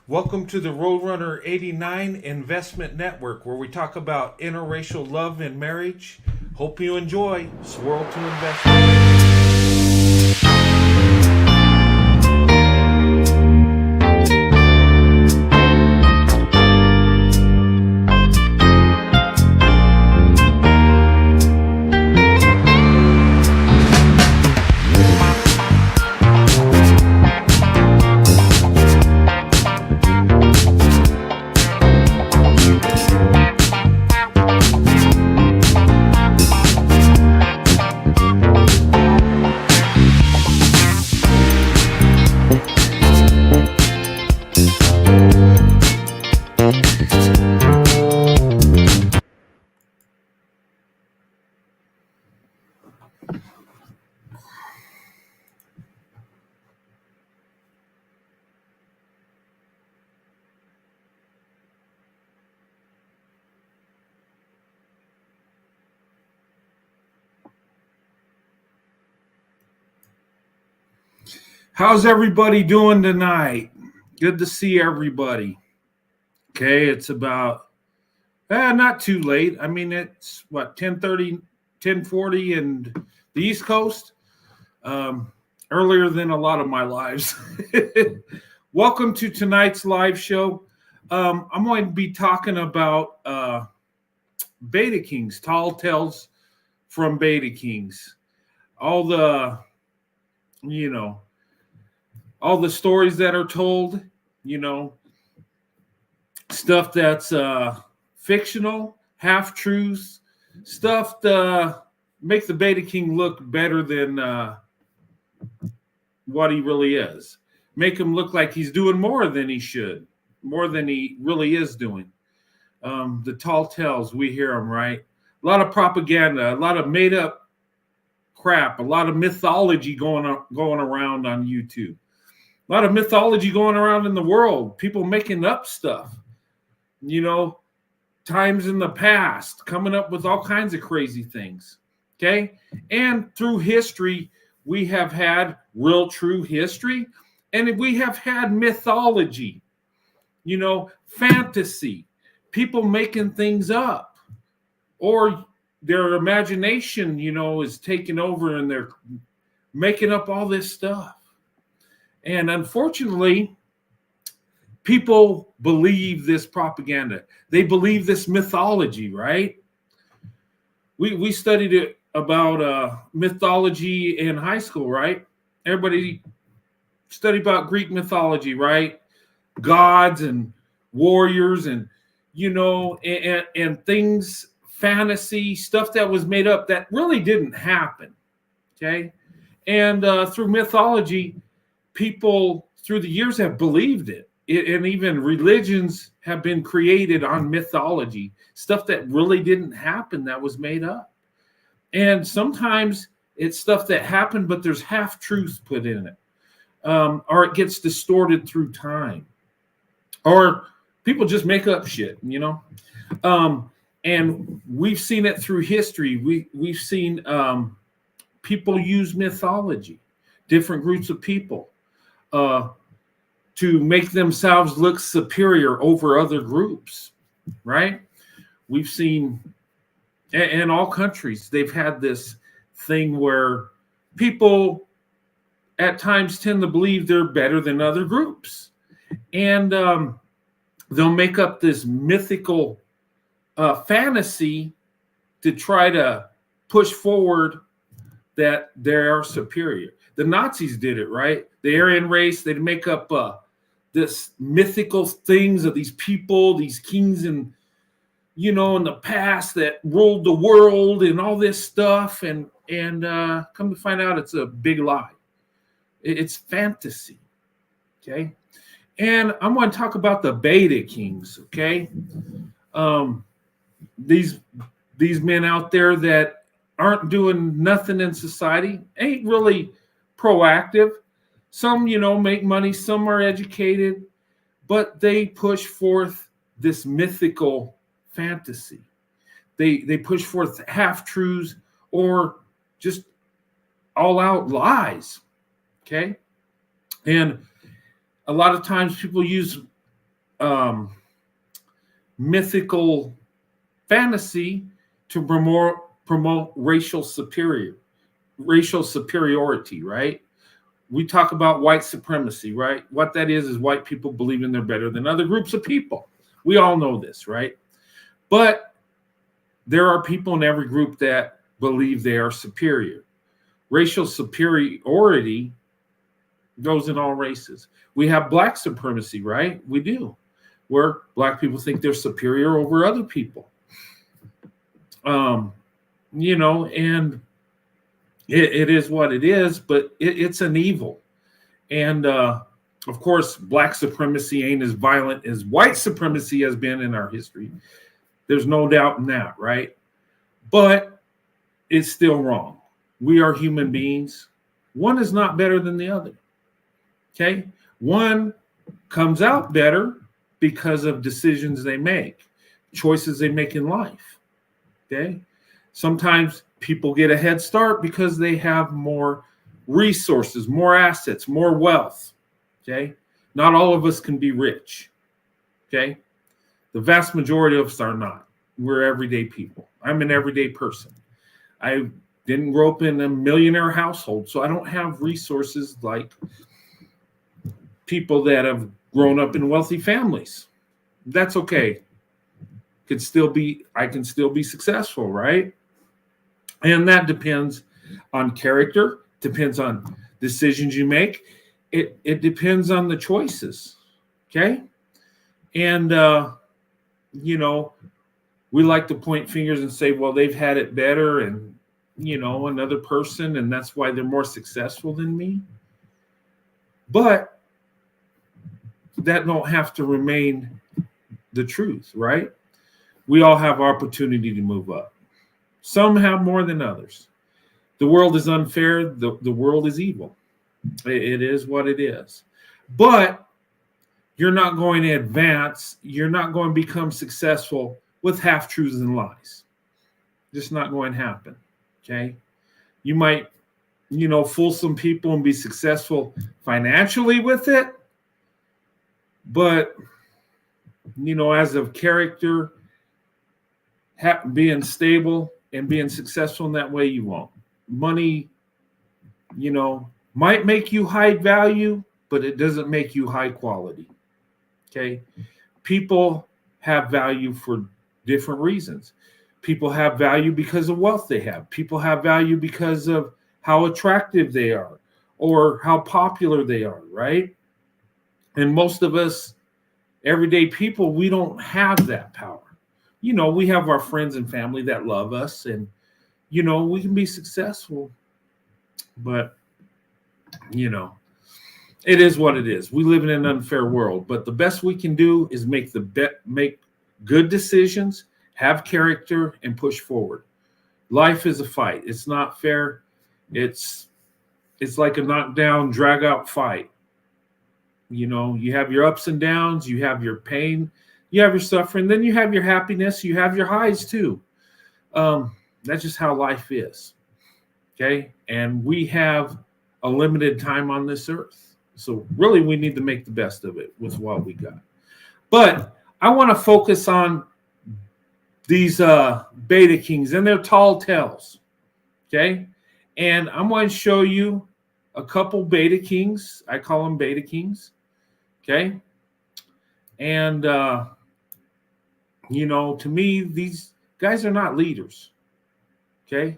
Welcome to the Roadrunner 89 Investment Network, where we talk about interracial love and marriage. Hope you enjoy Swirl to Investment. How's everybody doing tonight? Good to see everybody. Okay, it's about not too late. I mean, it's what 10:30, 10:40 in the East Coast. Earlier than a lot of my lives. Welcome to tonight's live show. I'm going to be talking about Beta Kings, tall tales from Beta Kings. All the stories that are told, stuff that's fictional, half truths, stuff to make the Beta King look better than what he really is. Make him look like he's doing more than he should, more than he really is doing. The tall tales, we hear them, right? A lot of propaganda, a lot of made up crap, a lot of mythology going around on YouTube. A lot of mythology going around in the world. People making up stuff. Times in the past, coming up with all kinds of crazy things. Okay? And through history, we have had real true history. And we have had mythology. Fantasy. People making things up. Or their imagination, is taking over and they're making up all this stuff. And unfortunately, people believe this propaganda. They believe this mythology, right? We studied it about mythology in high school, right? Everybody studied about Greek mythology, right? Gods and warriors and, and things, fantasy, stuff that was made up that really didn't happen, okay? And through mythology, people through the years have believed it. And even religions have been created on mythology, stuff that really didn't happen that was made up. And sometimes it's stuff that happened, but there's half truths put in it, or it gets distorted through time, or people just make up shit, and we've seen it through history. We've seen people use mythology, different groups of people, to make themselves look superior over other groups, right? We've seen in all countries, they've had this thing where people at times tend to believe they're better than other groups. And they'll make up this mythical fantasy to try to push forward that they are superior. The Nazis did it, right? The Aryan race, they'd make up this mythical things of these people, these kings in the past that ruled the world and all this stuff. And come to find out it's a big lie. It's fantasy, okay? And I'm going to talk about the Beta Kings, okay? These men out there that aren't doing nothing in society, ain't really proactive. Some, make money, some are educated, but they push forth this mythical fantasy. They push forth half-truths or just all-out lies, okay? And a lot of times people use um, mythical fantasy to promote racial superiority, right? We talk about white supremacy, right? What that is white people believing they're better than other groups of people. We all know this, right? But there are people in every group that believe they are superior. Racial superiority goes in all races. We have black supremacy, right? We do, where black people think they're superior over other people. And it is what it is, but it's an evil. And of course, black supremacy ain't as violent as white supremacy has been in our history. There's no doubt in that, right? But it's still wrong. We are human beings. One is not better than the other. Okay? One comes out better because of decisions they make, choices they make in life. Okay? Sometimes people get a head start because they have more resources, more assets, more wealth. Okay? Not all of us can be rich. Okay? The vast majority of us are not. We're everyday people. I'm an everyday person. I didn't grow up in a millionaire household, so I don't have resources like people that have grown up in wealthy families. That's okay. I can still be successful, right? And that depends on character, depends on decisions you make. It depends on the choices. Okay? And we like to point fingers and say, well, they've had it better and another person, and that's why they're more successful than me. But that don't have to remain the truth, right? We all have opportunity to move up. Some have more than others. The world is unfair. The world is evil. It is what it is. But you're not going to advance. You're not going to become successful with half-truths and lies. Just not going to happen. Okay? You might, fool some people and be successful financially with it. But, as of character, being stable and being successful in that way, you won't. Money, might make you high value, but it doesn't make you high quality. Okay? People have value for different reasons. People have value because of wealth they have. People have value because of how attractive they are or how popular they are, right? And most of us, everyday people, we don't have that power. We have our friends and family that love us and, we can be successful, but, it is what it is. We live in an unfair world, but the best we can do is make good decisions, have character, and push forward. Life is a fight. It's not fair. It's like a knockdown, drag out fight. You have your ups and downs, you have your pain, you have your suffering, then you have your happiness, you have your highs too. That's just how life is. Okay? And we have a limited time on this earth. So really we need to make the best of it with what we got. But I want to focus on these beta kings and their tall tales. Okay? And I'm going to show you a couple beta kings. I call them beta kings. Okay? And, to me, these guys are not leaders. Okay?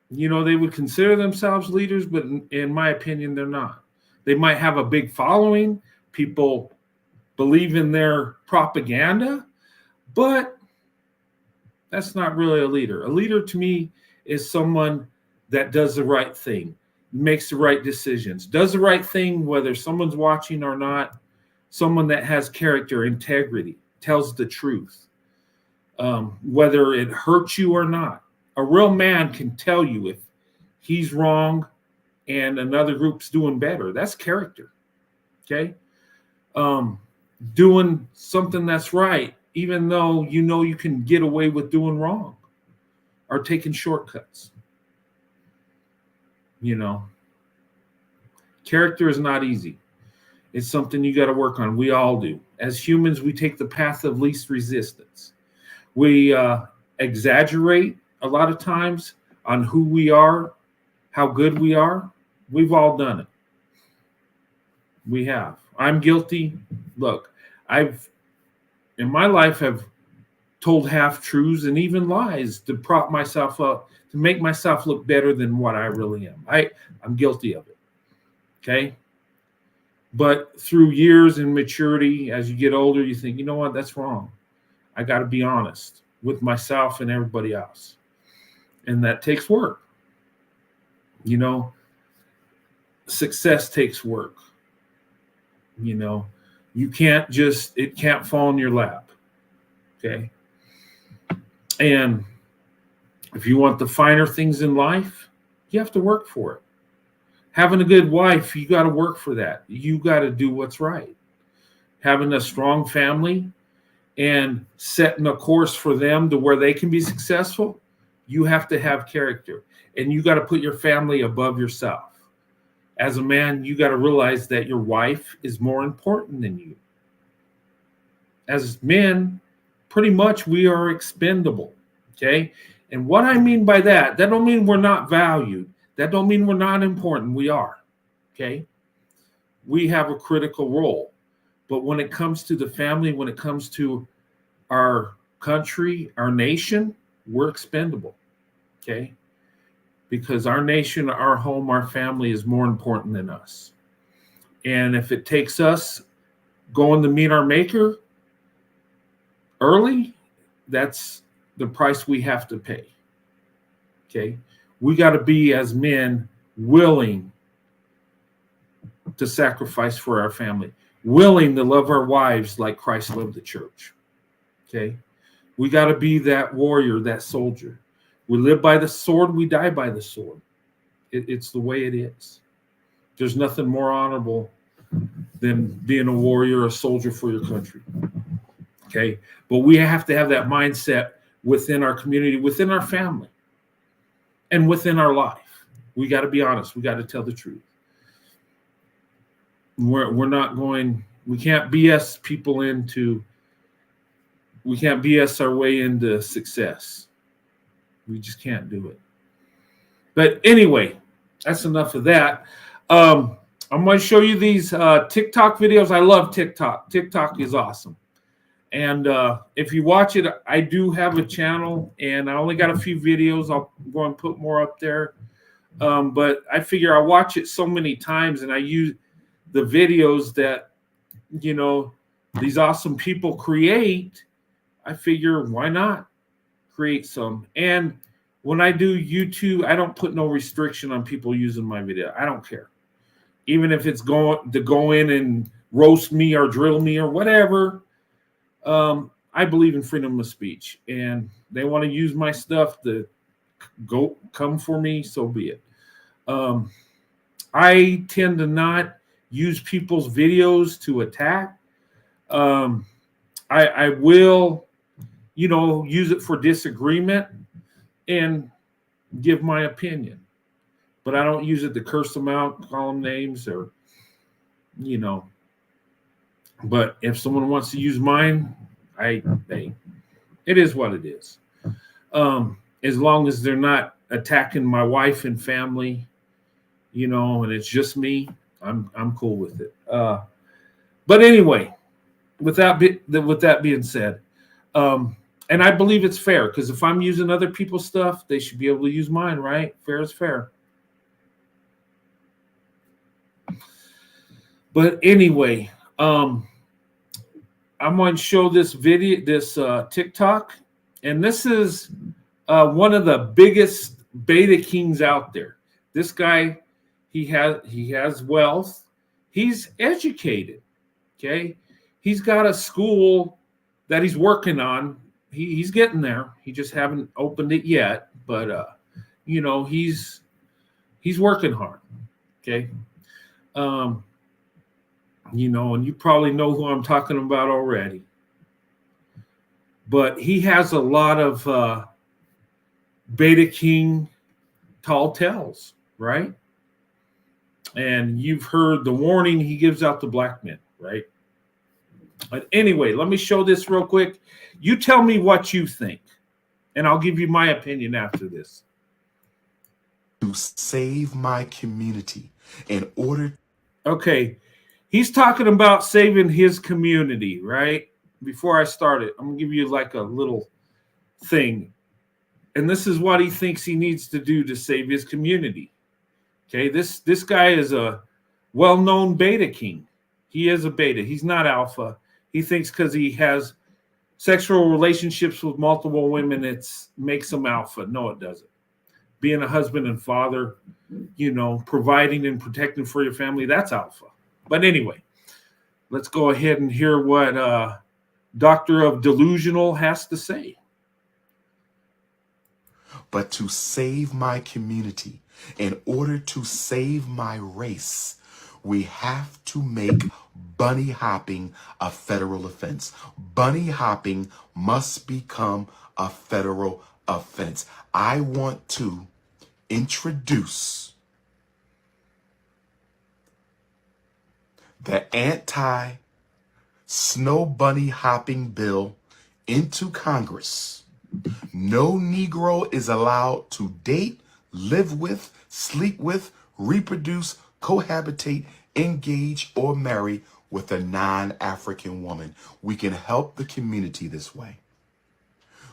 They would consider themselves leaders, but in my opinion, they're not. They might have a big following. People believe in their propaganda, but that's not really a leader. A leader to me is someone that does the right thing, makes the right decisions, does the right thing whether someone's watching or not, someone that has character, integrity, tells the truth, whether it hurts you or not. A real man can tell you if he's wrong and another group's doing better. That's character. Okay? Doing something that's right, even though you can get away with doing wrong or taking shortcuts. Character is not easy. It's something you got to work on. We all do. As humans, we take the path of least resistance. We exaggerate a lot of times on who we are, how good we are. We've all done it. We have. I'm guilty. Look, I've in my life have told half truths and even lies to prop myself up, to make myself look better than what I really am. I'm guilty of it. Okay. But through years and maturity, as you get older, you think, you know what, that's wrong. I got to be honest with myself and everybody else. And that takes work. You know, success takes work. You know, you can't just, it can't fall in your lap. Okay. And if you want the finer things in life, you have to work for it. Having a good wife, you got to work for that. You got to do what's right. Having a strong family and setting a course for them to where they can be successful, you have to have character. And you got to put your family above yourself. As a man, you got to realize that your wife is more important than you. As men, pretty much we are expendable, okay? And what I mean by that don't mean we're not valued. That don't mean we're not important. We are, okay? We have a critical role. But when it comes to the family, when it comes to our country, our nation, we're expendable, okay? Because our nation, our home, our family is more important than us. And if it takes us going to meet our maker early, that's the price we have to pay. Okay. We got to be, as men, willing to sacrifice for our family, willing to love our wives like Christ loved the church. Okay. We got to be that warrior, that soldier. We live by the sword, we die by the sword. It's the way it is. There's nothing more honorable than being a warrior, a soldier for your country. Okay. But we have to have that mindset within our community, within our family, and within our life. We got to be honest. We got to tell the truth. We're not going, we can't BS people into, we can't BS our way into success. We just can't do it. But anyway, that's enough of that. I'm going to show you these TikTok videos. I love TikTok. TikTok is awesome. And if you watch it, I do have a channel, and I only got a few videos. I'll go and put more up there. But I figure I watch it so many times, and I use the videos that, you know, these awesome people create. I figure, why not create some? And when I do YouTube, I don't put no restriction on people using my video. I don't care. Even if it's going to go in and roast me or drill me or whatever. I believe in freedom of speech, and they want to use my stuff to come for me, so be it. I tend to not use people's videos to attack. I will, you know, use it for disagreement and give my opinion, but I don't use it to curse them out, call them names, or, you know. But if someone wants to use mine, it is what it is. As long as they're not attacking my wife and family, you know, and it's just me, I'm cool with it. But anyway, with that being said, and I believe it's fair, because if I'm using other people's stuff, they should be able to use mine, right? Fair is fair. But anyway, I'm going to show this video, this TikTok, and this is one of the biggest beta kings out there. This guy, he has wealth. He's educated. Okay, he's got a school that he's working on. He's getting there. He just haven't opened it yet, but you know, he's working hard. Okay. You know, and you probably know who I'm talking about already. But he has a lot of beta king tall tales, right? And you've heard the warning he gives out to black men, right? But anyway, let me show this real quick. You tell me what you think, and I'll give you my opinion after this. To save my community in order. Okay, he's talking about saving his community, right? Before I start it, I'm gonna give you like a little thing. And this is what he thinks he needs to do to save his community. Okay, this guy is a well-known beta king. He is a beta. He's not alpha. He thinks because he has sexual relationships with multiple women, it makes him alpha. No, it doesn't. Being a husband and father, providing and protecting for your family, that's alpha. But anyway, let's go ahead and hear what Doctor of Delusional has to say. But to save my community, in order to save my race, we have to make bunny hopping a federal offense. Bunny hopping must become a federal offense. I want to introduce the anti-snow bunny hopping bill into Congress. No Negro is allowed to date, live with, sleep with, reproduce, cohabitate, engage, or marry with a non-African woman. We can help the community this way.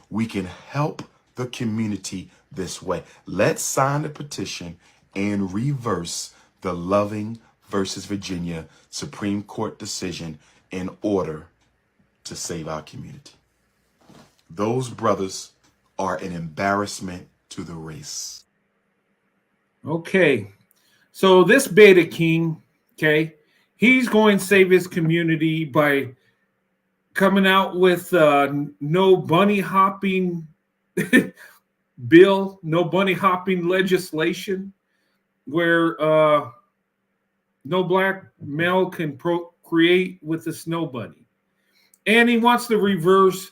We can help the community this way. Let's sign the petition and reverse the Loving versus Virginia Supreme Court decision in order to save our community. Those brothers are an embarrassment to the race. Okay. So this beta king, okay, he's going to save his community by coming out with no bunny hopping bill, no bunny hopping legislation, where no black male can procreate with a snow bunny. And he wants to reverse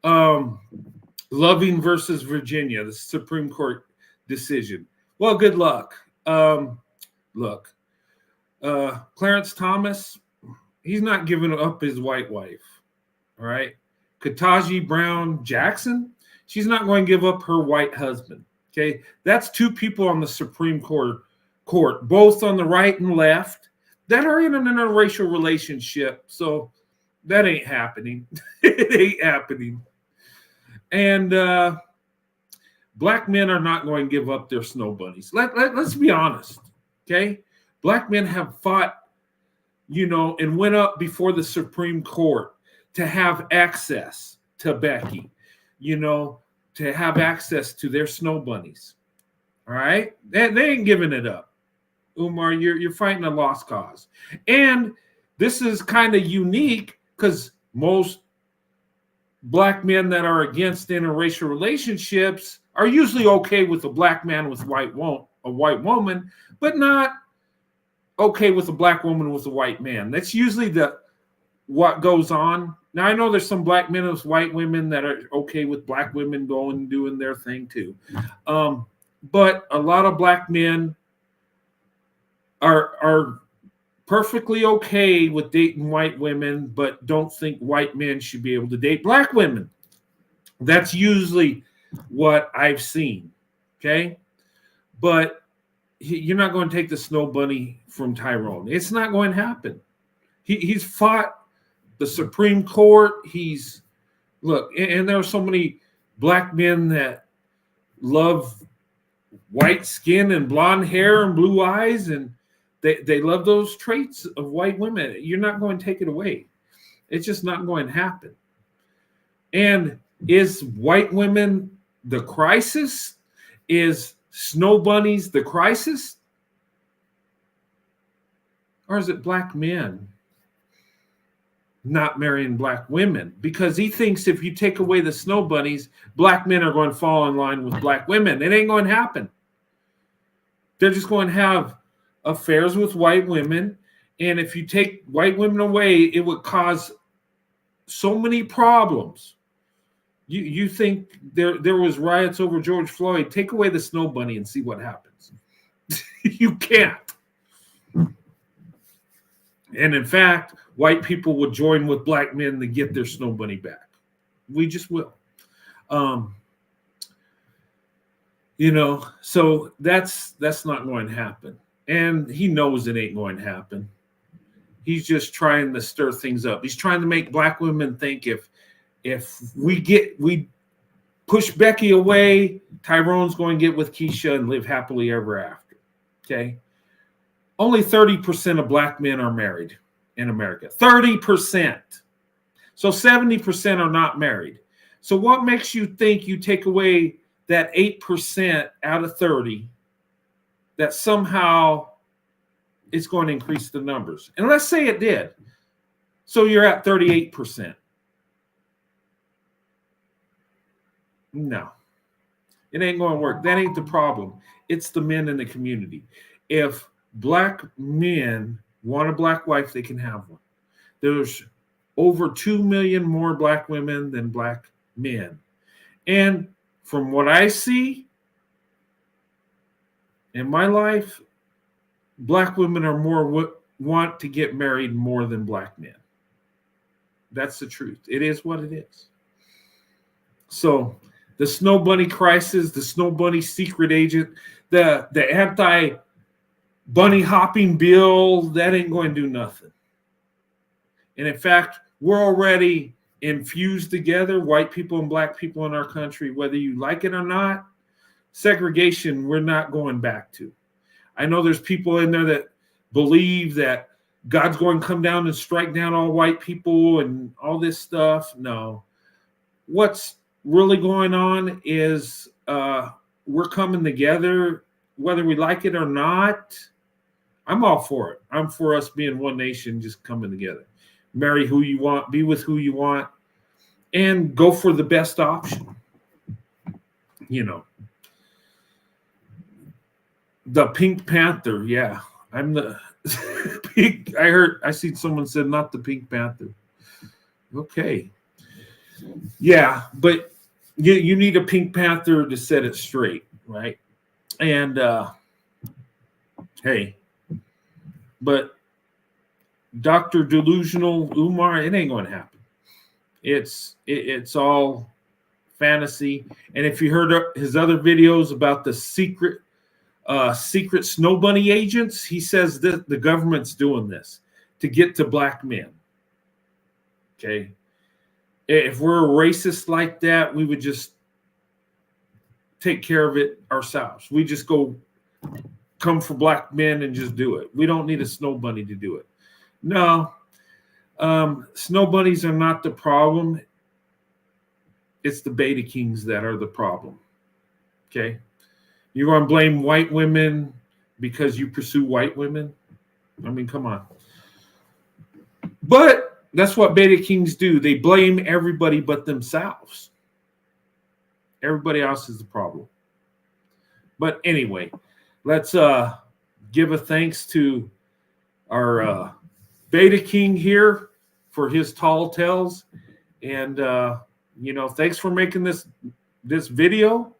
Loving versus Virginia, the Supreme Court decision. Well, good luck. Look, Clarence Thomas, he's not giving up his white wife. All right. Ketanji Brown Jackson, she's not going to give up her white husband. Okay. That's two people on the Supreme Court, both on the right and left, that are in an interracial relationship. So that ain't happening. It ain't happening. And black men are not going to give up their snow bunnies. Let's be honest. Okay. Black men have fought, and went up before the Supreme Court to have access to Becky, to have access to their snow bunnies. All right. They ain't giving it up. Omar, you're fighting a lost cause. And this is kind of unique because most black men that are against interracial relationships are usually okay with a black man with a white woman, but not okay with a black woman with a white man. That's usually what goes on. Now, I know there's some black men with white women that are okay with black women going and doing their thing too. But a lot of black men are perfectly okay with dating white women, but don't think white men should be able to date black women. That's usually what I've seen. Okay. But you're not going to take the snow bunny from Tyrone. It's not going to happen. He's fought the Supreme Court. And there are so many black men that love white skin and blonde hair and blue eyes, and they love those traits of white women. You're not going to take it away. It's just not going to happen. And is white women the crisis? Is snow bunnies the crisis? Or is it black men not marrying black women? Because he thinks if you take away the snow bunnies, black men are going to fall in line with black women. It ain't going to happen. They're just going to have affairs with white women. And if you take white women away, it would cause so many problems. You think there was riots over George Floyd? Take away the snow bunny and see what happens. You can't. And in fact, white people will join with black men to get their snow bunny back. We just will. So that's not going to happen. And he knows it ain't going to happen. He's just trying to stir things up. He's trying to make black women think if we push Becky away, Tyrone's going to get with Keisha and live happily ever after. Okay? Only 30% of black men are married in America. 30%. So 70% are not married. So what makes you think you take away that 8% out of 30 that somehow it's going to increase the numbers? And let's say it did. So you're at 38%. No, it ain't going to work. That ain't the problem. It's the men in the community. If black men want a black wife, they can have one. There's over 2 million more black women than black men. And from what I see in my life, black women are want to get married more than black men. That's the truth. It is what it is. So the Snow Bunny crisis, the Snow Bunny secret agent, the anti-bunny hopping bill, that ain't going to do nothing. And in fact, we're already infused together, white people and black people in our country, whether you like it or not. Segregation, we're not going back to. I know there's people in there that believe that God's going to come down and strike down all white people and all this stuff. No. What's really going on is we're coming together, whether we like it or not. I'm all for it. I'm for us being one nation, just coming together. Marry who you want, be with who you want, and go for the best option. The Pink Panther, yeah. I'm the pink. I seen someone said not the Pink Panther. Okay. Yeah, but you need a Pink Panther to set it straight, right? And hey, but Dr. Delusional Umar, it ain't going to happen. It's all fantasy. And if you heard his other videos about the secret snow bunny agents, he says that the government's doing this to get to black men. Okay. If we're a racist like that, we would just take care of it ourselves. We just come for black men and just do it. We don't need a snow bunny to do it. No, snow bunnies are not the problem. It's the beta kings that are the problem. Okay. You're going to blame white women because you pursue white women? I mean, come on. But that's what beta kings do. They blame everybody but themselves. Everybody else is the problem. But anyway, let's give a thanks to our beta king here for his tall tales. And, thanks for making this video.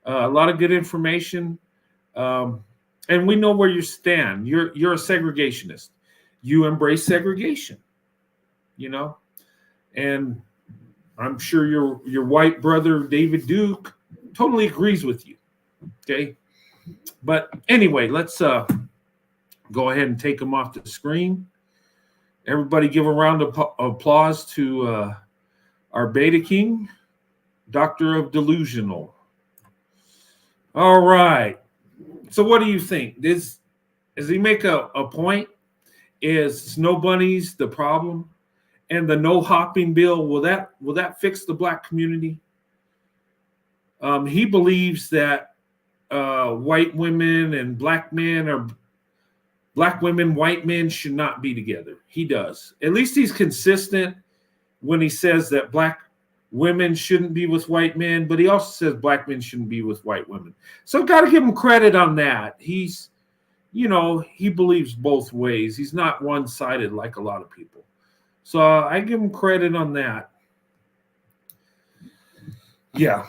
A lot of good information. And we know where you stand. You're a segregationist. You embrace segregation, and I'm sure your white brother, David Duke, totally agrees with you. Okay. But anyway, let's go ahead and take them off the screen. Everybody give a round of applause to our beta king, Doctor of Delusional. All right. So what do you think? Does he make a point? Is snow bunnies the problem? And the no hopping bill, will that fix the black community? He believes that white women and black men, or black women, white men should not be together. He does. At least he's consistent when he says that black women shouldn't be with white men, but he also says black men shouldn't be with white women. So got to give him credit on that. He's, he believes both ways. He's not one-sided like a lot of people. So I give him credit on that. Yeah.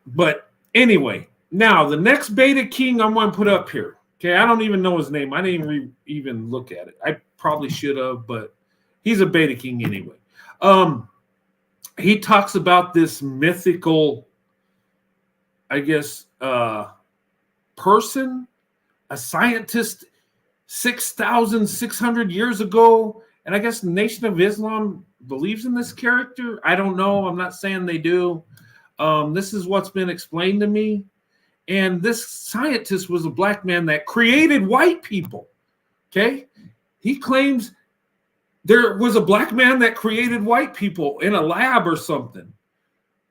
But anyway, now the next beta king I'm going to put up here. Okay, I don't even know his name. I didn't even look at it. I probably should have, but he's a beta king anyway. He talks about this mythical, I guess, person, a scientist 6,600 years ago. And I guess the Nation of Islam believes in this character. I don't know. I'm not saying they do. This is what's been explained to me. And this scientist was a black man that created white people. Okay? He claims there was a black man that created white people in a lab or something.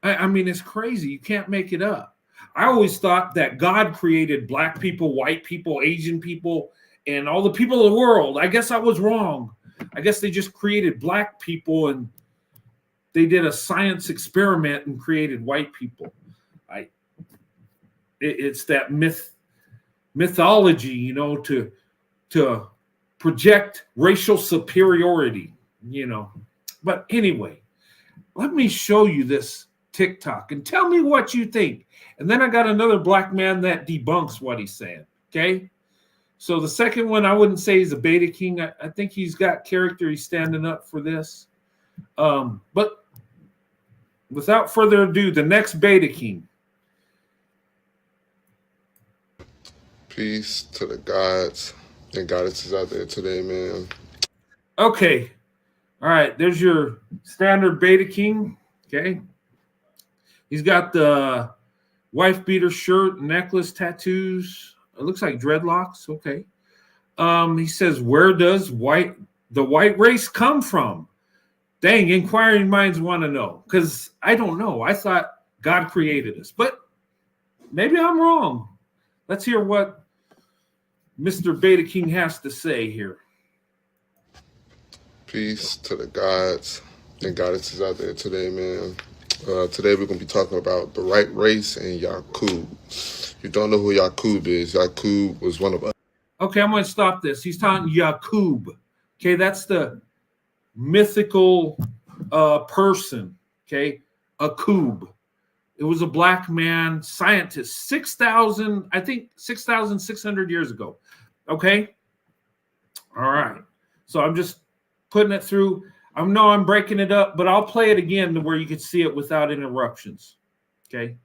I mean, it's crazy. You can't make it up. I always thought that God created black people, white people, Asian people, and all the people of the world. I guess I was wrong. I guess they just created black people and they did a science experiment and created white people. It's that mythology, you know, to project racial superiority, you know. But anyway, let me show you this TikTok and tell me what you think. And then I got another black man that debunks what he's saying. Okay. So the second one, I wouldn't say he's a beta king. I think he's got character. He's standing up for this. But without further ado, the next beta king. Peace to the gods and goddesses out there today, man. Okay. All right. There's your standard beta king. Okay. He's got the wife beater shirt, necklace, tattoos. It looks like dreadlocks. Okay. He says, where does the white race come from? Dang, inquiring minds want to know. Because I don't know. I thought God created us. But maybe I'm wrong. Let's hear what Mr. Beta King has to say here. Peace to the gods and goddesses out there today, man. Today we're going to be talking about the right race and Yakub. If you don't know who Yakub is, Yakub was one of us. Okay, I'm going to stop this. He's talking Yakub. Okay, that's the mythical person. Okay, Akub. It was a black man scientist, 6,600 years ago. Okay. All right. So I'm just putting it through. I know I'm breaking it up, but I'll play it again to where you can see it without interruptions. Okay.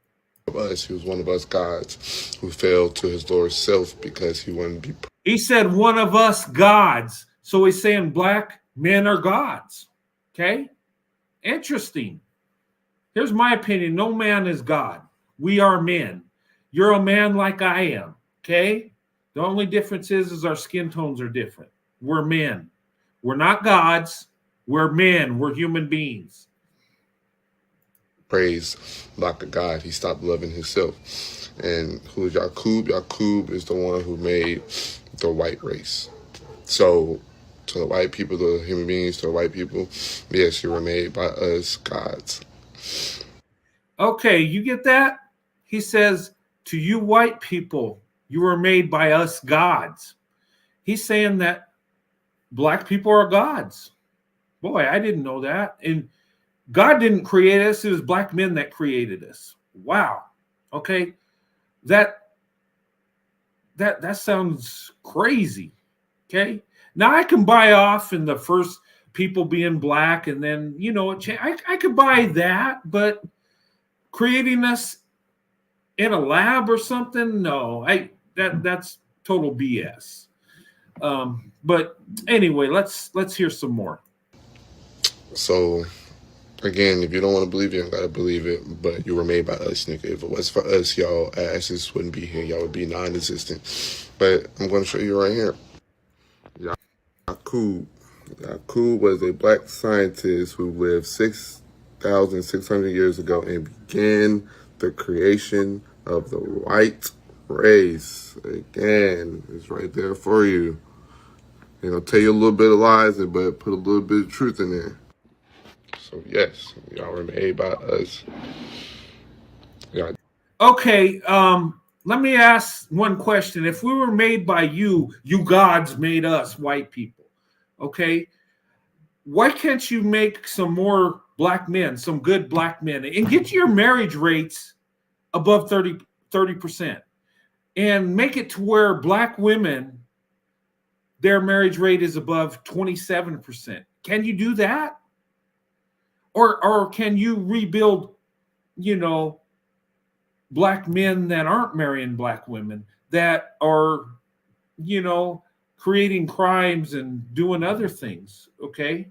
He was one of us gods who fell to his lower self because he wanted to be. He said one of us gods. So he's saying black men are gods. Okay. Interesting. Here's my opinion. No man is God. We are men. You're a man like I am. Okay. The only difference is our skin tones are different. We're men. We're not gods. We're men. We're human beings. Praise like a god. He stopped loving himself. And who is Yakub? Yakub is the one who made the white race. So to the white people, the human beings, to the white people, yes, you were made by us gods. Okay, you get that? He says, to you white people, you were made by us gods. He's saying that black people are gods. Boy, I didn't know that. And God didn't create us. It was black men that created us. Wow. Okay. That sounds crazy. Okay. Now I can buy off in the first people being black and then, you know, I could buy that, but creating us in a lab or something, no, that's total BS. But anyway, let's hear some more. So again, if you don't want to believe it, you don't gotta believe it. But you were made by us, nigga. If it was for us, y'all asses wouldn't be here. Y'all would be non-existent. But I'm going to show you right here. Yakub. Yakub was a black scientist who lived 6,600 years ago and began the creation of the white race. Again, it's right there for you. You know, tell you a little bit of lies, but put a little bit of truth in there. So yes, y'all were made by us. Yeah. Okay, let me ask one question. If we were made by you gods made us white people, okay, why can't you make some more black men, some good black men, and get your marriage rates above 30%? and make it to where black women, their marriage rate is above 27%. Can you do that? Or can you rebuild, black men that aren't marrying black women, that are, creating crimes and doing other things, okay?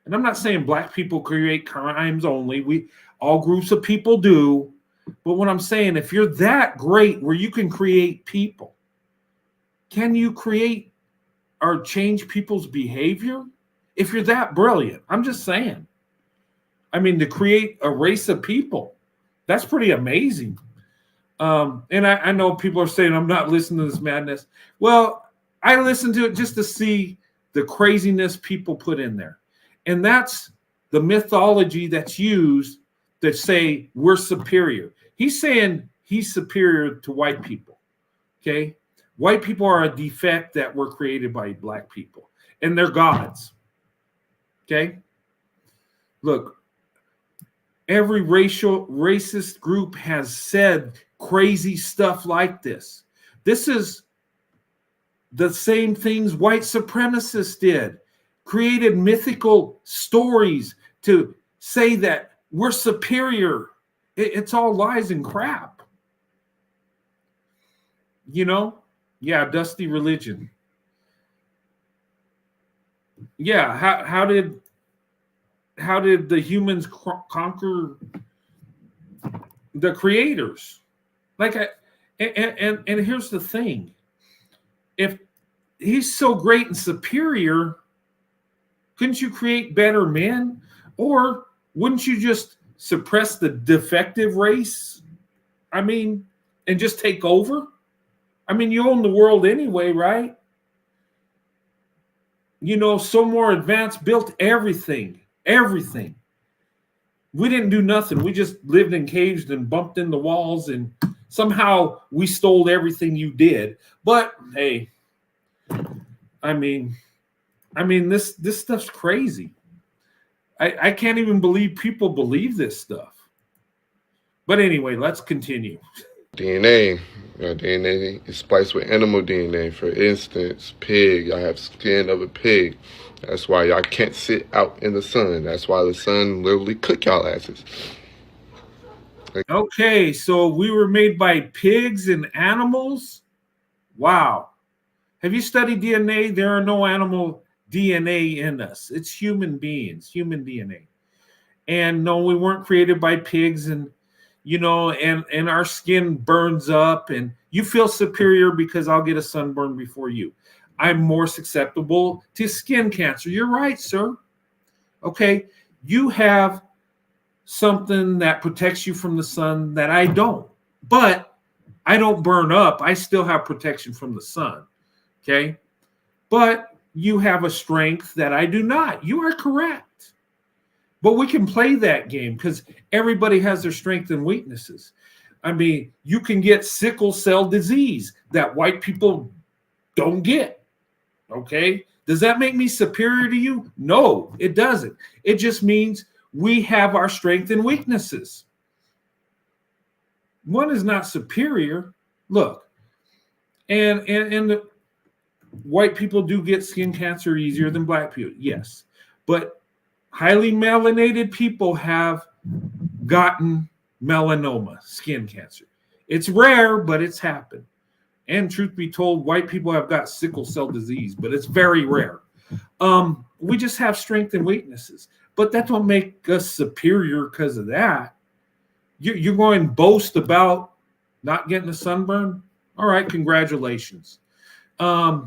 And I'm not saying black people create crimes only. All groups of people do. But what I'm saying, if you're that great where you can create people, can you create or change people's behavior? If you're that brilliant, I'm just saying. I mean, to create a race of people, that's pretty amazing. And I know people are saying I'm not listening to this madness. Well, I listen to it just to see the craziness people put in there. And that's the mythology that's used that say we're superior. He's saying he's superior to white people, okay? White people are a defect that were created by black people, and they're gods, okay? Look, every racist group has said crazy stuff like this. This is the same things white supremacists did, created mythical stories to say that we're superior. It's all lies and crap. Yeah, dusty religion. Yeah, how did the humans conquer the creators? And here's the thing. If he's so great and superior, couldn't you create better men? Or wouldn't you just suppress the defective race? I mean, and just take over? I mean, you own the world anyway, right? So more advanced, built everything. We didn't do nothing. We just lived in caves and bumped in the walls, and somehow we stole everything you did. But hey, I mean, this stuff's crazy. I can't even believe people believe this stuff. But anyway, let's continue. DNA. DNA is spliced with animal DNA. For instance, pig. I have skin of a pig. That's why y'all can't sit out in the sun. That's why the sun literally cook y'all asses. Okay, so we were made by pigs and animals? Wow. Have you studied DNA? There are no animal DNA in us. It's human beings, human DNA. And no, we weren't created by pigs, and and our skin burns up, and you feel superior because I'll get a sunburn before you. I'm more susceptible to skin cancer. You're right, sir. Okay, you have something that protects you from the sun that I don't, but I don't burn up. I still have protection from the sun. Okay, but you have a strength that I do not. You are correct. But we can play that game because everybody has their strengths and weaknesses. I mean, you can get sickle cell disease that white people don't get. Okay? Does that make me superior to you? No, it doesn't. It just means we have our strengths and weaknesses. One is not superior. Look, and the white people do get skin cancer easier than black people. Yes. But highly melanated people have gotten melanoma, skin cancer. It's rare, but it's happened. And truth be told, white people have got sickle cell disease, but it's very rare. We just have strengths and weaknesses, but that don't make us superior because of that. You're going to boast about not getting a sunburn? All right, congratulations. Black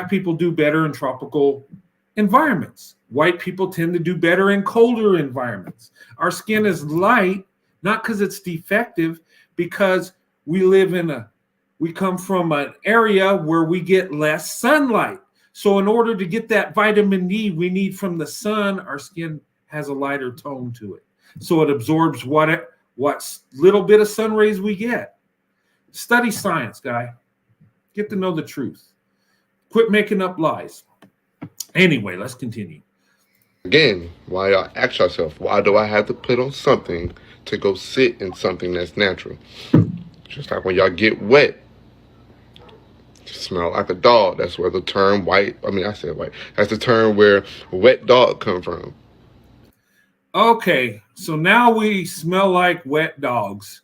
people do better in tropical environments. White people tend to do better in colder environments. Our skin is light, not because it's defective, because we come from an area where we get less sunlight. So in order to get that vitamin D we need from the sun, our skin has a lighter tone to it. So it absorbs what little bit of sun rays we get. Study science, guy. Get to know the truth. Quit making up lies. Anyway, let's continue. Again, why y'all ask yourself, why do I have to put on something to go sit in something that's natural? Just like when y'all get wet, smell like a dog. That's where the term white, I said white. That's the term where wet dog come from. Okay, so now we smell like wet dogs.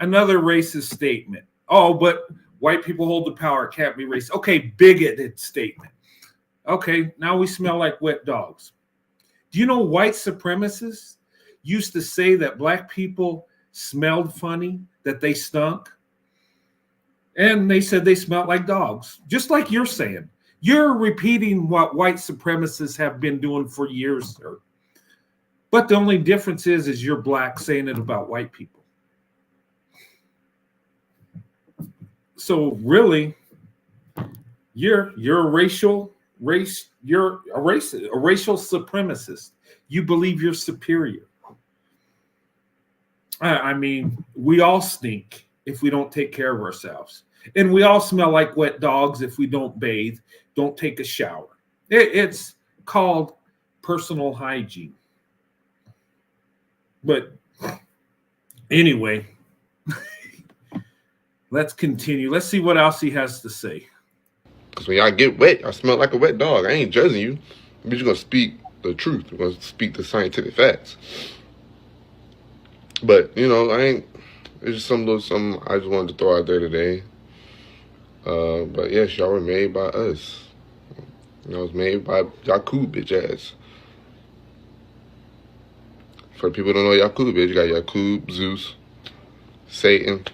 Another racist statement. Oh, but white people hold the power. It can't be racist. Okay, bigoted statement. Okay, now we smell like wet dogs. Do you know white supremacists used to say that black people smelled funny, that they stunk? And they said they smelled like dogs, just like you're saying. You're repeating what white supremacists have been doing for years, sir. But the only difference is you're black saying it about white people. So really, you're a racial supremacist. You believe you're superior. I mean, we all stink if we don't take care of ourselves. And we all smell like wet dogs if we don't bathe, don't take a shower. It's called personal hygiene. But anyway, let's continue. Let's see what else he has to say. Because when y'all get wet, I smell like a wet dog. I ain't judging you. We're just going to speak the truth. We're going to speak the scientific facts. But, it's just something I just wanted to throw out there today. But yes, y'all were made by us. I was made by Yakub, bitch ass. For people who don't know Yakub, bitch, you got Yakub, Zeus, Satan,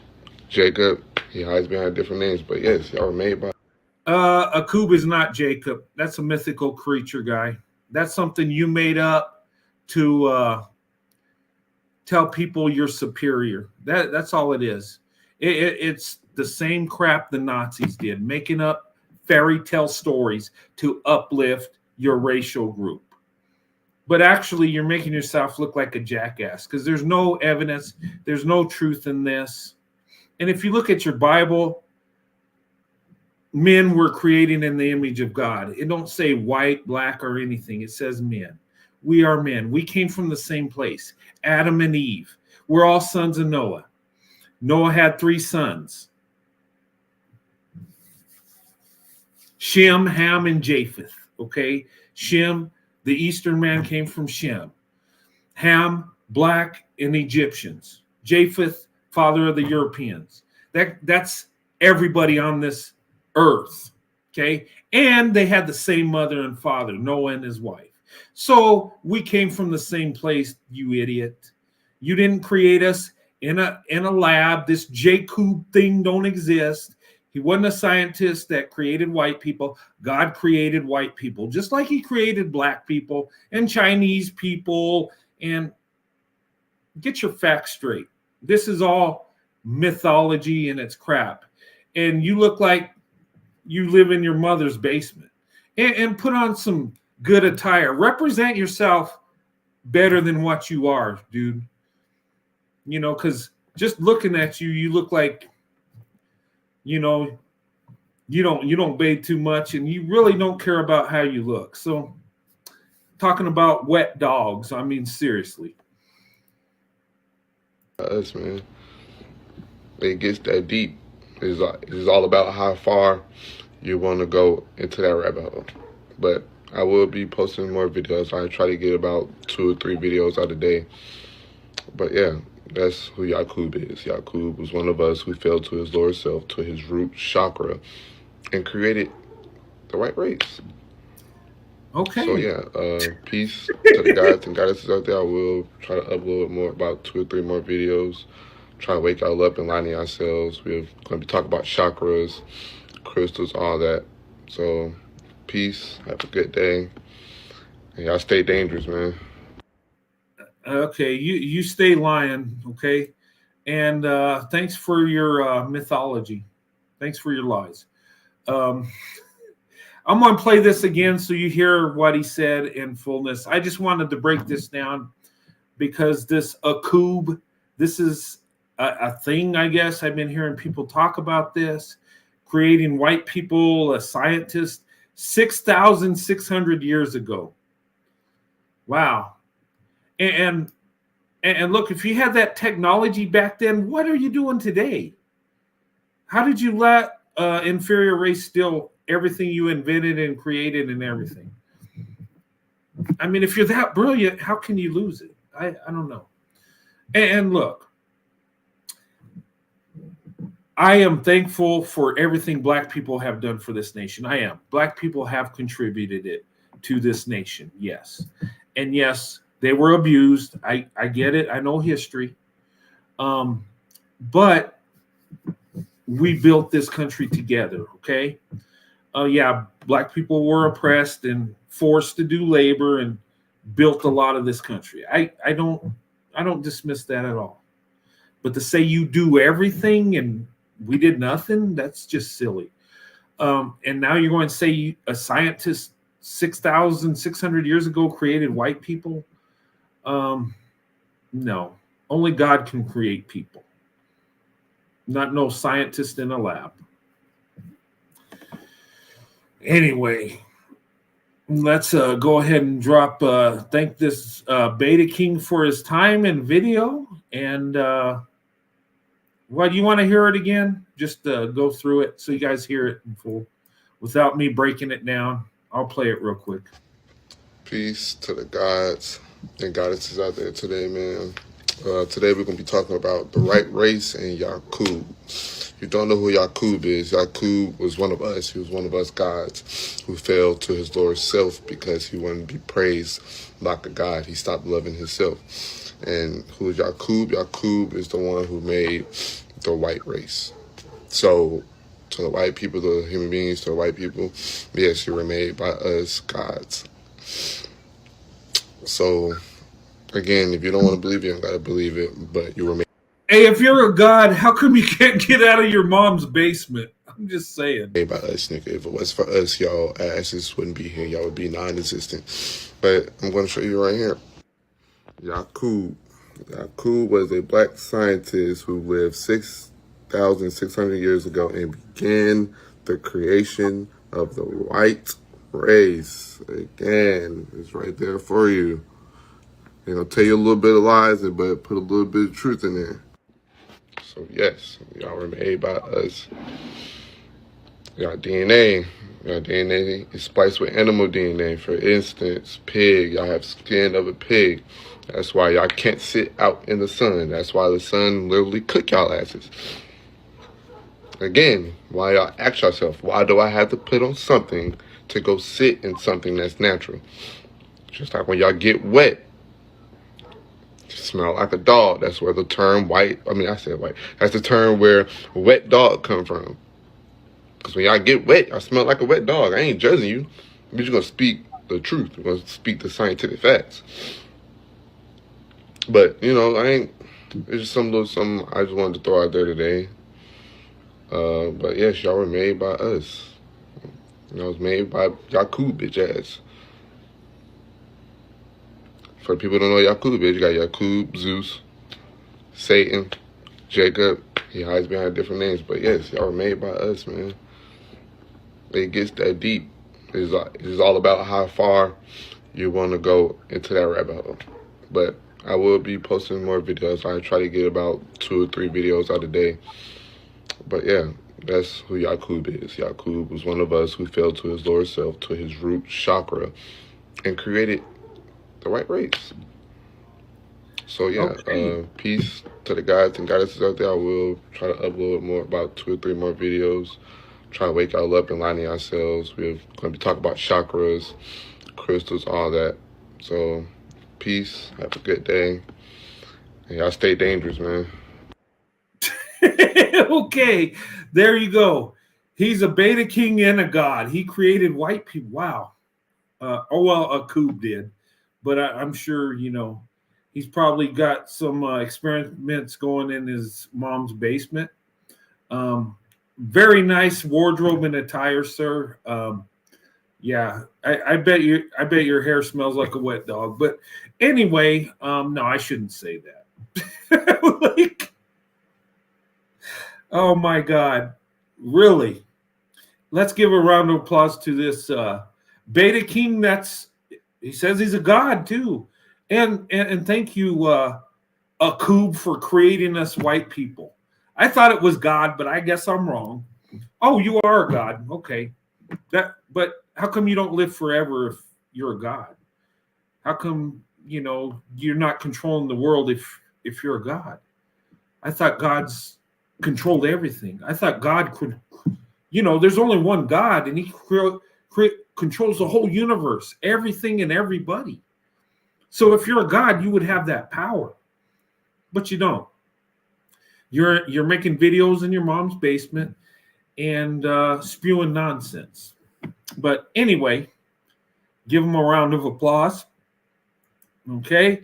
Jacob. He hides behind different names. But yes, y'all were made by. Akub is not Jacob. That's a mythical creature, guy. That's something you made up to tell people you're superior. That's all it is. It's the same crap the Nazis did, making up fairy tale stories to uplift your racial group. But actually, you're making yourself look like a jackass because there's no evidence. There's no truth in this. And if you look at your Bible, men were created in the image of God. It don't say white, black, or anything. It says men. We are men. We came from the same place. Adam and Eve. We're all sons of Noah. Noah had 3 sons. Shem, Ham, and Japheth. Okay? Shem, the Eastern man, came from Shem. Ham, black and Egyptians. Japheth, father of the Europeans. That's everybody on this earth. Okay? And they had the same mother and father, Noah and his wife. So we came from the same place, you idiot. You didn't create us in a lab. This Jacob thing don't exist. He wasn't a scientist that created white people. God created white people, just like he created black people and Chinese people. And get your facts straight. This is all mythology and it's crap. And you look like you live in your mother's basement. And put on some good attire. Represent yourself better than what you are, dude. Because just looking at you, you look like, you don't bathe too much and you really don't care about how you look. So talking about wet dogs, I mean, seriously. Us, man. It gets that deep. It's all about how far you want to go into that rabbit hole. But I will be posting more videos. I try to get about 2 or 3 videos out a day. But yeah, that's who Yakub is. Yakub was one of us who fell to his lower self, to his root chakra, and created the white race. Okay. So yeah, peace to the gods and goddesses out there. I will try to upload more, about 2 or 3 more videos. Try to wake y'all up and lining ourselves. We're going to be talking about chakras, crystals, all that. So peace. Have a good day. And y'all stay dangerous, man. Okay, you stay lying, okay? And thanks for your mythology. Thanks for your lies. I'm going to play this again so you hear what he said in fullness. I just wanted to break this down because this Akub, this is a thing, I guess. I've been hearing people talk about this, creating white people, a scientist, 6,600 years ago. Wow. And look, if you had that technology back then, what are you doing today? How did you let inferior race steal everything you invented and created and everything? I mean, if you're that brilliant, how can you lose it? I don't know. And look, I am thankful for everything Black people have done for this nation. I am. Black people have contributed it to this nation, yes. And yes, they were abused. I get it. I know history. But we built this country together, okay? Yeah, Black people were oppressed and forced to do labor and built a lot of this country. I don't dismiss that at all. But to say you do everything and we did nothing, that's just silly. And now you're going to say a scientist 6,600 years ago created white people? No, only God can create people, not no scientist in a lab. Anyway, let's go ahead and drop, thank this Beta King for his time and video. And what, you want to hear it again? Just go through it so you guys hear it in full without me breaking it down. I'll play it real quick. Peace to the gods and goddesses out there today, man. Today we're going to be talking about the right race and Yakub. If you don't know who Yakub is, Yakub was one of us. He was one of us gods who fell to his lower self because he wanted to be praised like a god. He stopped loving himself. And who is Yakub? Yakub is the one who made the white race. So to the white people, the human beings, to the white people, yes, you were made by us gods. So again, if you don't want to believe it, you don't got to believe it, but you were made. Hey, if you're a god, how come you can't get out of your mom's basement? I'm just saying. Made by us, nigga. If it was for us, y'all asses wouldn't be here. Y'all would be non-existent. But I'm going to show you right here. Yakub. Yakub was a black scientist who lived 6,600 years ago and began the creation of the white race. Again, it's right there for you. They're going to tell you a little bit of lies, but put a little bit of truth in there. So, yes, y'all were made by us. Y'all DNA. Y'all DNA is spliced with animal DNA. For instance, pig. Y'all have skin of a pig. That's why y'all can't sit out in the sun. That's why the sun literally cook y'all asses. Again, why y'all ask yourself, why do I have to put on something to go sit in something that's natural? Just like when y'all get wet, you smell like a dog. That's where the term white, I said white. That's the term where wet dog come from. Because when y'all get wet, y'all smell like a wet dog. I ain't judging you. But you're going to speak the truth. You're going to speak the scientific facts. But, it's just something I just wanted to throw out there today. But yes, y'all were made by us. I was made by Yakub, bitch ass. For people who don't know Yakub, bitch, you got Yakub, Zeus, Satan, Jacob. He hides behind different names. But yes, y'all were made by us, man. It gets that deep. It's all about how far you want to go into that rabbit hole. But I will be posting more videos. I try to get about 2 or 3 videos out a day. But yeah, that's who Yakub is. Yakub was one of us who fell to his lower self, to his root chakra, and created the white race. So yeah, okay. Peace to the guys and goddesses out there. I will try to upload more, about 2 or 3 more videos. Try to wake y'all up and lining ourselves. We're going to be talking about chakras, crystals, all that. So peace. Have a good day. And y'all stay dangerous, man. Okay, there you go. He's a beta king and a god. He created white people. Wow. Yakub did. But I'm sure, he's probably got some experiments going in his mom's basement. Very nice wardrobe and attire, sir. Yeah, I bet your hair smells like a wet dog. But anyway, no, I shouldn't say that. Oh my God, really? Let's give a round of applause to this Beta King. He says he's a god too, and thank you, Yakub, for creating us white people. I thought it was God, but I guess I'm wrong. Oh, you are a God. Okay. But how come you don't live forever if you're a God? How come, you're not controlling the world if you're a God? I thought God's controlled everything. I thought God could, there's only one God, and he controls the whole universe, everything and everybody. So if you're a God, you would have that power. But you don't. You're making videos in your mom's basement and spewing nonsense. But anyway, give them a round of applause. Okay.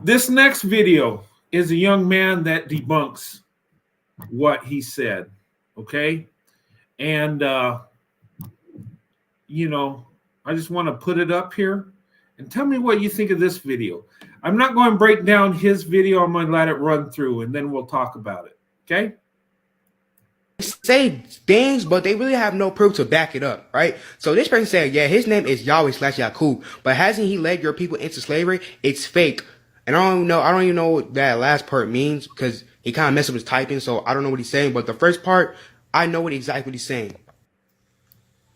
This next video is a young man that debunks what he said. Okay. And, I just want to put it up here and tell me what you think of this video. I'm not going to break down his video. I'm going to let it run through and then we'll talk about it. Okay. Say things, but they really have no proof to back it up, right? So this person said, yeah, his name is Yahweh/Yakub, but hasn't he led your people into slavery? It's fake. And I don't even know what that last part means because he kind of messed up his typing, so I don't know what he's saying. But the first part, I know exactly what he's saying.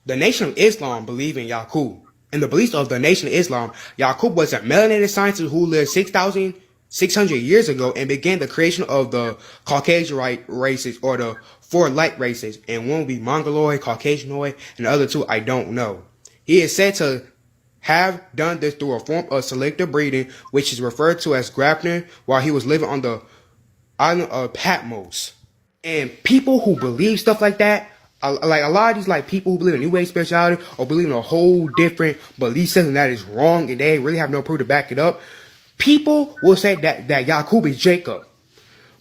The Nation of Islam believe in Yakub. In the beliefs of the Nation of Islam, Yakub was a melanated scientist who lived 6,600 years ago and began the creation of the Caucasian races, or the four light races, and one will be Mongoloid, Caucasianoid, and the other two I don't know. He is said to have done this through a form of selective breeding, which is referred to as grafting, while he was living on the island of Patmos. And people who believe stuff like that, like a lot of these people who believe in New Age spirituality or believe in a whole different belief system that is wrong and they really have no proof to back it up, people will say that Yakub is Jacob.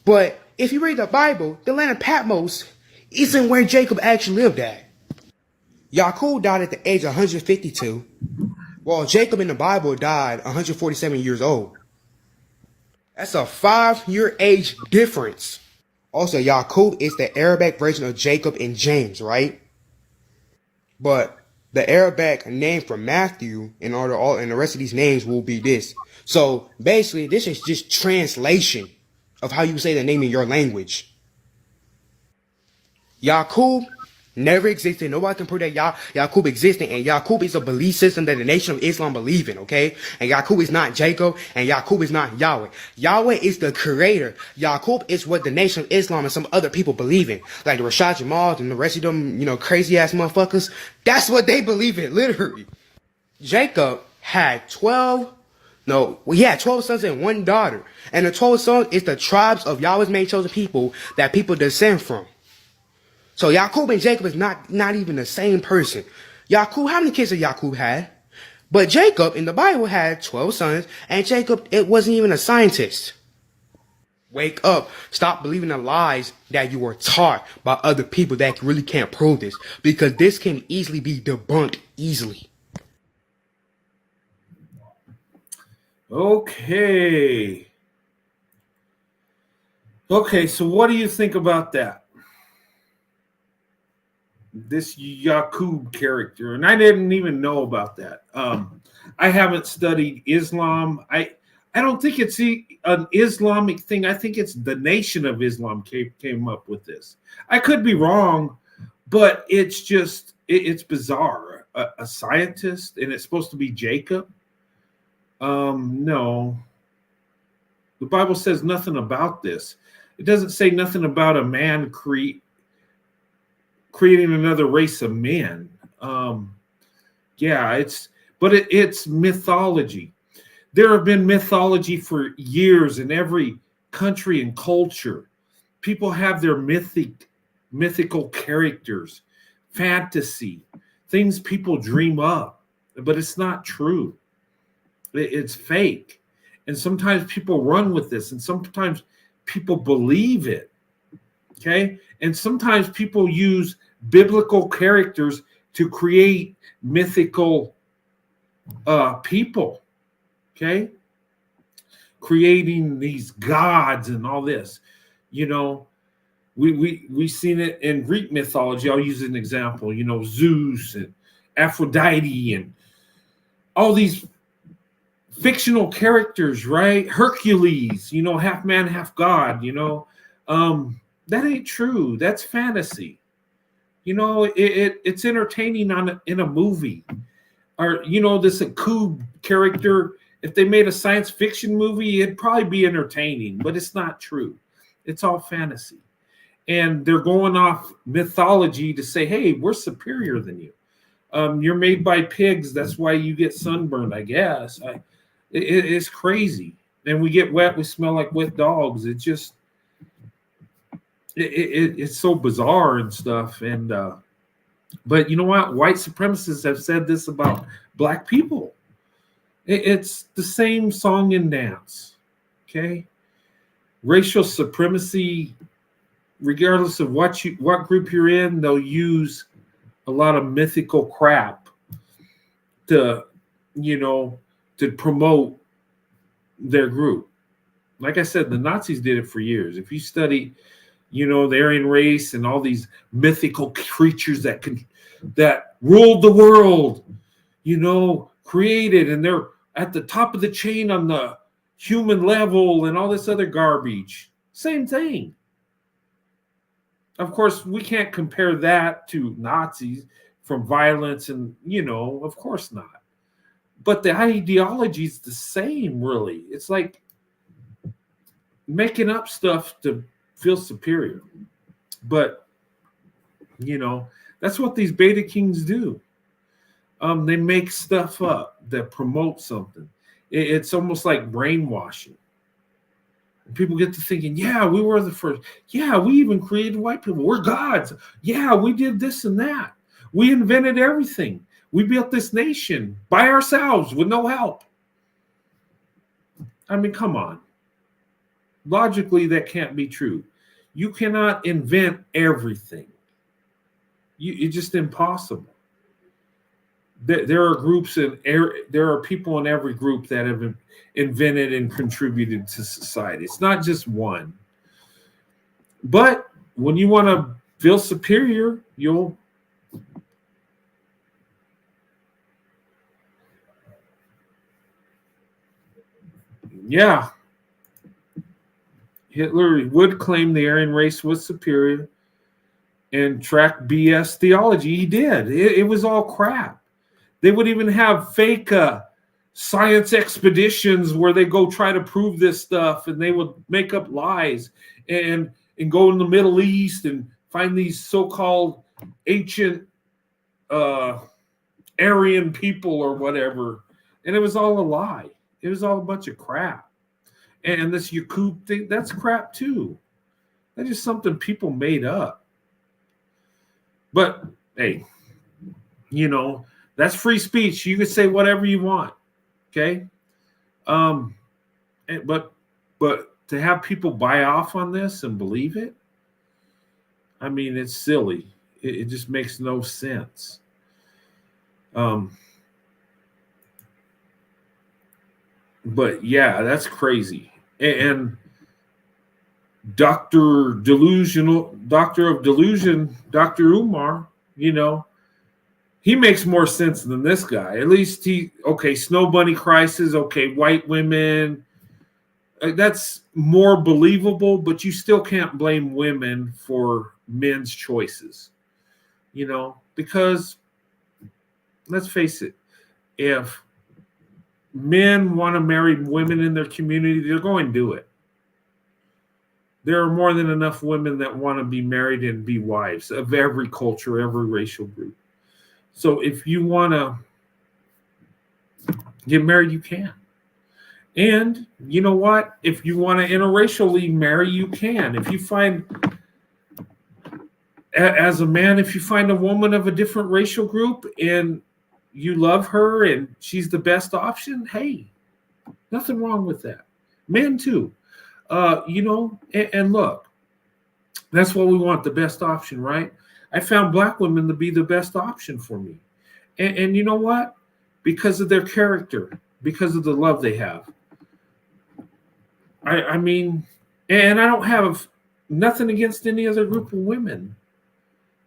But if you read the Bible, the land of Patmos isn't where Jacob actually lived at. Yakub died at the age of 152, while Jacob in the Bible died 147 years old. That's a 5-year age difference. Also, Yakub is the Arabic version of Jacob and James, right? But the Arabic name for Matthew and the rest of these names will be this. So basically, this is just translation of how you say the name in your language. Yakub never existed. Nobody can prove that Yakub existed, and Yakub is a belief system that the Nation of Islam believe in, okay? And Yakub is not Jacob, and Yakub is not Yahweh. Yahweh is the creator. Yakub is what the Nation of Islam and some other people believe in, like the Rashad Jamal and the rest of them, crazy ass motherfuckers. That's what they believe in, literally. Jacob had 12 sons and one daughter, and the 12 sons is the tribes of Yahweh's made chosen people that people descend from. So Yakub and Jacob is not even the same person. Yakub, how many kids did Yakub had? But Jacob in the Bible had 12 sons, and Jacob, it wasn't even a scientist. Wake up. Stop believing the lies that you were taught by other people that really can't prove this, because this can easily be debunked easily. Okay. Okay, so what do you think about that? This Yakub character, and I didn't even know about that. I haven't studied Islam. I don't think it's an Islamic thing. I think it's the Nation of Islam came up with this. I could be wrong, but it's just it's bizarre. A scientist, and it's supposed to be Jacob. No, the Bible says nothing about this. It doesn't say nothing about a man creating another race of men. It's mythology. There have been mythology for years in every country and culture. People have their mythical characters, fantasy, things people dream up, but it's not true. It's fake. And sometimes people run with this, and sometimes people believe it. Okay? And sometimes people use biblical characters to create mythical people. Okay? Creating these gods and all this. We've seen it in Greek mythology. I'll use an example. Zeus and Aphrodite and all these fictional characters, right? Hercules, half man, half God, That ain't true. That's fantasy. It's entertaining in a movie. Or this Aku character. If they made a science fiction movie, it'd probably be entertaining, but it's not true. It's all fantasy. And they're going off mythology to say, hey, we're superior than you. You're made by pigs. That's why you get sunburned, I guess. It's crazy. And we get wet. We smell like wet dogs. It's just, it's so bizarre and stuff. And, but you know what? White supremacists have said this about black people. It's the same song and dance. Okay. Racial supremacy, regardless of what group you're in, they'll use a lot of mythical crap to promote their group. Like I said, the Nazis did it for years. If you study, the Aryan race and all these mythical creatures that ruled the world, created, and they're at the top of the chain on the human level and all this other garbage. Same thing. Of course, we can't compare that to Nazis from violence and, of course not. But the ideology is the same, really. It's like making up stuff to feel superior. But, that's what these beta kings do. They make stuff up that promote something. It's almost like brainwashing. People get to thinking, yeah, we were the first. Yeah, we even created white people. We're gods. Yeah, we did this and that. We invented everything. We built this nation by ourselves with no help. I mean, come on. Logically, that can't be true. You cannot invent everything. It's just impossible. There are groups and there are people in every group that have invented and contributed to society. It's not just one. But when you want to feel superior, Hitler would claim the Aryan race was superior and track BS theology. He did. It was all crap. They would even have fake science expeditions where they go try to prove this stuff, and they would make up lies and go in the Middle East and find these so-called ancient Aryan people or whatever. And it was all a lie. It was all a bunch of crap. And this Yakub thing, that's crap too. That's just something people made up. But hey, that's free speech. You can say whatever you want. Okay. But to have people buy off on this and believe it, I mean, it's silly. It just makes no sense. But yeah, that's crazy. And Doctor of Delusion, Dr. Umar, he makes more sense than this guy. At least Snow Bunny crisis, white women. That's more believable, but you still can't blame women for men's choices, because let's face it, if men want to marry women in their community, they're going to do it. There are more than enough women that want to be married and be wives of every culture, every racial group. So if you want to get married, you can. And you know what? If you want to interracially marry, you can. If you find, as a man, if you find a woman of a different racial group and you love her and she's the best option, hey, nothing wrong with that. Men too. And look, that's what we want, the best option, right? I found black women to be the best option for me. And you know what? Because of their character, because of the love they have. I mean, and I don't have nothing against any other group of women,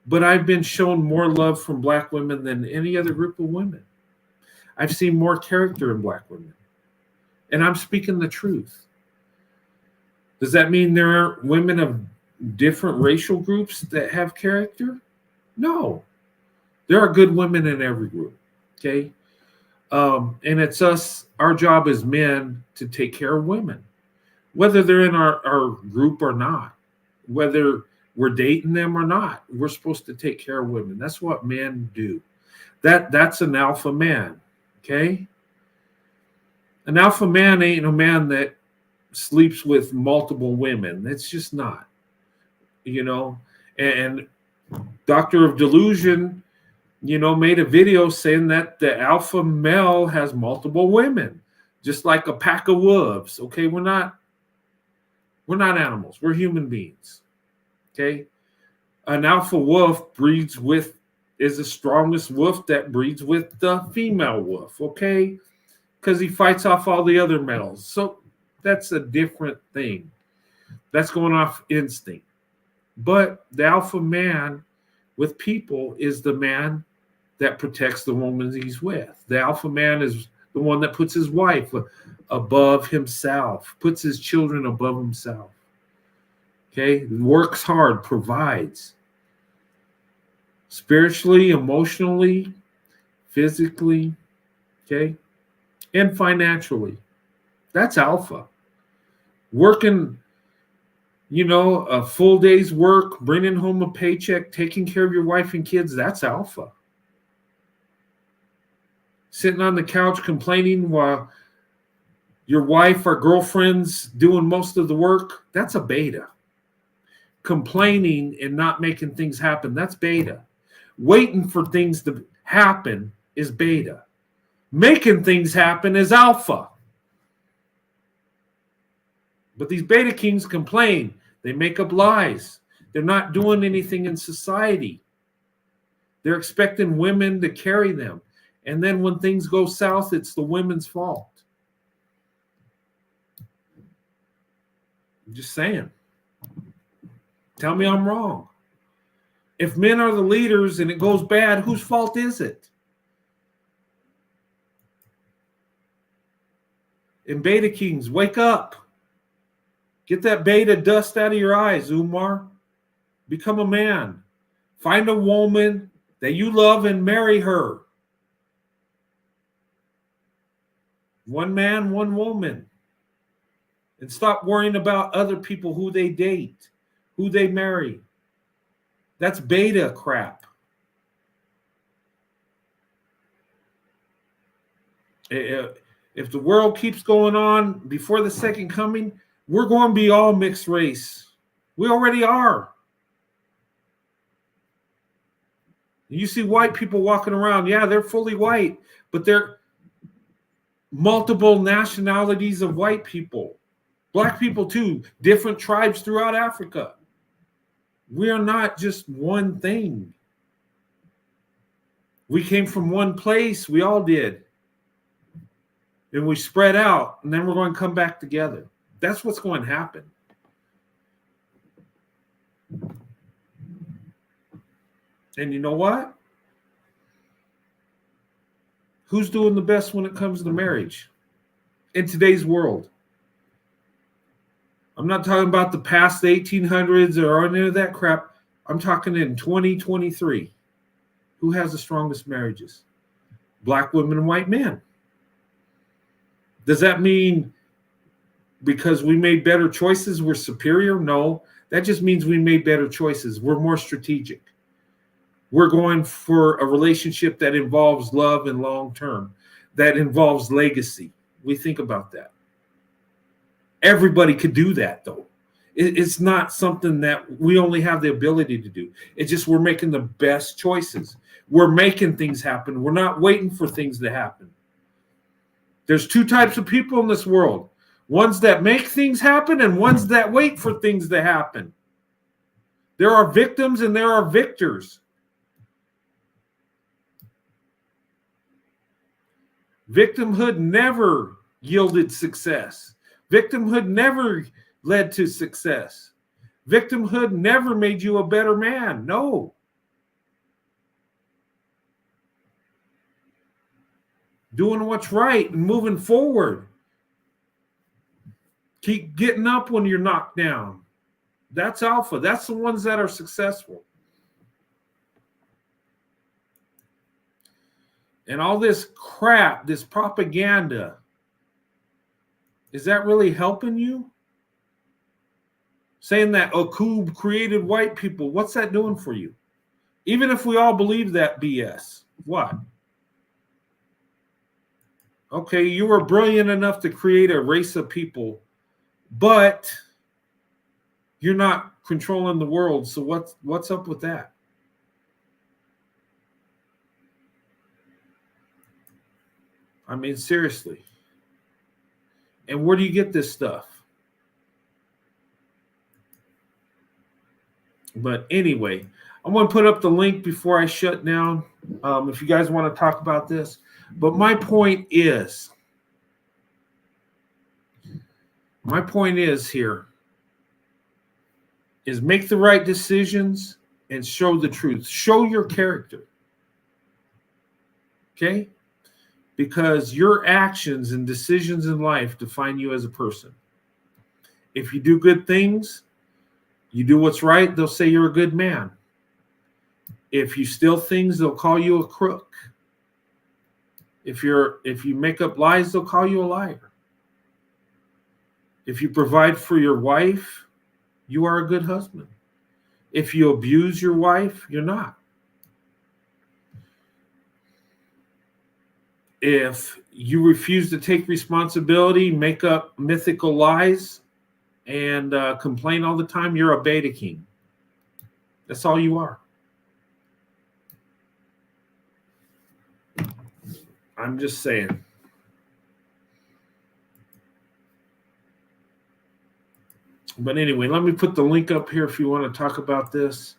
but I've been shown more love from black women than any other group of women. I've seen more character in black women. And I'm speaking the truth. Does that mean there aren't women of different racial groups that have character? No. There are good women in every group. Okay. And it's our job as men to take care of women, whether they're in our group or not, whether we're dating them or not. We're supposed to take care of women. That's what men do. That's an alpha man. Okay. An alpha man ain't a man that sleeps with multiple women. It's just not, and Doctor of Delusion, made a video saying that the alpha male has multiple women, just like a pack of wolves. Okay, we're not animals. We're human beings. Okay, an alpha wolf is the strongest wolf that breeds with the female wolf. Okay, because he fights off all the other males. So that's a different thing. That's going off instinct. But the alpha man with people is the man that protects the woman he's with. The alpha man is the one that puts his wife above himself, puts his children above himself. Okay, works hard, provides spiritually, emotionally, physically, okay, and financially. That's alpha. Working, a full day's work, bringing home a paycheck, taking care of your wife and kids, that's alpha. Sitting on the couch complaining while your wife or girlfriend's doing most of the work, that's a beta. Complaining and not making things happen, that's beta. Waiting for things to happen is beta. Making things happen is alpha. But these beta kings complain. They make up lies. They're not doing anything in society. They're expecting women to carry them. And then when things go south, it's the women's fault. I'm just saying. Tell me I'm wrong. If men are the leaders and it goes bad, whose fault is it? And beta kings, wake up. Get that beta dust out of your eyes, Omar. Become a man. Find a woman that you love and marry her. One man, one woman. And stop worrying about other people, who they date, who they marry. That's beta crap. If the world keeps going on before the second coming, we're going to be all mixed race. We already are. You see white people walking around. Yeah, they're fully white, but they're multiple nationalities of white people. Black people too. Different tribes throughout Africa. We are not just one thing. We came from one place. We all did. And we spread out, and then we're going to come back together. That's what's going to happen. And you know what? Who's doing the best when it comes to marriage in today's world? I'm not talking about the past 1800s or any of that crap. I'm talking in 2023. Who has the strongest marriages? Black women and white men. Does that mean because we made better choices, we're superior? No, that just means we made better choices. We're more strategic. We're going for a relationship that involves love and long-term, that involves legacy. We think about that. Everybody could do that, though. It's not something that we only have the ability to do. It's just we're making the best choices. We're making things happen. We're not waiting for things to happen. There's two types of people in this world. Ones that make things happen and ones that wait for things to happen. There are victims and there are victors. Victimhood never yielded success. Victimhood never led to success. Victimhood never made you a better man. No. Doing what's right and moving forward. Keep getting up when you're knocked down. That's alpha. That's the ones that are successful. And all this crap, this propaganda, is that really helping you? Saying that Okub created white people, what's that doing for you? Even if we all believe that BS, what? Okay, you were brilliant enough to create a race of people, but you're not controlling the world. So what's up with that? I mean, seriously. And where do you get this stuff? But anyway, I'm going to put up the link before I shut down if you guys want to talk about this. But my point is here is make the right decisions and show the truth. Show your character. Okay? Because your actions and decisions in life define you as a person. If you do good things, you do what's right, they'll say you're a good man. If you steal things, they'll call you a crook. If you make up lies, they'll call you a liar. If you provide for your wife, you are a good husband. If you abuse your wife, you're not. If you refuse to take responsibility, make up mythical lies, and complain all the time, you're a beta king. That's all you are. I'm just saying. But anyway, let me put the link up here if you want to talk about this.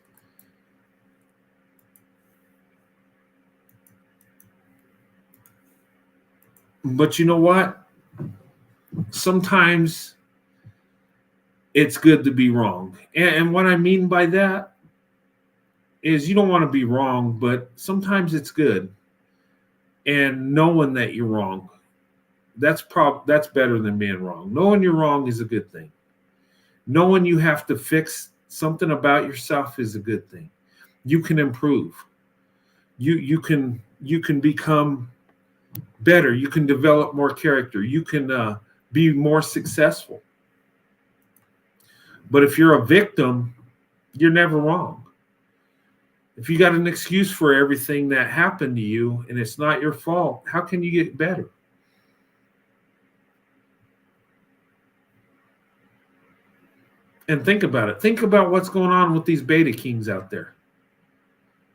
But you know what? Sometimes it's good to be wrong. And what I mean by that is you don't want to be wrong, but sometimes it's good. And knowing that you're wrong, that's better than being wrong. Knowing you're wrong is a good thing. Knowing you have to fix something about yourself is a good thing. You can improve. You can become better. You can develop more character. You can be more successful. But if you're a victim, you're never wrong. If you got an excuse for everything that happened to you and it's not your fault, how can you get better? And think about it. Think about what's going on with these beta kings out there.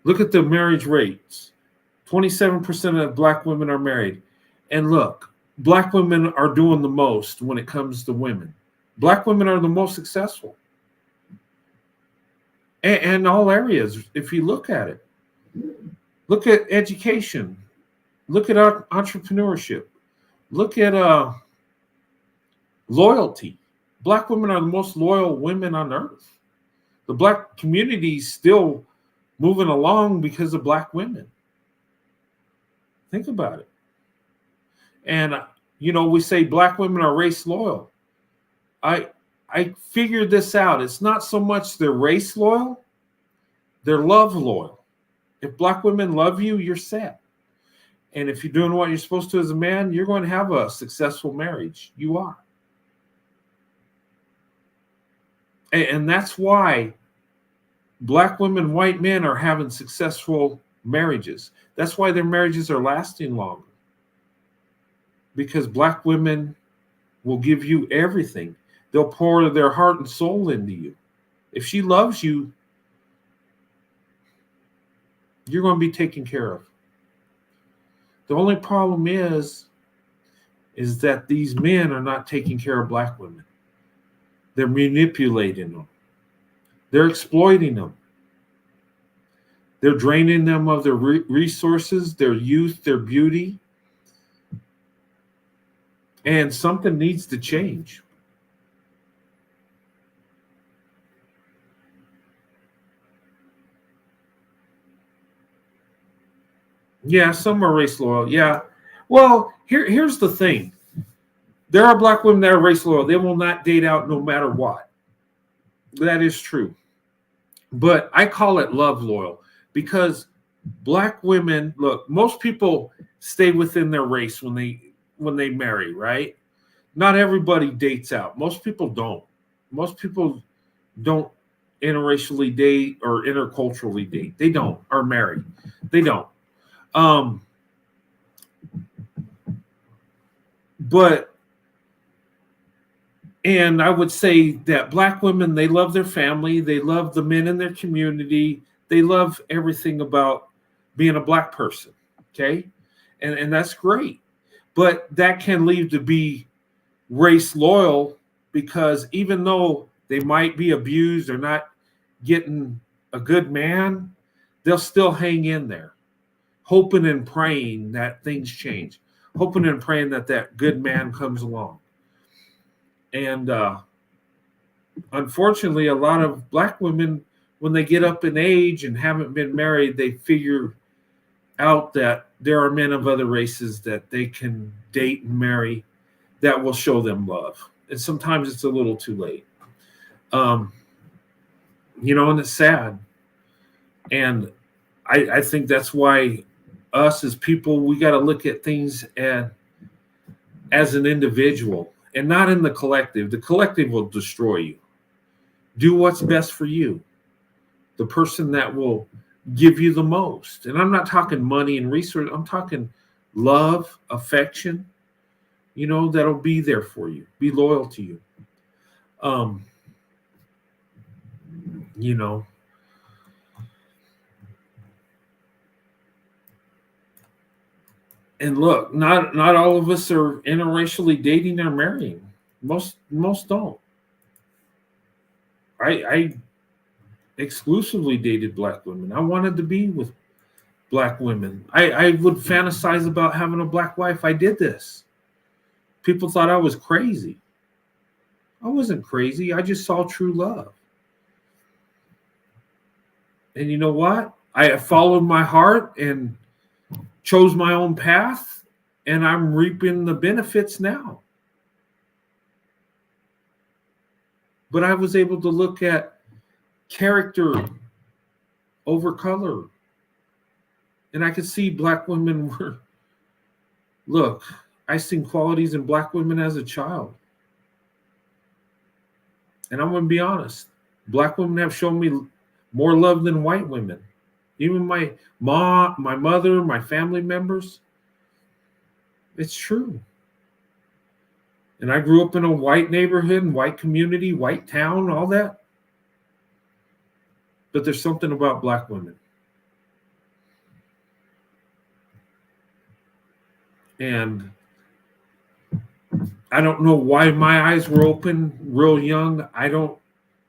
Look at the marriage rates. 27% of black women are married. And look, black women are doing the most when it comes to women. Black women are the most successful. And all areas, if you look at it. Look at education. Look at entrepreneurship. Look at loyalty. Black women are the most loyal women on earth. The black community is still moving along because of black women. Think about it. And, we say black women are race loyal. I figured this out. It's not so much they're race loyal, they're love loyal. If black women love you, you're set. And if you're doing what you're supposed to as a man, you're going to have a successful marriage. You are. And that's why black women, white men are having successful marriages. That's why their marriages are lasting longer. Because black women will give you everything. They'll pour their heart and soul into you. If she loves you, you're going to be taken care of. The only problem is that these men are not taking care of black women. They're manipulating them. They're exploiting them. They're draining them of their resources, their youth, their beauty. And something needs to change. Yeah, some are race loyal. Yeah. Well, here's the thing. There are black women that are race loyal. They will not date out no matter what. That is true. But I call it love loyal because black women, look, most people stay within their race when they marry, right? Not everybody dates out. Most people don't. Most people don't interracially date or interculturally date. They don't, or marry. They don't. Um, but and I would say that black women, they love their family, they love the men in their community, they love everything about being a black person. Okay. And that's great. But that can lead to be race loyal because even though they might be abused or not getting a good man, they'll still hang in there, hoping and praying that things change, hoping and praying that that good man comes along. And unfortunately, a lot of black women, when they get up in age and haven't been married, they figure out that there are men of other races that they can date and marry that will show them love. And sometimes it's a little too late. And it's sad. And I think that's why us as people, we got to look at things as an individual and not in the collective. The collective will destroy you. Do what's best for you. The person that will give you the most. And I'm not talking money and resource. I'm talking love, affection, that'll be there for you, be loyal to you. And look, not all of us are interracially dating or marrying. Most don't. I exclusively dated black women. I wanted to be with black women. I would fantasize about having a black wife. I did this. People thought I was crazy. I wasn't crazy. I just saw true love. And you know what? I followed my heart and chose my own path, and I'm reaping the benefits now. But I was able to look at character over color. And I could see black women were, look, I seen qualities in black women as a child. And I'm going to be honest, black women have shown me more love than white women. Even my mom, my mother, my family members. It's true. And I grew up in a white neighborhood, and white community, white town, all that. But there's something about black women. And I don't know why my eyes were open real young. I don't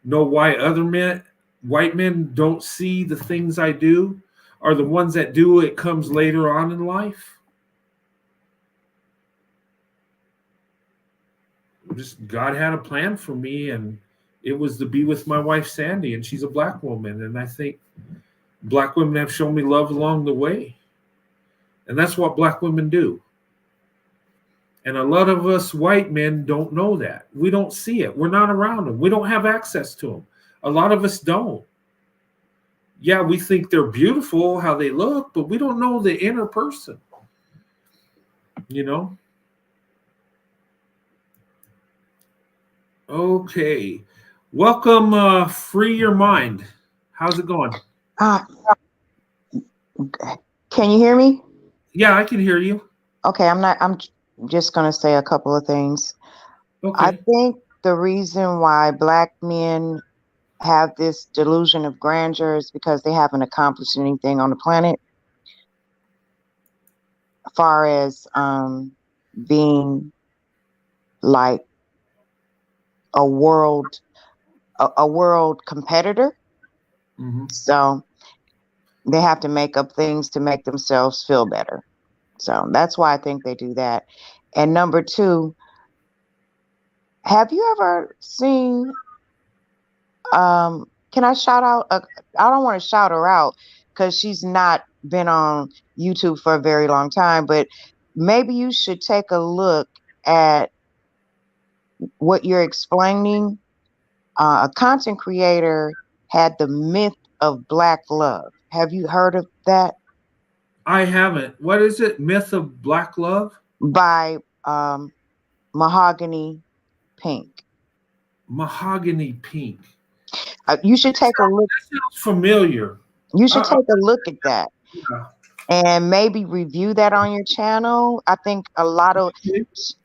know why white men don't see the things I do, or the ones that do, it comes later on in life. Just God had a plan for me, and it was to be with my wife, Sandy, and she's a black woman. And I think black women have shown me love along the way. And that's what black women do. And a lot of us white men don't know that. We don't see it. We're not around them. We don't have access to them. A lot of us don't. Yeah, we think they're beautiful, how they look, but we don't know the inner person. Okay. Welcome, Free Your Mind. How's it going? Can you hear me? Yeah, I can hear you. Okay, I'm just going to say a couple of things. Okay. I think the reason why black men have this delusion of grandeur is because they haven't accomplished anything on the planet as far as being like a world competitor. Mm-hmm. So they have to make up things to make themselves feel better. So that's why I think they do that. And number two, have you ever seen, can I shout out? I don't want to shout her out because she's not been on YouTube for a very long time, but maybe you should take a look at what you're explaining, a content creator had the myth of black love. Have you heard of that? I haven't. What is it? Myth of Black Love? By Mahogany Pink. Mahogany Pink. You should take a look. That sounds familiar. You should take a look at that Yeah. and maybe review that on your channel. I think a lot of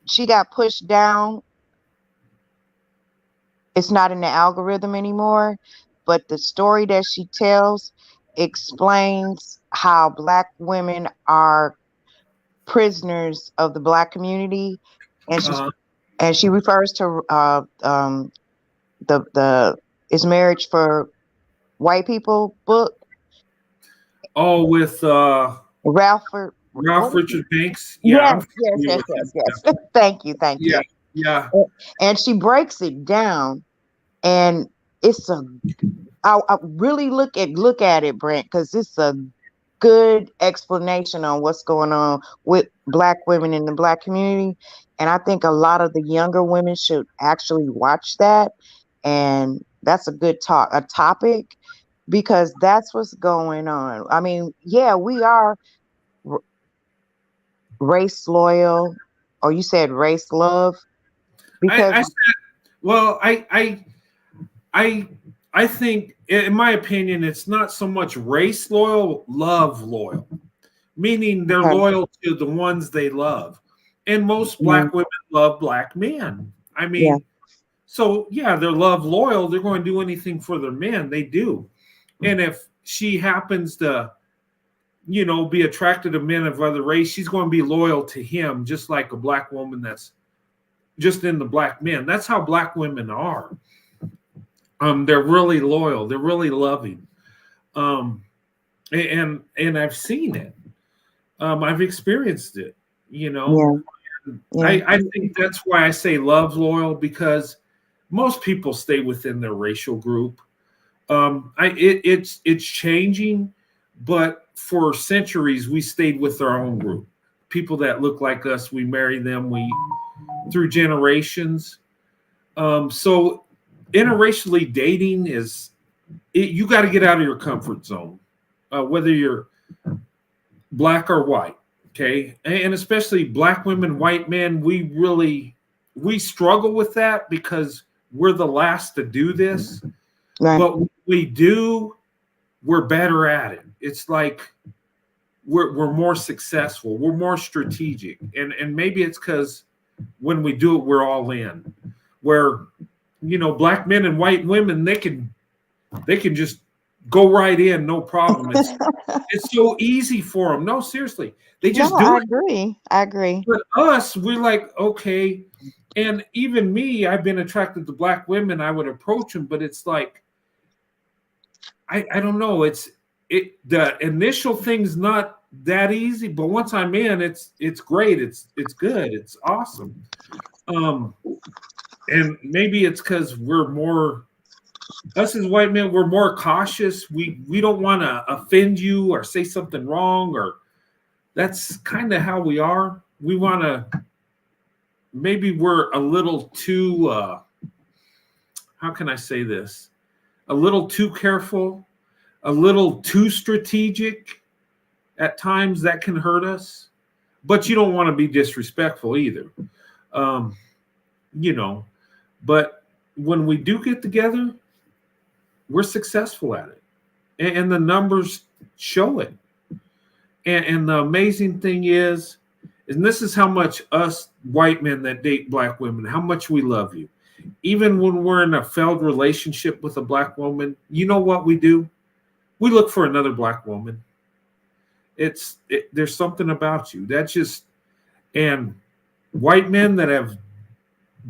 she got pushed down. It's not in the algorithm anymore, but the story that she tells explains how black women are prisoners of the black community, and she refers to the Is Marriage for White People book. Oh, with Ralph Richard Banks. Yeah. Yes. Thank you. Yeah. And she breaks it down, and it's I really look at it, Brent, because it's a good explanation on what's going on with black women in the black community. And I think a lot of the younger women should actually watch that. And that's a good topic, because that's what's going on. I mean, yeah, we are race loyal, or you said race love, because I think, in my opinion, it's not so much race loyal, love loyal, meaning they're loyal to the ones they love. And most black women love black men. I mean, so yeah, they're love loyal. They're going to do anything for their men. They do. And if she happens to, be attracted to men of other race, she's going to be loyal to him, just like a black woman that's just in the black men. That's how black women are. They're really loyal. They're really loving. And I've seen it. I've experienced it, I think that's why I say love loyal, because most people stay within their racial group. It's changing, but for centuries we stayed with our own group. People that look like us, we marry them, through generations. So interracially dating you got to get out of your comfort zone, whether you're black or white. Okay. And especially black women, white men, we struggle with that because we're the last to do this. Right. But when we do, we're better at it. It's like we're more successful. We're more strategic. And maybe it's because when we do it, we're all in. Where, black men and white women, they can just go right in, no problem. It's so easy for them. No, seriously, they just do it. I agree. But us, we're like, okay. And even me, I've been attracted to black women. I would approach them, but it's like, I don't know. The initial thing's not that easy, but once I'm in, it's great. It's good. It's awesome. And maybe it's because us as white men, we're more cautious. We don't want to offend you or say something wrong, or that's kind of how we are. We want to, maybe we're a little too, how can I say this? A little too careful, a little too strategic. At times that can hurt us, but you don't want to be disrespectful either. But when we do get together, we're successful at it. And the numbers show it. And the amazing thing is, and this is how much us white men that date black women, how much we love you. Even when we're in a failed relationship with a black woman, you know what we do? We look for another black woman. There's something about you. That's just, and white men that have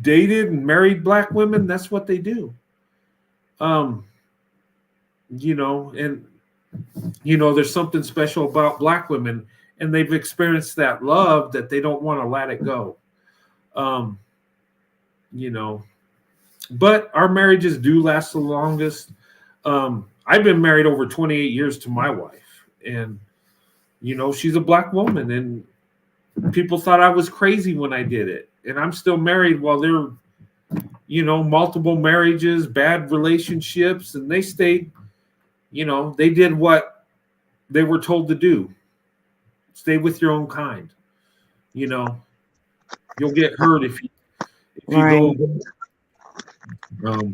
dated and married black women, that's what they do. There's something special about black women, and they've experienced that love that they don't want to let it go. But our marriages do last the longest. I've been married over 28 years to my wife, and she's a black woman, and people thought I was crazy when I did it. And I'm still married while they're multiple marriages, bad relationships, and they stayed, they did what they were told to do. Stay with your own kind. You'll get hurt if you Right. go.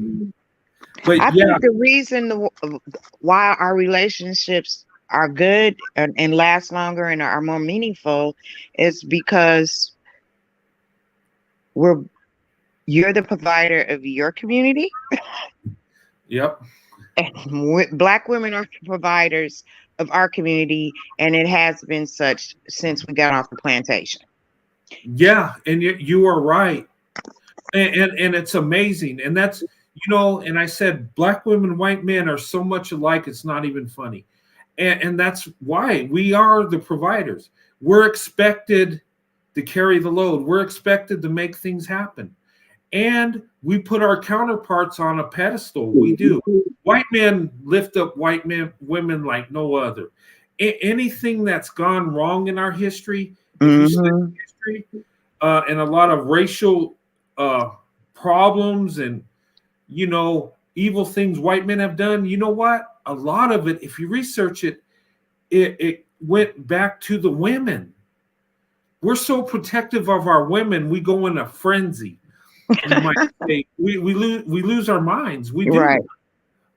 But I yeah, think the reason why our relationships are good and last longer and are more meaningful is because you're the provider of your community, yep. and Black women are providers of our community, and it has been such since we got off the plantation. Yeah, and you are right. And it's amazing. And that's, and I said, Black women, white men are so much alike, it's not even funny. And that's why we are the providers. We're expected to carry the load. We're expected to make things happen. And we put our counterparts on a pedestal. We do. White men lift up women like no other. Anything that's gone wrong in our history, if you study history, and a lot of racial problems and evil things white men have done, you know what? A lot of it, if you research it, it went back to the women. We're so protective of our women, we go in a frenzy. You might say we lose our minds. We do. Right.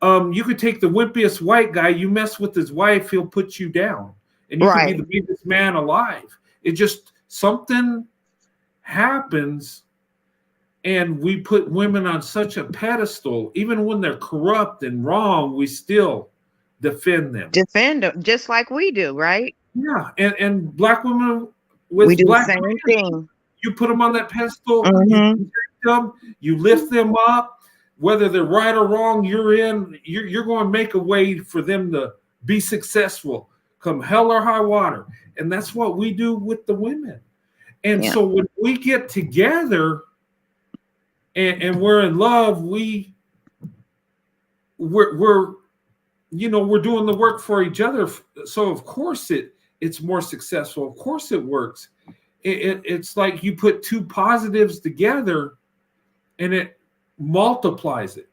You could take the wimpiest white guy, you mess with his wife, he'll put you down. And you could be the biggest man alive. It just something happens, and we put women on such a pedestal. Even when they're corrupt and wrong, we still defend them. Defend them, just like we do, right? Yeah, and Black women with We do Black the same men, thing. you put them on that pedestal, you protect them, you lift them up, whether they're right or wrong. You're going to make a way for them to be successful, come hell or high water. And that's what we do with the women. And so when we get together and we're in love, we're doing the work for each other. So of course it's more successful. Of course it works. It's like you put two positives together and it multiplies it.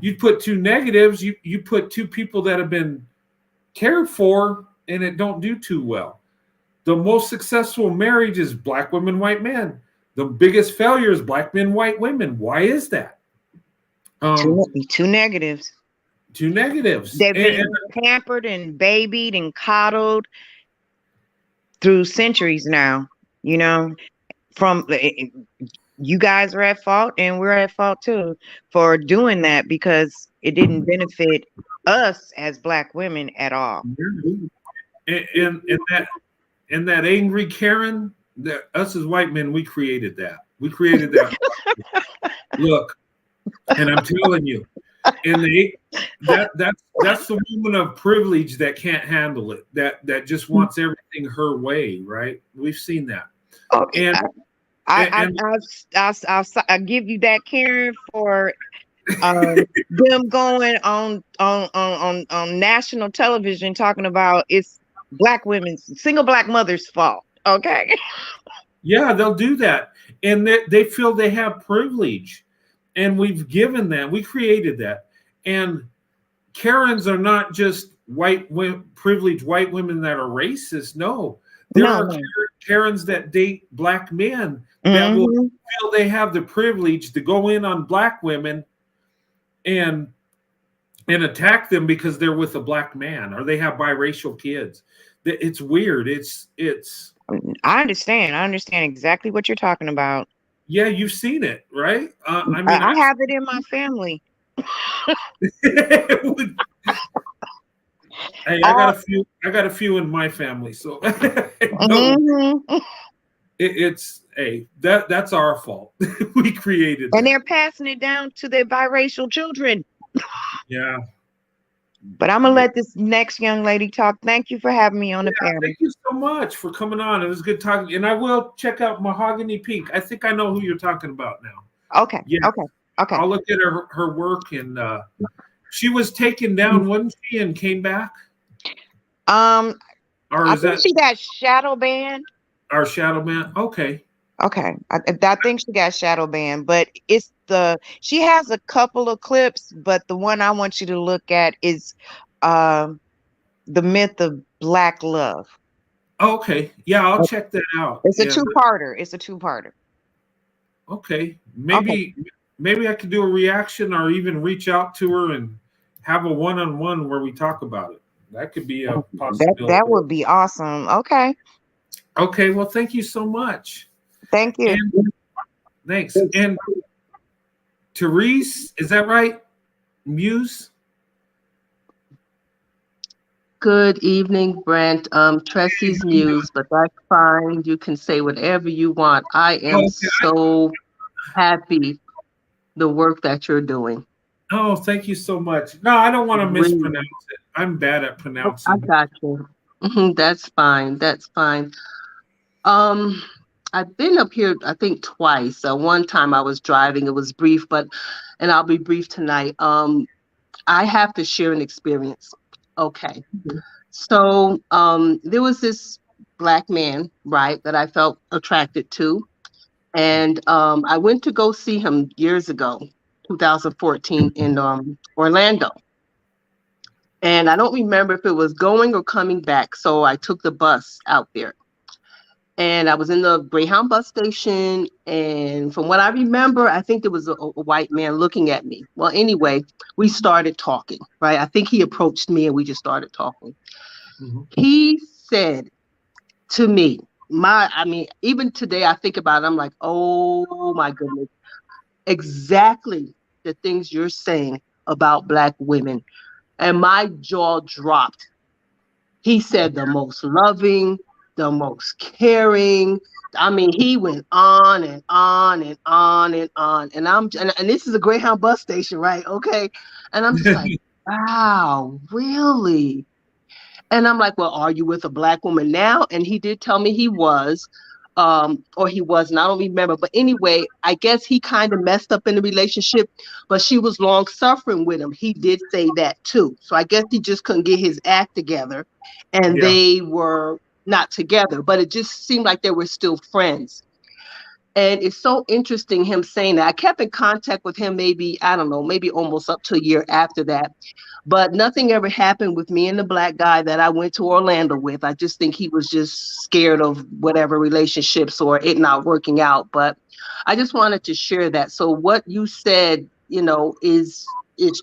You put two negatives, you put two people that have been cared for, and it don't do too well. The most successful marriage is Black women, white men. The biggest failure is Black men, white women. Why is that? Two negatives. Two negatives. They've been pampered and babied and coddled through centuries now. From you guys are at fault, and we're at fault too for doing that, because it didn't benefit us as Black women at all. And that angry Karen, us as white men, we created that. We created that. Look, and I'm telling you, and that's the woman of privilege that can't handle it. That just wants everything her way, right? We've seen that. Okay. I'll give you that, Karen, for them going on national television talking about it's Black women's, single Black mothers' fault. Okay. Yeah, they'll do that, and they feel they have privilege, and we've given that. We created that, and Karens are not just privileged white women that are racist. No, there are Karens that date Black men that will feel they have the privilege to go in on Black women and attack them because they're with a Black man or they have biracial kids. It's weird. It's. I understand exactly what you're talking about. Yeah, you've seen it, right? I have it in my family. Hey, I got a few in my family, so that's our fault. We created that. And they're passing it down to their biracial children. Yeah. But I'm gonna let this next young lady talk. Thank you for having me on the panel. Thank you so much for coming on. It was good talking. And I will check out Mahogany Pink. I think I know who you're talking about now. Okay. Yeah. Okay. I'll look at her work, and she was taken down, wasn't she, and came back? Or I think she got shadow banned. Our shadow ban. Okay. Okay, I think she got shadow banned, but she has a couple of clips, but the one I want you to look at is um the myth of black love. Okay, yeah, I'll check that out. It's a And two-parter. It's a two-parter. okay, Okay. maybe I could do a reaction or even reach out to her and have a one-on-one where we talk about it. That could be a possibility. That would be awesome. Okay. Okay, well, thank you so much. Thank you. And thanks. And Therese, is that right? Muse? Good evening, Brent. Tressy's Muse, but that's fine. You can say whatever you want. I am Okay. so happy the work that you're doing. Oh, thank you so much. No, I don't want to Really. mispronounce it. I'm bad at I pronouncing. got you. That's fine. That's fine. I've been up here, I think twice. One time I was driving, it was brief, and I'll be brief tonight. I have to share an experience. Okay. So there was this Black man, right, that I felt attracted to. And I went to go see him years ago, 2014 in Orlando. And I don't remember if it was going or coming back. So I took the bus out there. And I was in the Greyhound bus station. And from what I remember, I think there was a white man looking at me. Well, anyway, we started talking, right? I think he approached me and we just started talking. Mm-hmm. He said to me, even today I think about it, I'm like, oh my goodness, exactly the things you're saying about Black women. And my jaw dropped. He said the most loving, the most caring. I mean, he went on and on and on and on. And this is a Greyhound bus station, right? Okay. And I'm just like, wow, really? And I'm like, well, are you with a Black woman now? And he did tell me he was, or he wasn't. I don't remember. But anyway, I guess he kind of messed up in the relationship, but she was long suffering with him. He did say that too. So I guess he just couldn't get his act together and they were not together, but it just seemed like they were still friends. And it's so interesting him saying that. I kept in contact with him maybe almost up to a year after that. But nothing ever happened with me and the Black guy that I went to Orlando with. I just think he was just scared of whatever relationships or it not working out. But I just wanted to share that. So what you said, is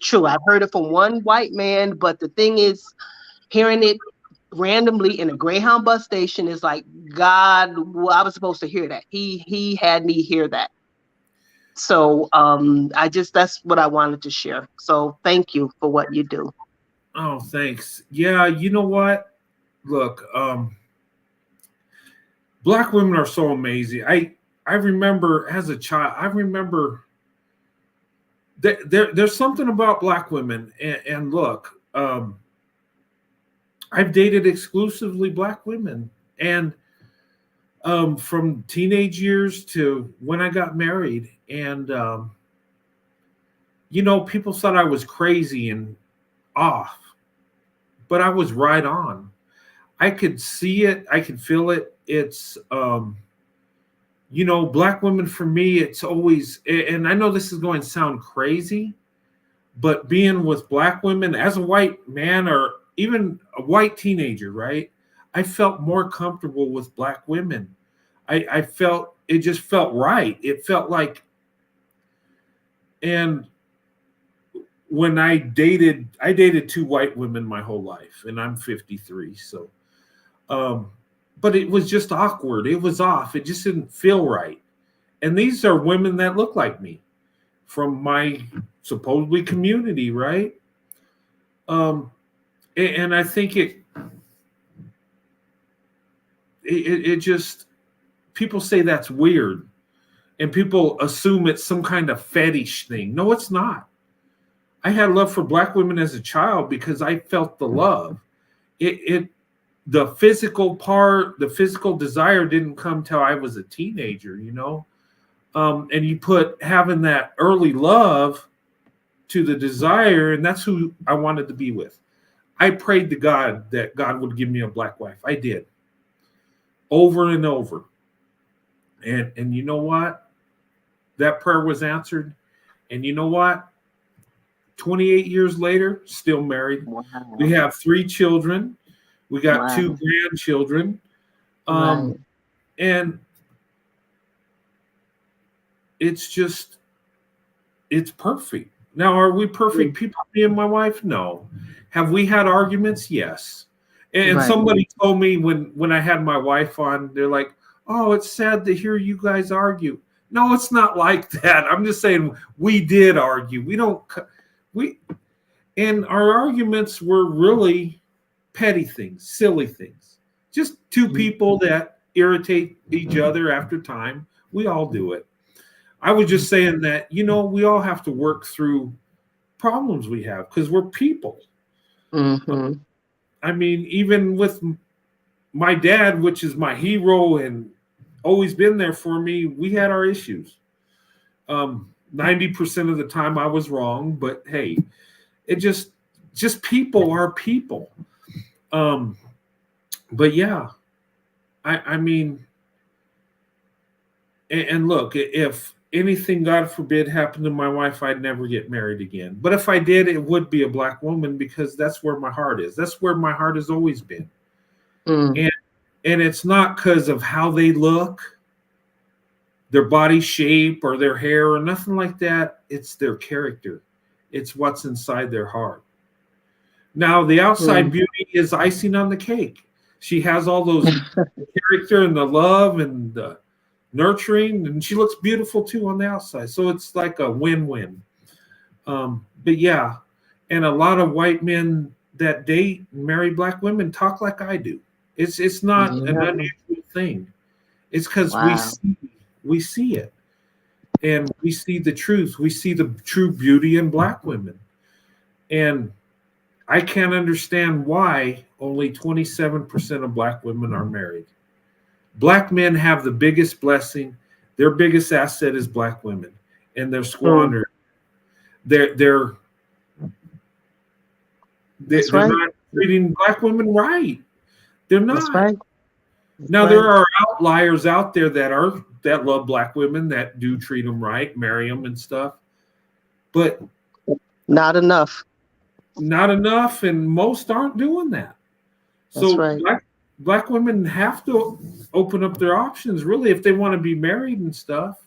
true. I've heard it from one white man, but the thing is, hearing it randomly in a Greyhound bus station is like, God, well, I was supposed to hear that. He had me hear that. So that's what I wanted to share. So thank you for what you do. Oh, thanks. Yeah, you know what? Look, Black women are so amazing. I remember as a child, there's something about Black women. And look, I've dated exclusively Black women. And from teenage years to when I got married. And, people thought I was crazy and off, but I was right on. I could see it. I could feel it. It's, Black women for me, it's always, and I know this is going to sound crazy, but being with Black women as a white man or even a white teenager, right? I felt more comfortable with Black women. I felt, it just felt right. It felt like, and when I dated two white women my whole life, and I'm 53. So, but it was just awkward. It was off. It just didn't feel right. And these are women that look like me from my supposedly community, right? And I think it just, people say that's weird and people assume it's some kind of fetish thing. No, it's not. I had love for Black women as a child because I felt the love. The physical part, the physical desire didn't come till I was a teenager, and you put having that early love to the desire, and that's who I wanted to be with. I prayed to God that God would give me a Black wife. I did. Over and over. And you know what? That prayer was answered. And you know what? 28 years later, still married. Wow. We have 3 children. We got Wow. 2 grandchildren. Right. And it's just, it's perfect. Now, are we perfect people, me and my wife? No. Have we had arguments? Yes. And Right. somebody told me when I had my wife on, they're like, oh, it's sad to hear you guys argue. No, it's not like that. I'm just saying we did argue. And our arguments were really petty things, silly things. Just 2 people that irritate each other after time. We all do it. I was just saying that, we all have to work through problems we have because we're people. Mm-hmm. I mean, even with my dad, which is my hero and always been there for me, we had our issues. 90% of the time I was wrong, but hey, it just people are people. But yeah, I mean, and look, if anything, God forbid, happened to my wife, I'd never get married again. But if I did, it would be a Black woman because that's where my heart is. That's where my heart has always been. And it's not because of how they look, their body shape or their hair or nothing like that. It's their character. It's what's inside their heart. Now, the outside beauty is icing on the cake. She has all those character and the love and the nurturing, and she looks beautiful too on the outside. So it's like a win-win. But yeah, and a lot of white men that date and marry Black women talk like I do. It's not an unusual thing. It's because we see it, and we see the truth. We see the true beauty in Black women, and I can't understand why only 27% of Black women are married. Black men have the biggest blessing. Their biggest asset is Black women, and they're squandered. They're not treating Black women right. They're not. That's right. Now there are outliers out there that love Black women, that do treat them right, marry them and stuff, but not enough. Not enough, and most aren't doing that. So Black women have to open up their options, really, if they want to be married and stuff.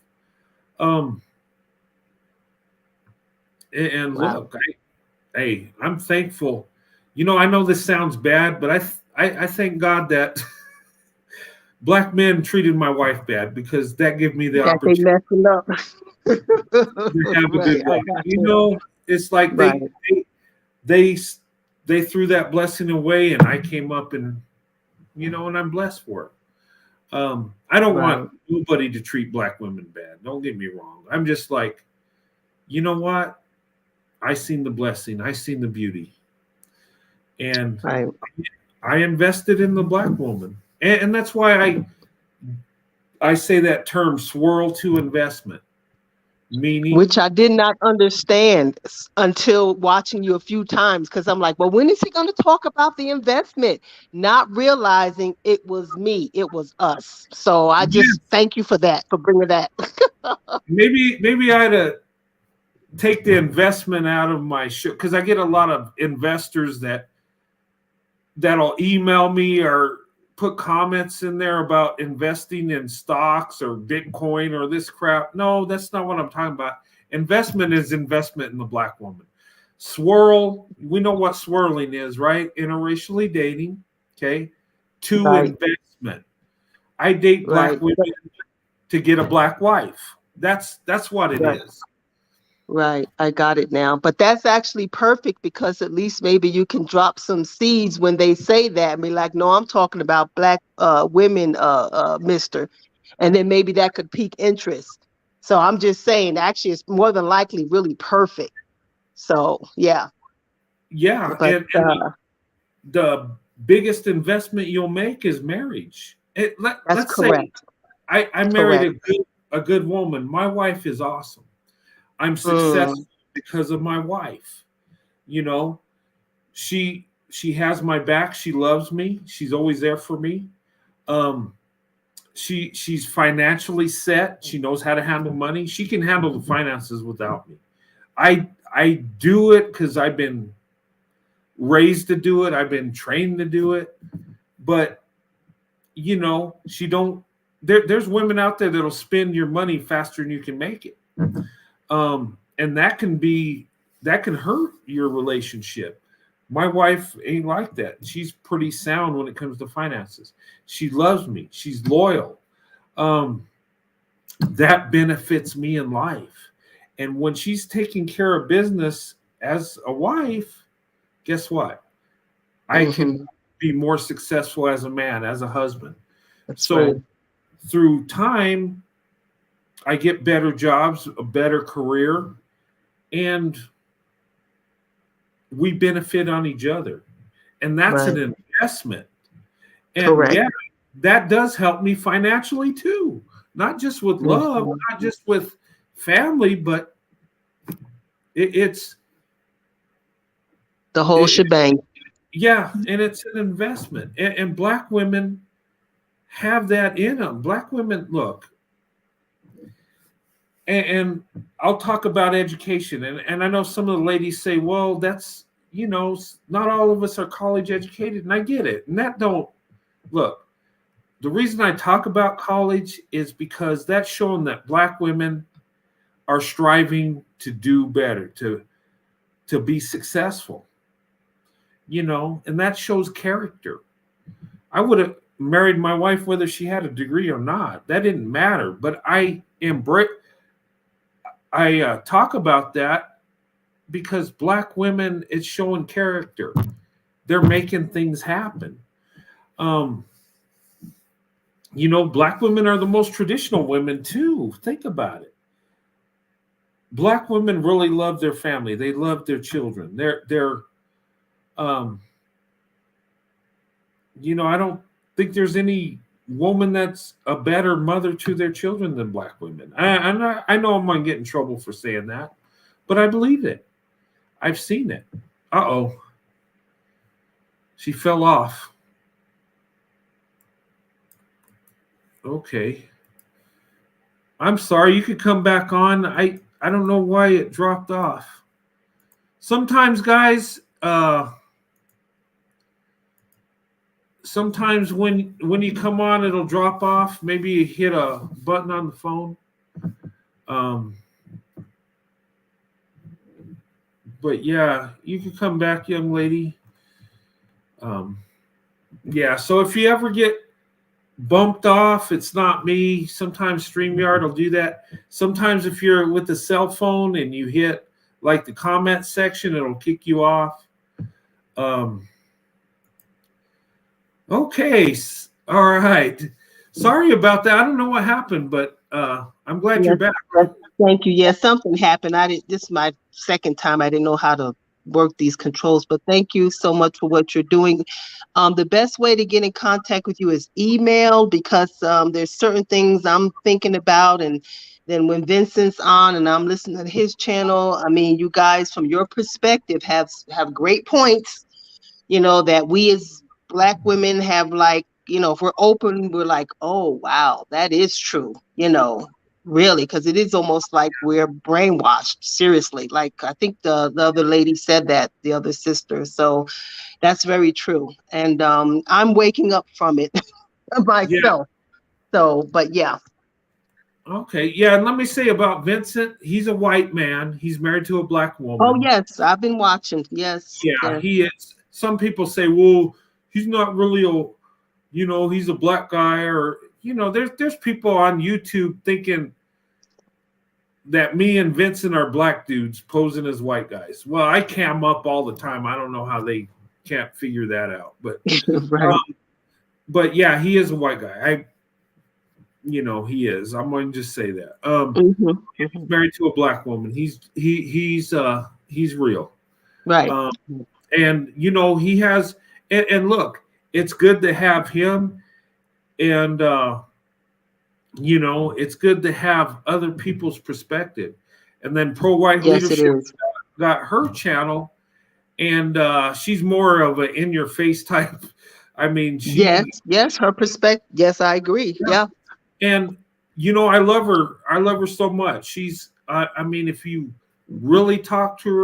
Look, I'm thankful. I know this sounds bad, but I thank God that Black men treated my wife bad, because that gave me the opportunity to have a good life. It's like they threw that blessing away, and I came up and I'm blessed for it. I don't want nobody to treat Black women bad. Don't get me wrong. I'm just like, you know what? I seen the blessing. I seen the beauty. And I invested in the Black woman. And that's why I say that term, swirl to investment. Meaning, which I did not understand until watching you a few times, because I'm like, well, when is he going to talk about the investment? Not realizing it was me, it was us. So I just thank you for that, for bringing that. maybe I had to take the investment out of my show, because I get a lot of investors that'll email me or put comments in there about investing in stocks or Bitcoin or this crap. No, that's not what I'm talking about. Investment is investment in the Black woman. Swirl, we know what swirling is, right? Interracially dating, okay? To investment. I date Black women to get a Black wife. That's what it is. Right, I got it now. But that's actually perfect, because at least maybe you can drop some seeds when they say that and be like, no, I'm talking about Black women, mister. And then maybe that could pique interest. So I'm just saying, actually, it's more than likely really perfect. So, yeah. Yeah, but, and the biggest investment you'll make is marriage. Let's correct. Say I married a good woman. My wife is awesome. I'm successful because of my wife. She has my back. She loves me. She's always there for me. she's financially set. She knows how to handle money. She can handle the finances without me. I do it because I've been raised to do it. I've been trained to do it. But she don't. There's women out there that'll spend your money faster than you can make it, and that can hurt your relationship. My wife ain't like that. She's pretty sound when it comes to finances. She loves me. She's loyal. That benefits me in life. And when she's taking care of business as a wife, guess what? I can be more successful as a man, as a husband. That's right. Through time, I get better jobs, a better career, and we benefit on each other. And that's Right. an investment. And Correct. yeah, that does help me financially too. Not just with love, not just with family, but it's The whole shebang. yeah, and it's an investment. And Black women have that in them. Black women, look, and I'll talk about education. And I know some of the ladies say, well, that's, not all of us are college educated. And I get it. And that don't, look, the reason I talk about college is because that's showing that Black women are striving to do better, to be successful, and that shows character. I would have married my wife whether she had a degree or not. That didn't matter. But I talk about that because Black women, it's showing character. They're making things happen. Black women are the most traditional women too. Think about it. Black women really love their family. They love their children. I don't think there's any woman that's a better mother to their children than Black women. I know I'm going to get in trouble for saying that, but I believe it. I've seen it. Uh-oh. She fell off. Okay. I'm sorry. You could come back on. I don't know why it dropped off. Sometimes, guys, sometimes when you come on, it'll drop off. Maybe you hit a button on the phone. But yeah, you can come back, young lady. Yeah, so if you ever get bumped off, it's not me. Sometimes StreamYard will do that. Sometimes if you're with a cell phone and you hit like the comment section, it'll kick you off. Okay. All right. Sorry about that. I don't know what happened, but I'm glad you're back. Thank you. Yeah, something happened. This is my second time. I didn't know how to work these controls, but thank you so much for what you're doing. The best way to get in contact with you is email, because there's certain things I'm thinking about, and then when Vincent's on and I'm listening to his channel, I mean, you guys from your perspective have great points, that we as Black women have, like, if we're open, we're like, oh wow, that is true, really, because it is almost like we're brainwashed, seriously. Like, I think the other lady said that, the other sister. So that's very true. And I'm waking up from it myself. Yeah. So, but yeah. Okay. Yeah. And let me say about Vincent, he's a white man. He's married to a Black woman. Oh, yes. I've been watching. Yes. Yeah, he is. Some people say, well, he's not really he's a Black guy, or, there's people on YouTube thinking that me and Vincent are Black dudes posing as white guys. Well, I cam up all the time. I don't know how they can't figure that out, but right. But yeah, he is a white guy. He is. I'm going to just say that. He's married to a Black woman. He's real, right? And he has. And look, it's good to have him, and it's good to have other people's perspective. And then Pro White Leadership got her channel, and she's more of an in your face type. I mean, yes, her perspective. Yes, I agree. Yeah. And you know, I love her. I love her so much. She's I mean, if you really talk to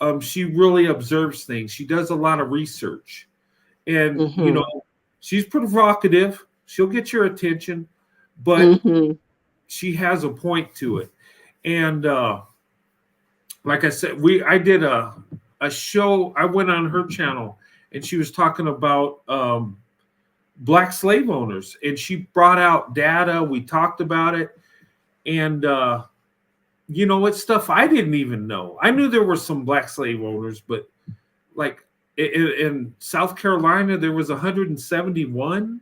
her, she really observes things. She does a lot of research. And you Mm-hmm. know, she's provocative. She'll get your attention, but Mm-hmm. she has a point to it. And like I said, I did a show. I went on her channel, and she was talking about black slave owners, and she brought out data. We talked about it, and you know, it's stuff I didn't even know. I knew there were some black slave owners, but like in South Carolina, there was 171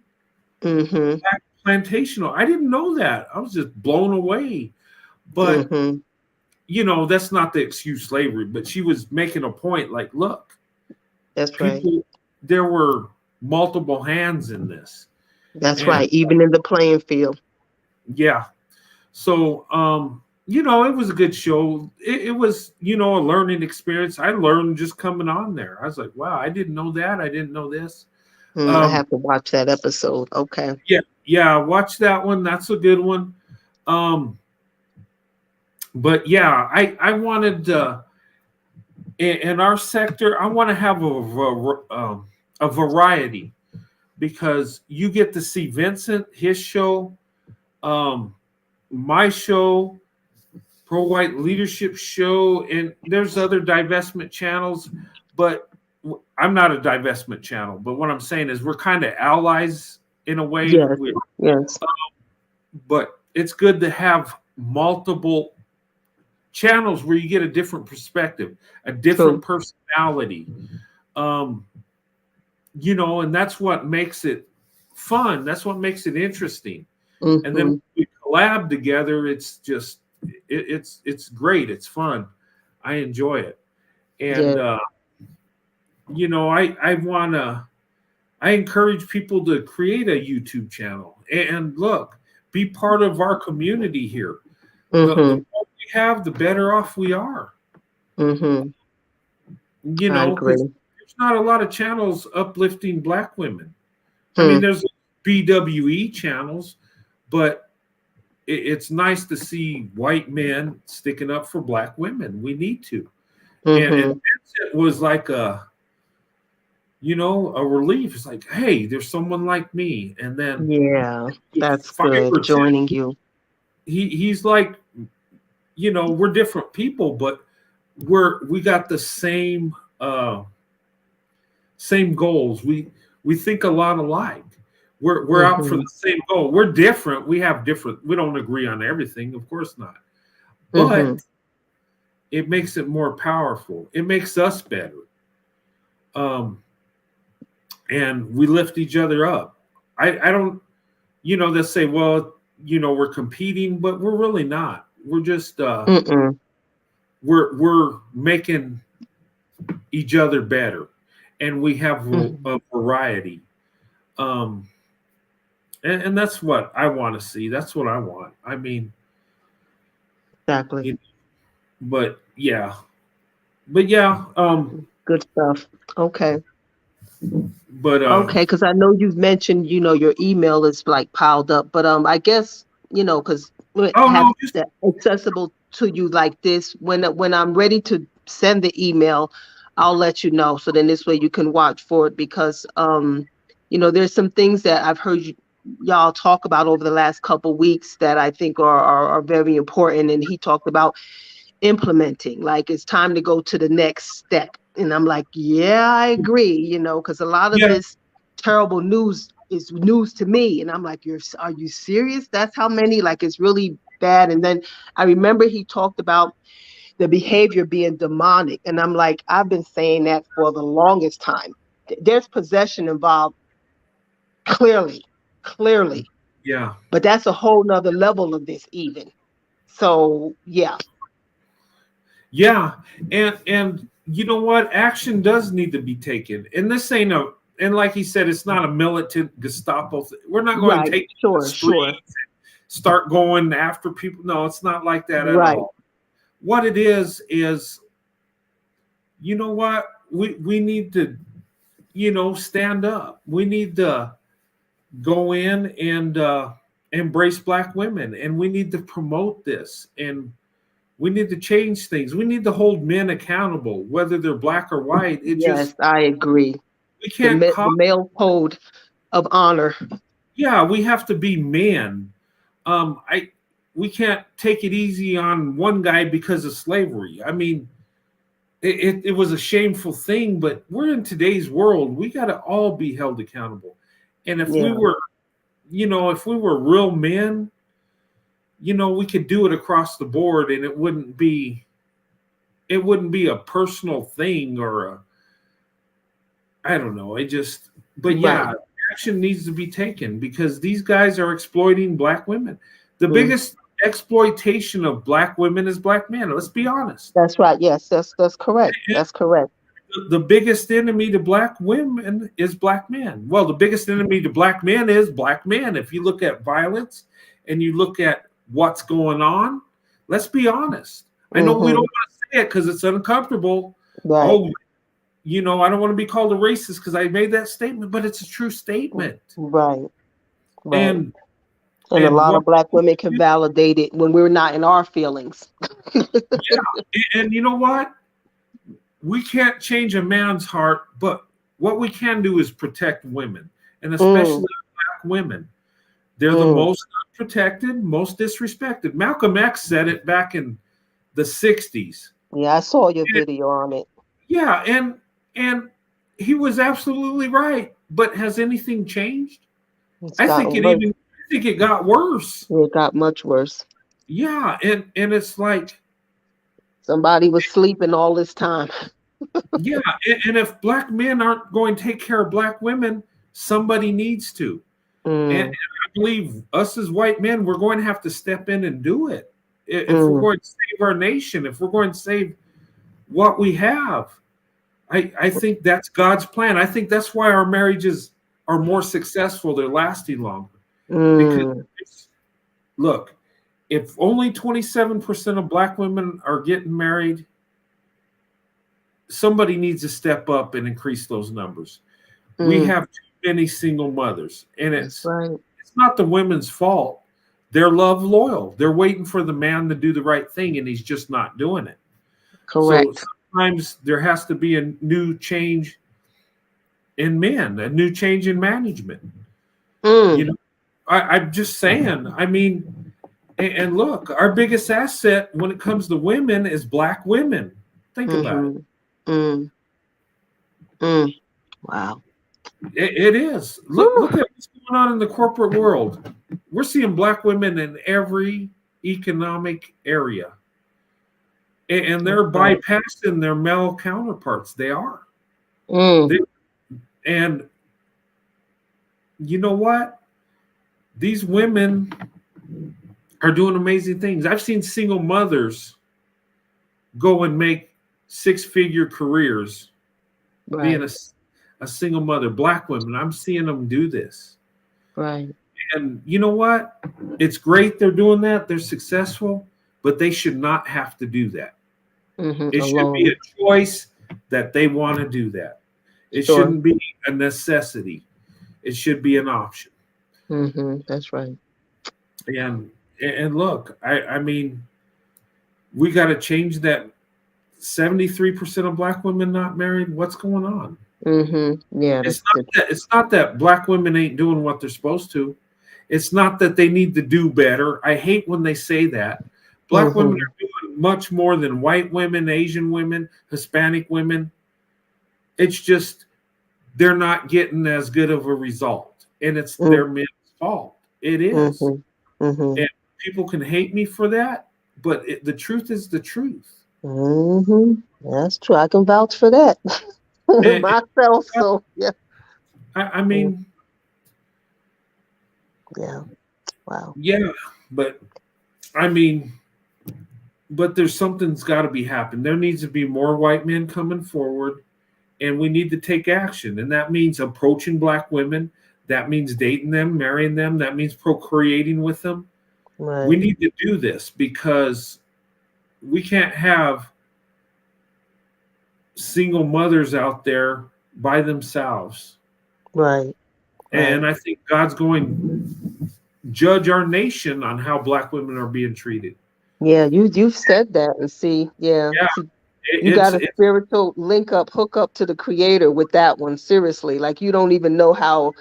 Mm-hmm. black plantation. I didn't know that. I was just blown away. But Mm-hmm. you know, that's not the excuse slavery. But she was making a point. Like, look, That's right. people, there were multiple hands in this, That's and right. Even in the playing field. yeah. So, you know, it was a good show. It was, you know, a learning experience. I learned just coming on there. I was like, wow, I didn't know that. I didn't know this. I Um, have to watch that episode. Okay. yeah, watch that one. That's a good one. Um, but yeah, I wanted in our sector, I want to have a variety because you get to see Vincent, his show, um, my show, Pro White Leadership Show, and there's other divestment channels, but I'm not a divestment channel. But what I'm saying is we're kind of allies in a way. Yes. Yes. But it's good to have multiple channels where you get a different perspective, a different True. personality. Um, you know, and that's what makes it fun. That's what makes it interesting. And then Mm-hmm. when we collab together, it's just it's great. It's fun. I enjoy it. And Yeah. you know, I encourage people to create a YouTube channel and look, be part of our community here. The Mm-hmm. more we have, the better off we are. Mm-hmm. You I know, because agree. there's not a lot of channels uplifting black women. I mean, Hmm. there's BWE channels, but it's nice to see white men sticking up for black women. We need to. And Mm-hmm. it was like a, you know, a relief. It's like, hey, there's someone like me. And then Yeah. That's five good. or ten, Joining you. he's like, you know, we're different people, but we got the same goals. We think a lot alike. We're out for Mm-hmm. the same goal. We're different. We have different. We don't agree on everything, of course not. Mm-hmm. But it makes it more powerful. It makes us better. And we lift each other up. I don't, you know, they'll say, well, you know, we're competing, but we're really not. We're just Mm-mm. we're making each other better, and we have Mm-hmm. a variety. Um, and that's what I want to see. That's what I want. I mean, Exactly. you but yeah. Good stuff. Okay. But Okay, because I know you've mentioned, your email is like piled up, but I guess, because oh have no, just that accessible to you like this. When I'm ready to send the email, I'll let you know. So then this way you can watch for it because there's some things that I've heard y'all talk about over the last couple weeks that I think are very important. And he talked about implementing, like it's time to go to the next step. And I'm like, yeah, I agree, because a lot of yeah, this terrible news is news to me. And I'm like, are you serious? That's how many, like it's really bad. And then I remember he talked about the behavior being demonic. And I'm like, I've been saying that for the longest time. There's possession involved, clearly, yeah, but that's a whole nother level of this even. So yeah. yeah. And you know what? Action does need to be taken. And this ain't and like he said, it's not a militant Gestapo. We're not going to Right. take the Sure. streets Sure. and start going after people. No, it's not like that at Right. all. What it is, you know what? We need to, stand up. We need to go in embrace black women, and we need to promote this, and we need to change things. We need to hold men accountable, whether they're black or white. Yes, I agree. We can't The male code of honor. yeah, we have to be men. We can't take it easy on one guy because of slavery. I mean, it was a shameful thing, but we're in today's world. We got to all be held accountable. And if we were, if we were real men, we could do it across the board, and it wouldn't be a personal thing or I don't know. But yeah, action needs to be taken because these guys are exploiting black women. The biggest exploitation of black women is black men. Let's be honest. That's right. Yes, that's correct. That's correct. The biggest enemy to black women is black men. Well, the biggest enemy to black men is black men. If you look at violence and you look at what's going on, let's be honest. I know we don't want to say it because it's uncomfortable. Right. Oh, I don't want to be called a racist because I made that statement, but it's a true statement. Right. And a lot of black women can validate it when we're not in our feelings. And you know what? We can't change a man's heart, but what we can do is protect women, and especially black women. They're the most unprotected, most disrespected. Malcolm X said it back in the 60s. Yeah, I saw your video on it. Yeah, and he was absolutely right. But has anything changed? I think it got worse. It got much worse. Yeah, and it's like somebody was sleeping all this time. Yeah, and if black men aren't going to take care of black women, somebody needs to. And I believe us as white men, we're going to have to step in and do it. If we're going to save our nation, if we're going to save what we have, I think that's God's plan. I think that's why our marriages are more successful. They're lasting longer. Because, look, if only 27% of black women are getting married, somebody needs to step up and increase those numbers. We have too many single mothers, and it's not the women's fault. They're love loyal. They're waiting for the man to do the right thing, and he's just not doing it. Correct. So sometimes there has to be a new change in men, a new change in management. I'm just saying. I mean, and look, our biggest asset when it comes to women is black women. Think about it. Wow. It is. Look at what's going on in the corporate world. We're seeing black women in every economic area. And they're bypassing their male counterparts. They are. And you know what? These women are doing amazing things. I've seen single mothers go and make six-figure careers being a single mother, black women. I'm seeing them do this. Right. And you know what? It's great they're doing that. They're successful, but they should not have to do that. It should be a choice that they want to do that. It shouldn't be a necessity. It should be an option. That's right. And look, I mean, we got to change that. 73% of black women not married. What's going on? Yeah, it's not that black women ain't doing what they're supposed to. It's not that they need to do better. I hate when they say that. Black women are doing much more than white women, Asian women, Hispanic women. It's just they're not getting as good of a result, and it's their men's fault. It is. And people can hate me for that, but the truth is the truth. That's true. I can vouch for that myself. So yeah. I mean, yeah. Wow. Yeah, but I mean, but there's something's got to be happening. There needs to be more white men coming forward, and we need to take action. And that means approaching black women. That means dating them, marrying them. That means procreating with them. Right. We need to do this because we can't have single mothers out there by themselves. Right. And I think God's going, judge our nation on how Black women are being treated. Yeah, you've said that, and see, yeah, Yeah, see, you got a it's spiritual hook up to the creator with that one. Seriously, like you don't even know how.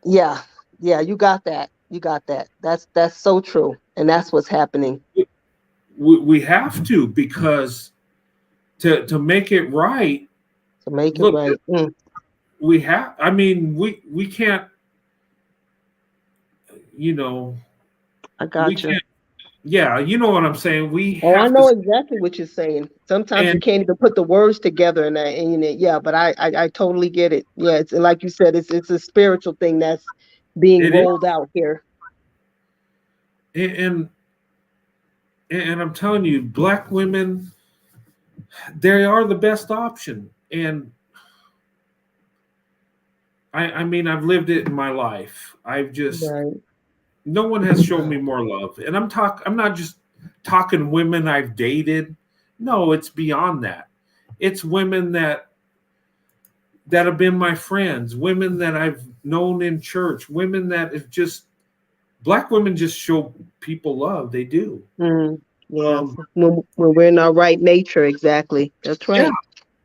Yeah, yeah, you got that. You got that. That's so true, and that's what's happening. we have to, because to make it right, To make it look, right. we have. I mean, we can't. You know, I we got you. can't. Yeah, you know what I'm saying. We Oh, I have know to. exactly what you're saying. Sometimes you And can't even put the words together, and yeah, but I totally get it. Yeah, it's like you said, it's a spiritual thing that's being it is. rolled out here. And and I'm telling you, Black women, they are the best option. And I mean, I've lived it in my life. I've just, Right. no one has shown me more love. And I'm not just talking women I've dated. No, it's beyond that. It's women that have been my friends, women that I've known in church, women that have just, Black women just show people love. They do. Mm, yeah. Um, When we're in our right nature, exactly. That's yeah, right.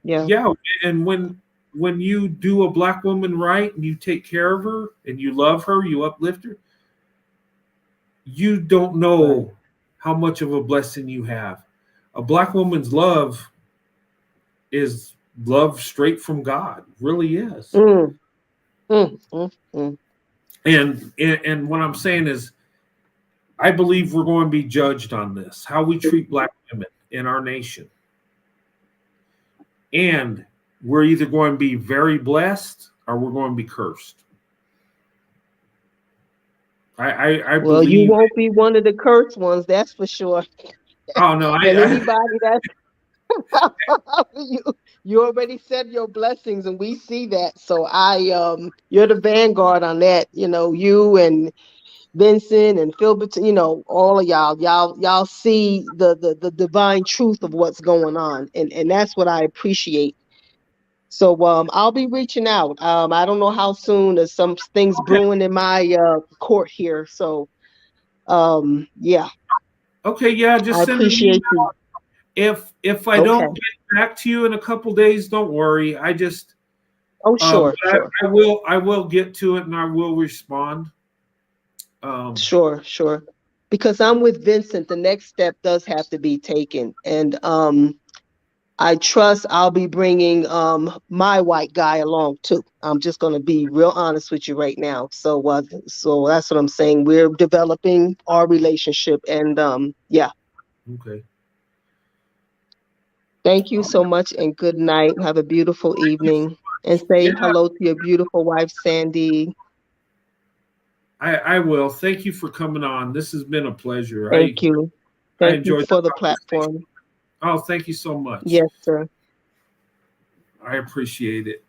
Yeah. yeah. And when you do a Black woman right and you take care of her and you love her, you uplift her, you don't Right. know how much of a blessing you have. A Black woman's love is love straight from God, really is. Mm, mm. And what I'm saying is, I believe we're going to be judged on this, how we treat Black women in our nation. And we're either going to be very blessed or we're going to be cursed. I Well, you believe. won't be one of the cursed ones, that's for sure. Oh no, And anybody that you you already said your blessings, and we see that. So you're the vanguard on that. You and Vincent and Philbert, all of y'all see the divine truth of what's going on, and that's what I appreciate. So I'll be reaching out. I don't know how soon. There's some things okay, brewing in my court here. So yeah, okay, yeah, I just send an email. appreciate you. If I Okay. don't get back to you in a couple days, don't worry. I just Oh, sure, but sure. I will get to it and I will respond. Sure. Because I'm with Vincent, the next step does have to be taken. And I trust I'll be bringing my white guy along too. I'm just going to be real honest with you right now. So that's what I'm saying. We're developing our relationship, and yeah. Okay. Thank you so much, and good night. Have a beautiful evening, and say Yeah, hello to your beautiful wife, Sandy. I will. Thank you for coming on. This has been a pleasure. Thank you. I Thank you enjoyed the for the conversation. platform. Oh, thank you so much. Yes, sir. I appreciate it.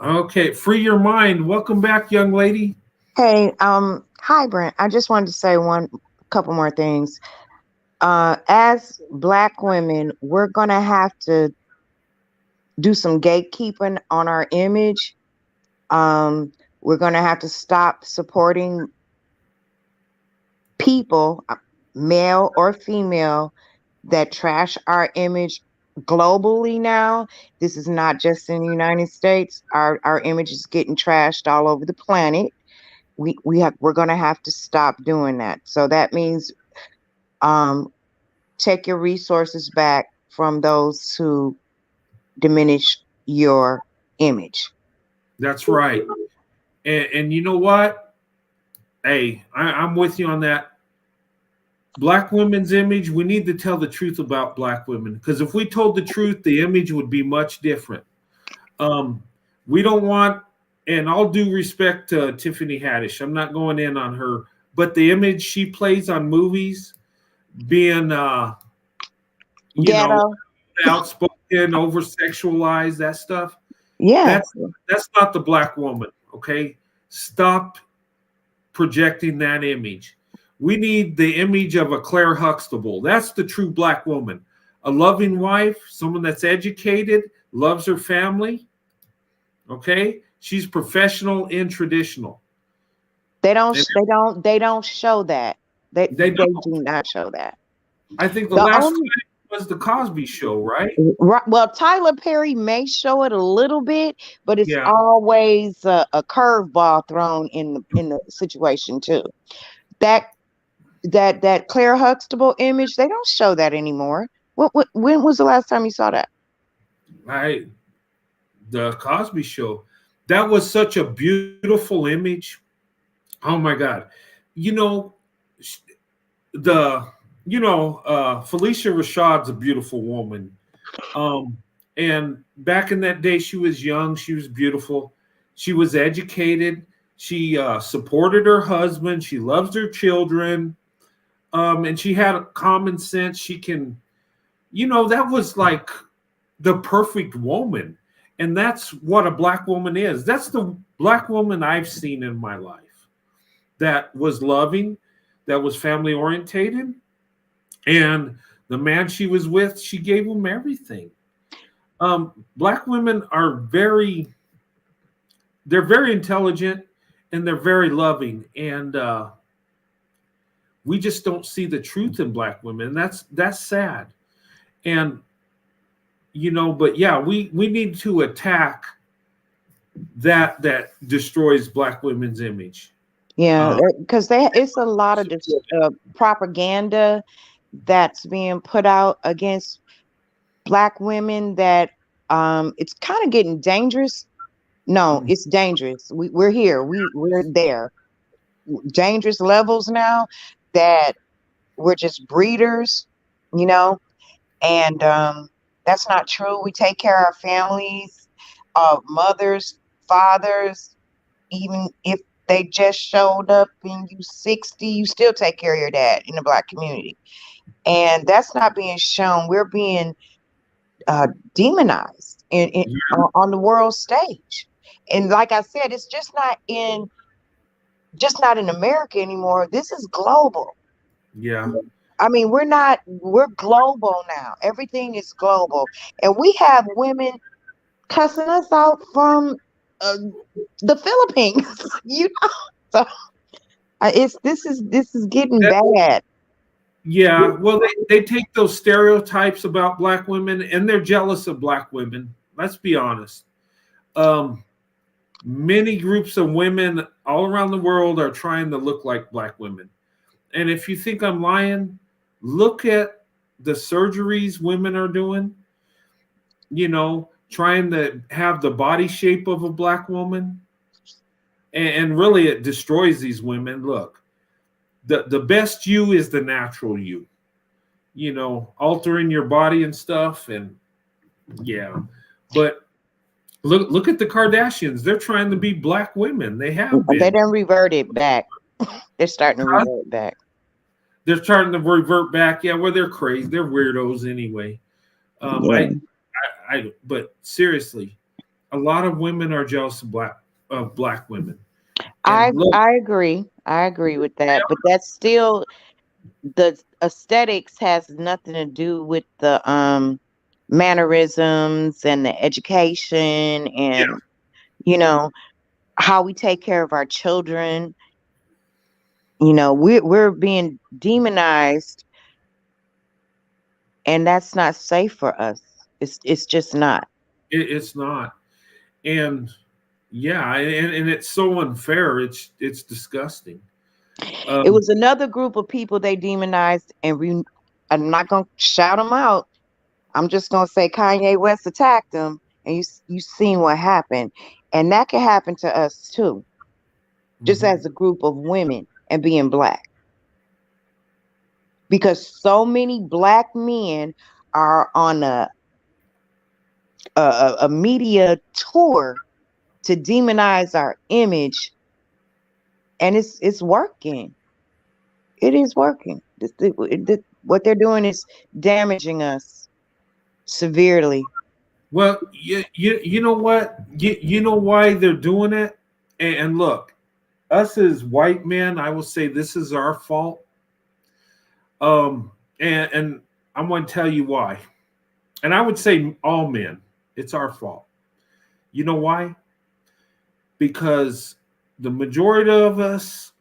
Okay, free your mind. Welcome back, young lady. Hey, hi, Brent. I just wanted to say one couple more things. As Black women, we're gonna have to do some gatekeeping on our image. We're gonna have to stop supporting people, male or female, that trash our image globally now. This is not just in the United States. Our image is getting trashed all over the planet. We're gonna have to stop doing that. So that means um, take your resources back from those who diminish your image. That's right. And you know what? Hey, I'm with you on that. Black women's image, we need to tell the truth about Black women, because if we told the truth, the image would be much different. We don't want, and all due respect to Tiffany Haddish, I'm not going in on her, but the image she plays on movies, being Ghetto. outspoken, over sexualized, that stuff, Yes. that's not the Black woman. Okay, stop projecting that image. We need the image of a Claire Huxtable. That's the true Black woman. A loving wife, someone that's educated, loves her family. Okay? She's professional and traditional. They don't. And They don't show that. they They don't. do not show that. I think the The last only time was the Cosby Show, right? right, well, Tyler Perry may show it a little bit, but it's Yeah. always a curveball thrown in the situation too. That that Claire Huxtable image, they don't show that anymore. When was the last time you saw that? I the Cosby Show. That was such a beautiful image. Oh my God. You know, sh- the Felicia Rashad's a beautiful woman. Um, and back in that day, she was young, she was beautiful, she was educated, she supported her husband, she loves her children, and she had a common sense. She can, that was like the perfect woman. And that's what a black woman is. That's the black woman I've seen in my life that was loving, that was family orientated, and the man she was with, she gave him everything. Black women are they're very intelligent and they're very loving, and we just don't see the truth in black women. And that's sad. And but yeah, we need to attack that destroys black women's image. Yeah, Uh, because it's a lot of this propaganda that's being put out against black women that it's kind of getting dangerous. No, it's dangerous. We're here. We're there. Dangerous levels now that we're just breeders, you know, and that's not true. We take care of our families, mothers, fathers, even if they just showed up and you 60, you still take care of your dad in the black community. And that's not being shown. We're being uh, demonized on the world stage. And like I said, it's just not in America anymore. This is global. yeah, I mean, we're global now. Everything is global. And we have women cussing us out from uh, the Philippines, you know. So this is getting that, bad. yeah. Well, they take those stereotypes about black women and they're jealous of black women. Let's be honest. Um, Many groups of women all around the world are trying to look like black women. And if you think I'm lying, look at the surgeries women are doing, trying to have the body shape of a black woman. And really, it destroys these women. Look, the best you is the natural you, altering your body and stuff. And yeah, but look at the Kardashians. They're trying to be black women. They have They been. done reverted back. They're starting to revert back. They're starting to revert back. Yeah, well, they're crazy. They're weirdos anyway. Um, Yeah. but seriously, a lot of women are jealous of black women. I And look, I agree. I agree with that. But that's still the aesthetics has nothing to do with the mannerisms and the education yeah, and you know how we take care of our children. We're being demonized, and that's not safe for us. It's just not. it's not. And yeah, and it's so unfair. It's disgusting. It Um, was another group of people they demonized, and I'm not gonna shout them out. I'm just gonna say Kanye West attacked them, and you seen what happened, and that can happen to us too, just mhm. as a group of women and being black, because so many black men are on a media tour to demonize our image, and it's working. It is working. What they're doing is damaging us severely. Well, you know what? You know why they're doing it? And look, us as white men, I will say this is our fault. And I'm going to tell you why. And I would say all men, it's our fault. You know why? Because the majority of us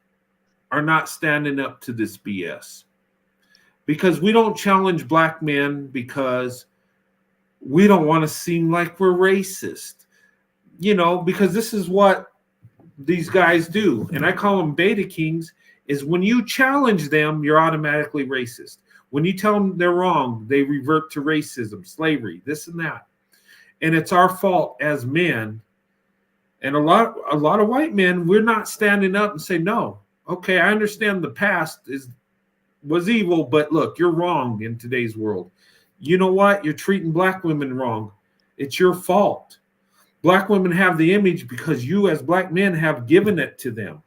are not standing up to this BS. Because we don't challenge black men because we don't want to seem like we're racist. You know, because this is what these guys do. And I call them beta kings, is when you challenge them, you're automatically racist. When you tell them they're wrong, they revert to racism, slavery, this and that. And it's our fault as men. And a lot of white men, we're not standing up and say, no, okay, I understand the past was evil, but look, you're wrong in today's world. You know what? You're treating black women wrong. It's your fault. Black women have the image because you as black men have given it to them.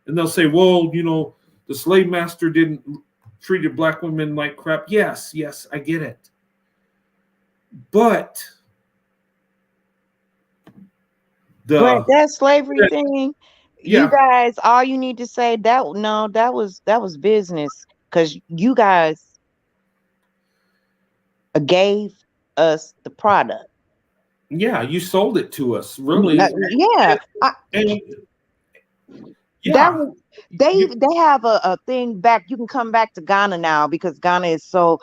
And they'll say, well, you know, the slave master didn't treated black women like crap. Yes, I get it. But that slavery thing, you guys, all you need to say that was business, because you guys gave us the product. Yeah, you sold it to us, really. They have a thing back. You can come back to Ghana now because Ghana is so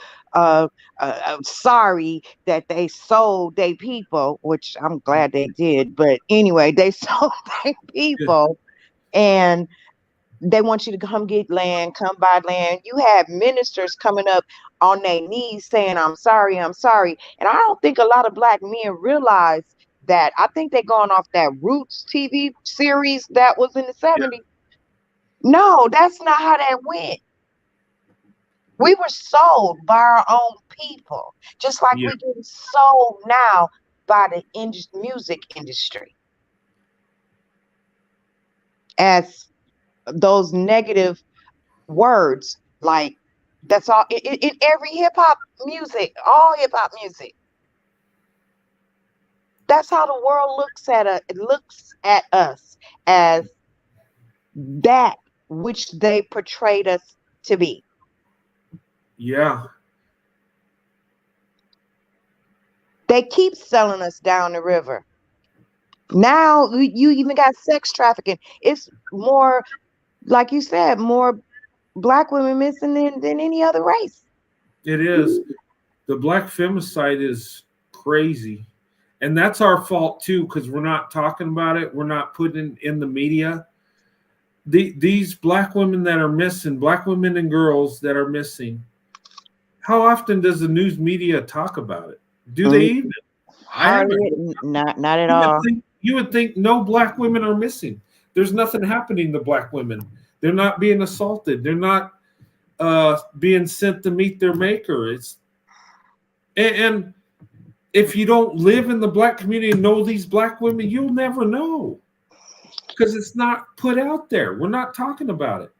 sorry that they sold their people, which I'm glad they did. But anyway, they sold their people, and they want you to come get land, come buy land. You have ministers coming up on their knees saying, I'm sorry. And I don't think a lot of black men realize that. I think they're going off that Roots TV series that was in the 70s. No, that's not how that went. We were sold by our own people, just like we're getting sold now by the music industry. As those negative words, like that's all in every hip hop music, all hip hop music. That's how the world looks at us. It looks at us as that which they portrayed us to be. Yeah. They keep selling us down the river. Now you even got sex trafficking. It's more, like you said, more black women missing than any other race. It is. The black femicide is crazy. And that's our fault too, because we're not talking about it. We're not putting in the media. These black women that are missing, black women and girls that are missing, how often does the news media talk about it? Do they even? Not at all. You would think no black women are missing. There's nothing happening to black women. They're not being assaulted. They're not being sent to meet their maker. And if you don't live in the black community and know these black women, you'll never know, because it's not put out there. We're not talking about it.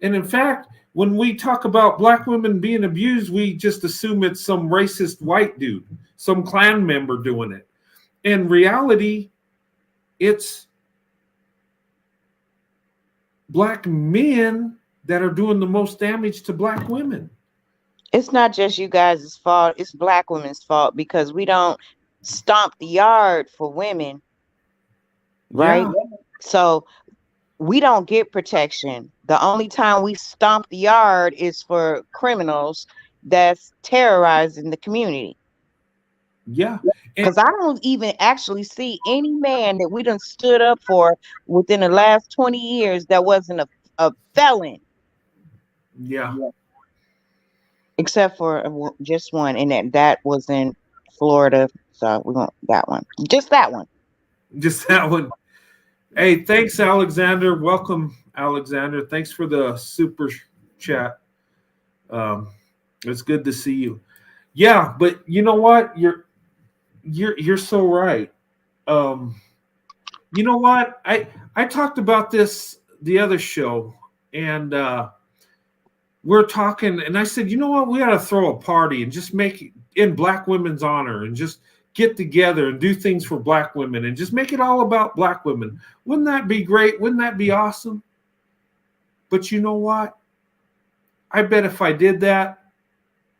And in fact, when we talk about black women being abused, we just assume it's some racist white dude, some Klan member doing it. In reality, it's black men that are doing the most damage to black women. It's not just you guys' fault. It's black women's fault, because we don't stomp the yard for women, right? Yeah. So we don't get protection. The only time we stomp the yard is for criminals that's terrorizing the community. Yeah. Because I don't even actually see any man that we done stood up for within the last 20 years that wasn't a felon. Yeah. Except for just one, and that was in Florida. So we want that one. Just that one. Just that one. Hey, thanks, Alexander. Welcome, Alexander. Thanks for the super chat. It's good to see you. Yeah, but you know what? You're so right. You know what? I talked about this the other show, and we're talking, and I said, you know what? We got to throw a party and just make it in black women's honor, and just get together and do things for black women, and just make it all about black women. Wouldn't that be great? Wouldn't that be awesome? But you know what? I bet if I did that,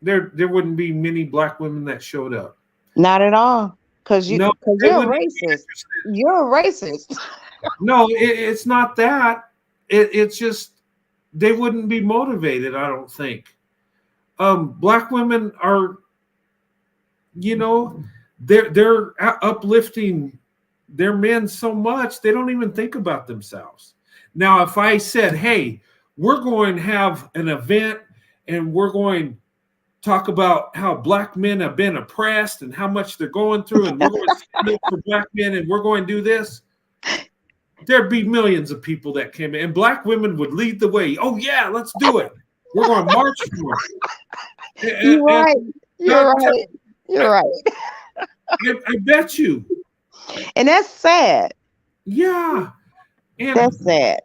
there wouldn't be many black women that showed up. Not at all. Because you're a racist. You're a racist. No, it's not that. It's just they wouldn't be motivated, I don't think. Black women are, they're uplifting their men so much they don't even think about themselves. Now, if I said, hey, we're going to have an event and we're going to talk about how black men have been oppressed and how much they're going through, and we're going to stand up for black men and we're going to do this, there'd be millions of people that came in, and black women would lead the way. Oh yeah, let's do it. We're going to march for it. You're right. You're right. You're right. I bet you. And that's sad. Yeah. And That's sad.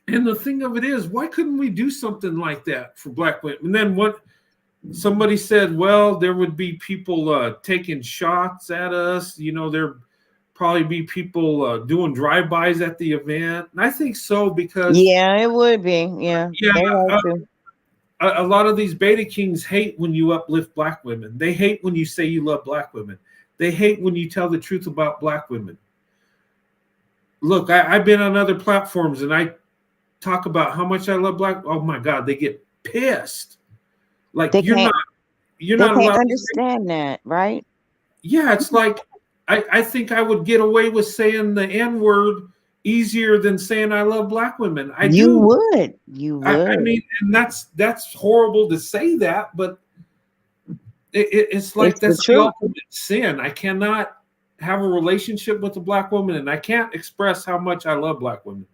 And the thing of it is, why couldn't we do something like that for black women? And then what somebody said, well, there would be people taking shots at us. There probably be people doing drive-bys at the event. And I think so, because yeah, it would be. Yeah. A lot of these beta kings hate when you uplift black women. They hate when you say you love black women. They hate when you tell the truth about black women. Look, I've been on other platforms and I talk about how much I love black. Oh my God, they get pissed. Like you're not allowed understand that, right? Yeah, it's like I think I would get away with saying the N-word easier than saying I love black women. You would. I mean, and that's horrible to say that, but it's like that's the ultimate sin. I cannot have a relationship with a black woman and I can't express how much I love black women.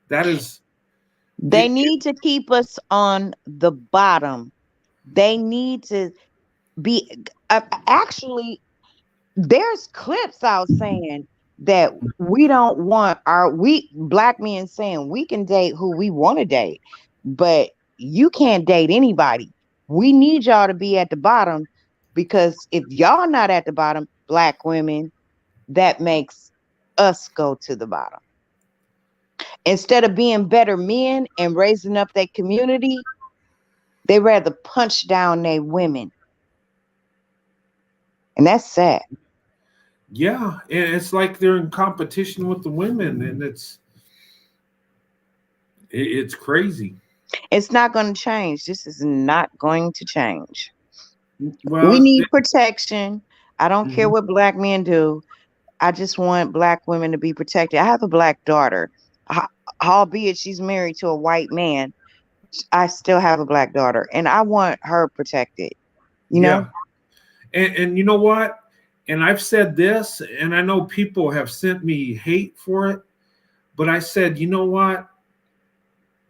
That is. They need to keep us on the bottom. They need to be actually. There's clips out saying that we don't want black men saying we can date who we want to date, but you can't date anybody. We need y'all to be at the bottom, because if y'all not at the bottom, black women, that makes us go to the bottom. Instead of being better men and raising up their community, they rather punch down their women. And that's sad. Yeah, and it's like they're in competition with the women, and it's crazy. It's not going to change. This is not going to change. Well, we need protection. I don't care what black men do. I just want black women to be protected. I have a black daughter. Albeit she's married to a white man, I still have a black daughter, and I want her protected. You know? And you know what? And I've said this, and I know people have sent me hate for it, but I said, you know what?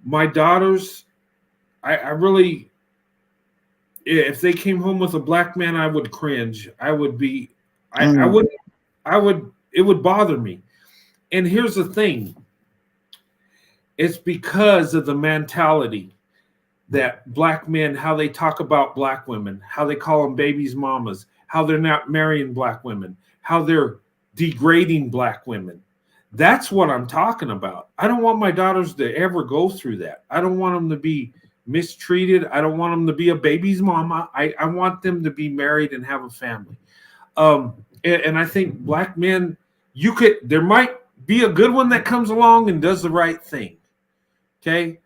My daughters, I really, if they came home with a black man, I would cringe. I would be, it would bother me. And here's the thing. It's because of the mentality that black men, how they talk about black women, how they call them babies' mamas, how they're not marrying black women, how they're degrading black women. That's what I'm talking about. I don't want my daughters to ever go through that. I don't want them to be mistreated. I don't want them to be a baby's mama. I want them to be married and have a family. And I think black men, there might be a good one that comes along and does the right thing. Okay.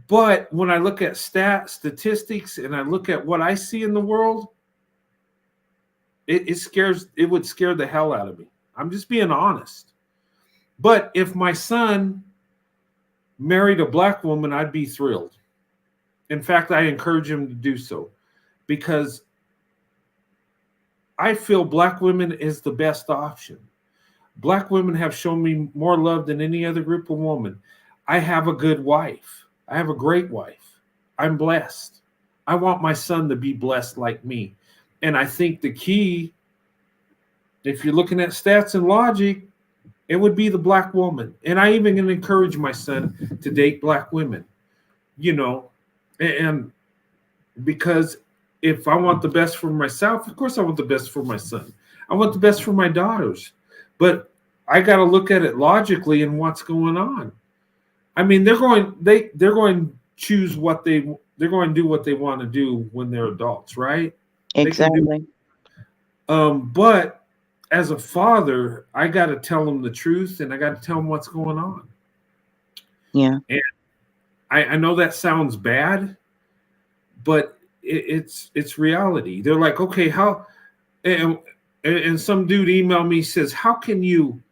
But when I look at statistics and I look at what I see in the world, it would scare the hell out of me. I'm just being honest. But if my son married a black woman, I'd be thrilled. In fact, I encourage him to do so, because I feel black women is the best option. Black women have shown me more love than any other group of women. I have a good wife. I have a great wife. I'm blessed. I want my son to be blessed like me. And I think the key, if you're looking at stats and logic, it would be the black woman. And I even can encourage my son to date black women, and because if I want the best for myself, of course I want the best for my son. I want the best for my daughters. But I got to look at it logically and what's going on. I mean, they're going to choose they're going to do what they want to do when they're adults, right? Exactly. But as a father, I got to tell them the truth and I got to tell them what's going on. Yeah. And I know that sounds bad, but it's reality. They're like, okay, how, and some dude emailed me, says, how can you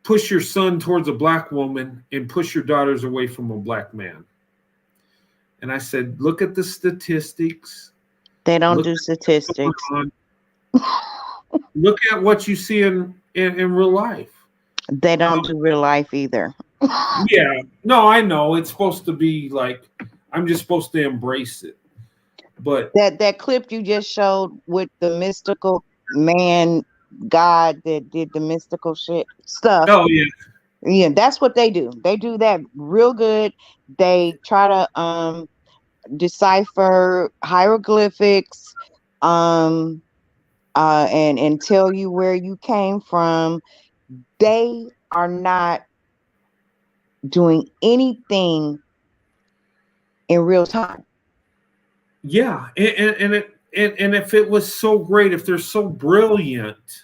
push your son towards a black woman and push your daughters away from a black man? And I said, look at the statistics. They don't Look do at what's going statistics. on. Look at what you see in real life. They don't do real life either. Yeah, no, I know. It's supposed to be like, I'm just supposed to embrace it. But That clip you just showed with the mystical man God that did the mystical shit stuff. oh yeah, Yeah, that's what they do. They do that real good. They try to decipher hieroglyphics, and tell you where you came from. They are not doing anything in real time. yeah, and if it was so great, if they're so brilliant,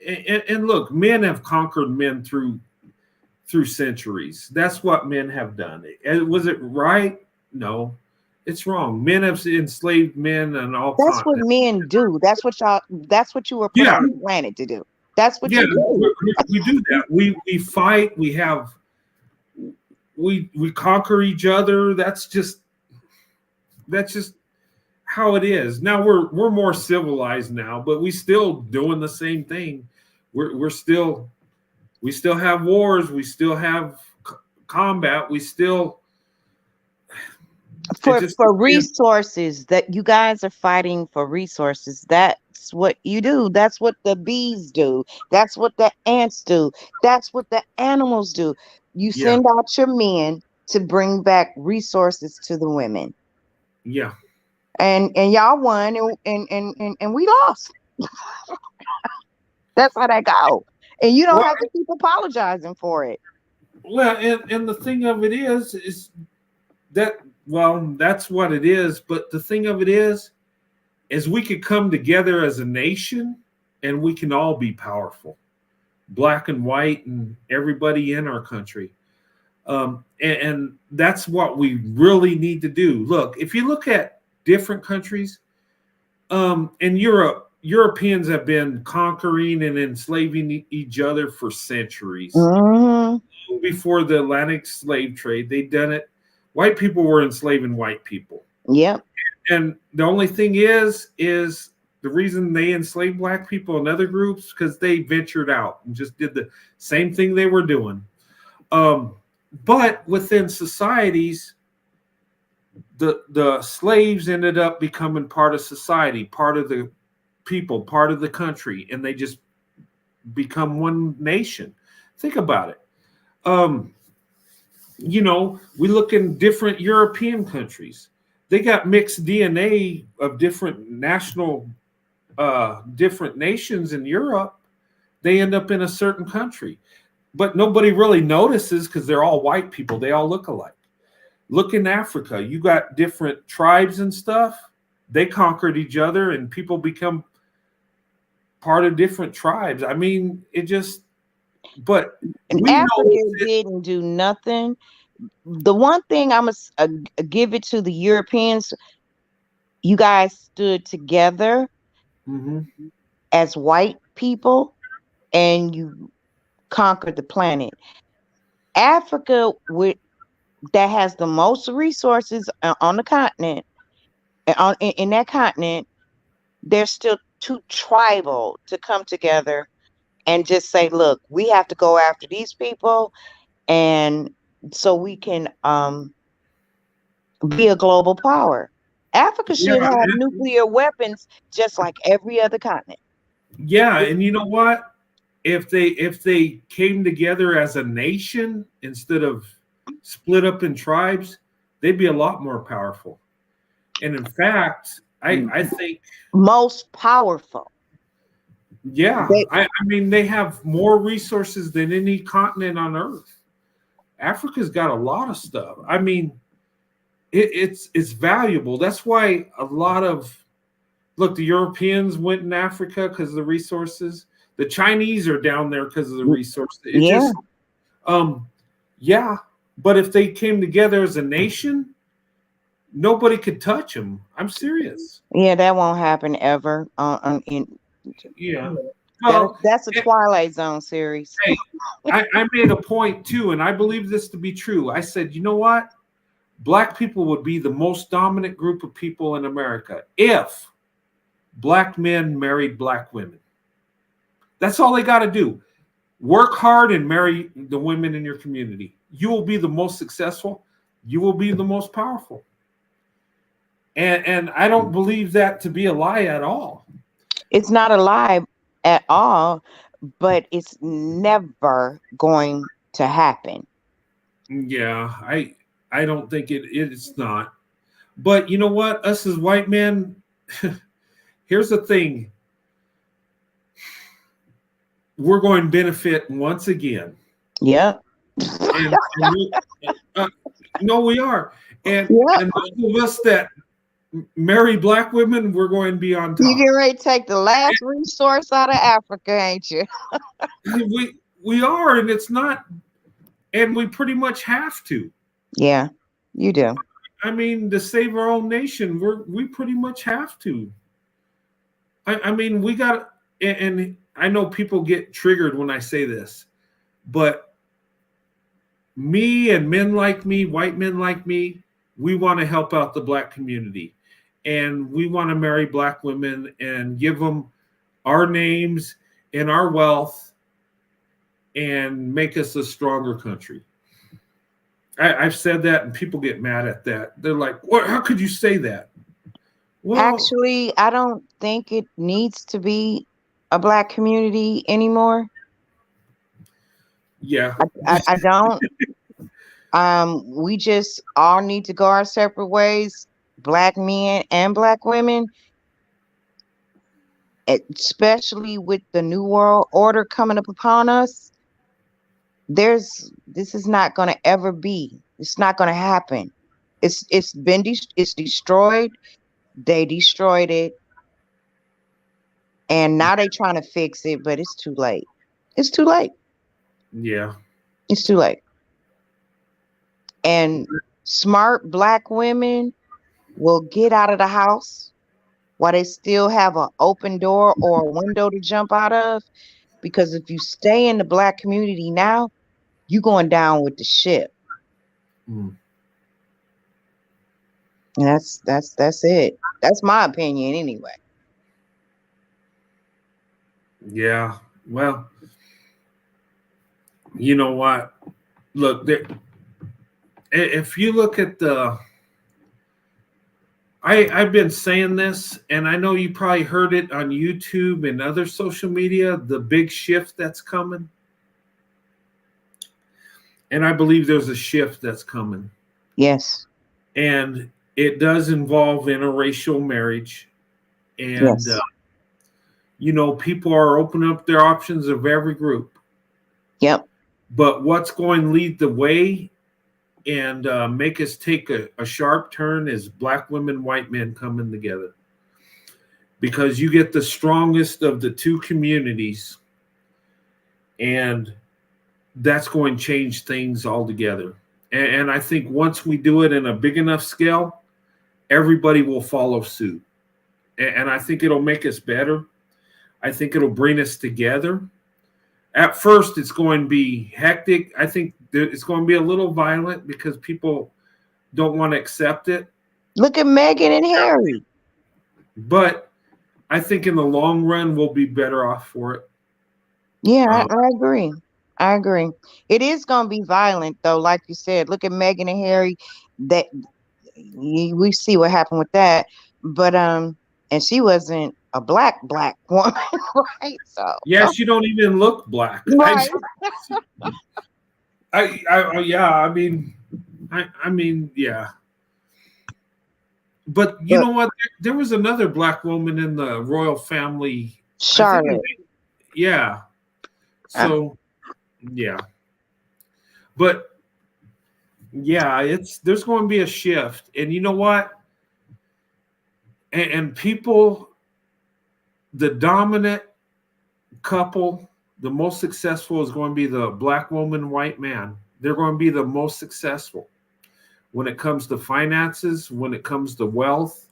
and look, men have conquered men through centuries. That's what men have done. And was it right? No, it's wrong. Men have enslaved men and all That's what continents. men do. That's what y'all. That's what you were put Yeah. on the planet to do. That's what Yeah, you do. we do that. We fight. We conquer each other. That's just how it is. Now we're more civilized now, but we still doing the same thing. We still have wars. We still have combat. We still For resources. That you guys are fighting for resources. That's what you do. That's what the bees do. That's what the ants do. That's what the animals do. You Yeah. send out your men to bring back resources to the women. Yeah. And y'all won, and we lost. That's how that go. And you don't Well, have to keep apologizing for it. Well, and the thing of it is that, well, that's what it is. But the thing of it is we could come together as a nation and we can all be powerful, black and white and everybody in our country. And that's what we really need to do. Look, if you look at different countries, in Europe, Europeans have been conquering and enslaving each other for centuries. Mm-hmm. Before the Atlantic slave trade, they'd done it. White people were enslaving white people. Yep. And the only thing is the reason they enslaved black people and other groups, because they ventured out and just did the same thing they were doing. But within societies, the slaves ended up becoming part of society, part of the people, part of the country, and they just become one nation. Think about it. We look in different European countries. They got mixed DNA of different different nations in Europe. They end up in a certain country, but nobody really notices because they're all white people. They all look alike. Look in Africa, you got different tribes and stuff. They conquered each other and people become part of different tribes. I mean, but and Africa didn't do nothing. The one thing I must give it to the Europeans, you guys stood together as white people and you conquered the planet. Africa, that has the most resources on the continent, in that continent, they're still too tribal to come together and just say, look, we have to go after these people, and so we can be a global power. Africa should have nuclear weapons just like every other continent. Yeah, and you know what? If they came together as a nation instead of split up in tribes, they'd be a lot more powerful. And in fact, I think most powerful. Yeah, I mean, they have more resources than any continent on Earth. Africa's got a lot of stuff. I mean, it's valuable. That's why a lot of the Europeans went in Africa because of the resources. The Chinese are down there because of the resources. But if they came together as a nation, nobody could touch them. I'm serious. Yeah, that won't happen ever. Yeah. Well, That's a Twilight Zone series. hey, I made a point too, and I believe this to be true. I said, you know what? Black people would be the most dominant group of people in America if black men married black women. That's all they got to do. Work hard and marry the women in your community. You will be the most successful. You will be the most powerful. And I don't believe that to be a lie at all. It's not a lie at all, but it's never going to happen. Yeah, I don't think it's not. But you know what? Us as white men, here's the thing. We're going to benefit once again. Yep. No, we are. And, Yep. and those of us that marry black women, we're going to be on top. You get ready to take the last resource out of Africa, ain't you? We are, and it's not, and we pretty much have to. Yeah, you do. I mean, to save our own nation, we pretty much have to. I mean, we got, and I know people get triggered when I say this, but me and men like me, white men like me, we want to help out the black community. And we want to marry black women and give them our names and our wealth and make us a stronger country. I've said that and people get mad at that. They're like, "What? How could you say that?" Well, Actually, I don't think it needs to be a black community anymore. yeah. I don't. We just all need to go our separate ways, black men and black women, especially with the new world order coming up upon us. This is not going to ever be. It's not going to happen. It's destroyed. They destroyed it, and now they trying to fix it, but it's too late. It's too late. Yeah. It's too late. And smart black women will get out of the house while they still have an open door or a window to jump out of. Because if you stay in the black community now, you going down with the ship. Mm. And that's it. That's my opinion anyway. Yeah. Well, you know what? Look, if you look at I've been saying this, and I know you probably heard it on YouTube and other social media, the big shift that's coming. And I believe there's a shift that's coming. Yes. And it does involve interracial marriage. And, Yes. People are opening up their options of every group. Yep. But what's going to lead the way and make us take a sharp turn is black women, white men coming together. Because you get the strongest of the two communities, and that's going to change things altogether. And I think once we do it in a big enough scale, everybody will follow suit. And I think it'll make us better. I think it'll bring us together. At first, it's going to be hectic. I think it's going to be a little violent because people don't want to accept it. Look at Meghan and Harry. But I think in the long run, we'll be better off for it. Yeah, I agree. I agree. It is going to be violent, though. Like you said, look at Meghan and Harry. That we see what happened with that. But and she wasn't a black woman, right? So yes, you don't even look black. right. I mean, yeah. But you know what? There was another black woman in the royal family. Charlotte. Yeah. So, yeah. But yeah, there's going to be a shift, and you know what? And people, the dominant couple, the most successful is going to be the black woman, white man. they're going to be the most successful. When it comes to finances, when it comes to wealth,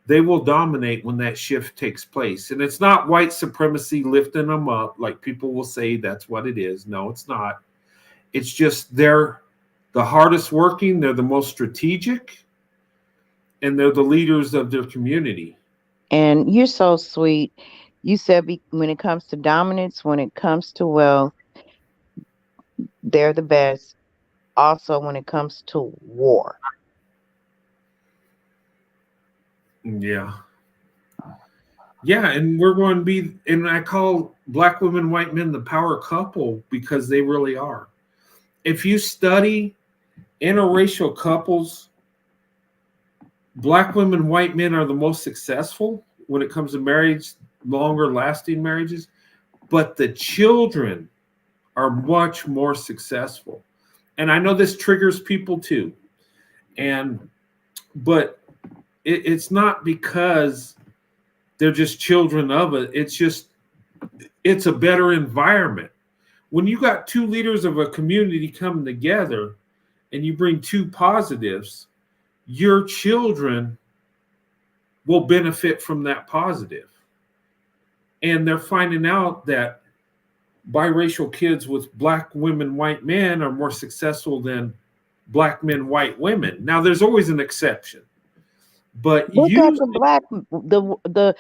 they will dominate when that shift takes place. And it's not white supremacy lifting them up like people will say that's what it is. No, it's not. It's just they're the hardest working, they're the most strategic, and they're the leaders of their community. And you're so sweet. You said when it comes to dominance, when it comes to wealth, they're the best. Also, when it comes to war. Yeah. Yeah, and we're going to be, and I call black women, white men the power couple because they really are. If you study interracial couples, black women, white men are the most successful when it comes to marriage, longer lasting marriages, but the children are much more successful. And I know this triggers people too. But it's not because they're just children of it. It's a better environment. When you got two leaders of a community coming together and you bring two positives, your children will benefit from that positive. And they're finding out that biracial kids with black women, white men are more successful than black men, white women. Now, there's always an exception, but Look at usually, the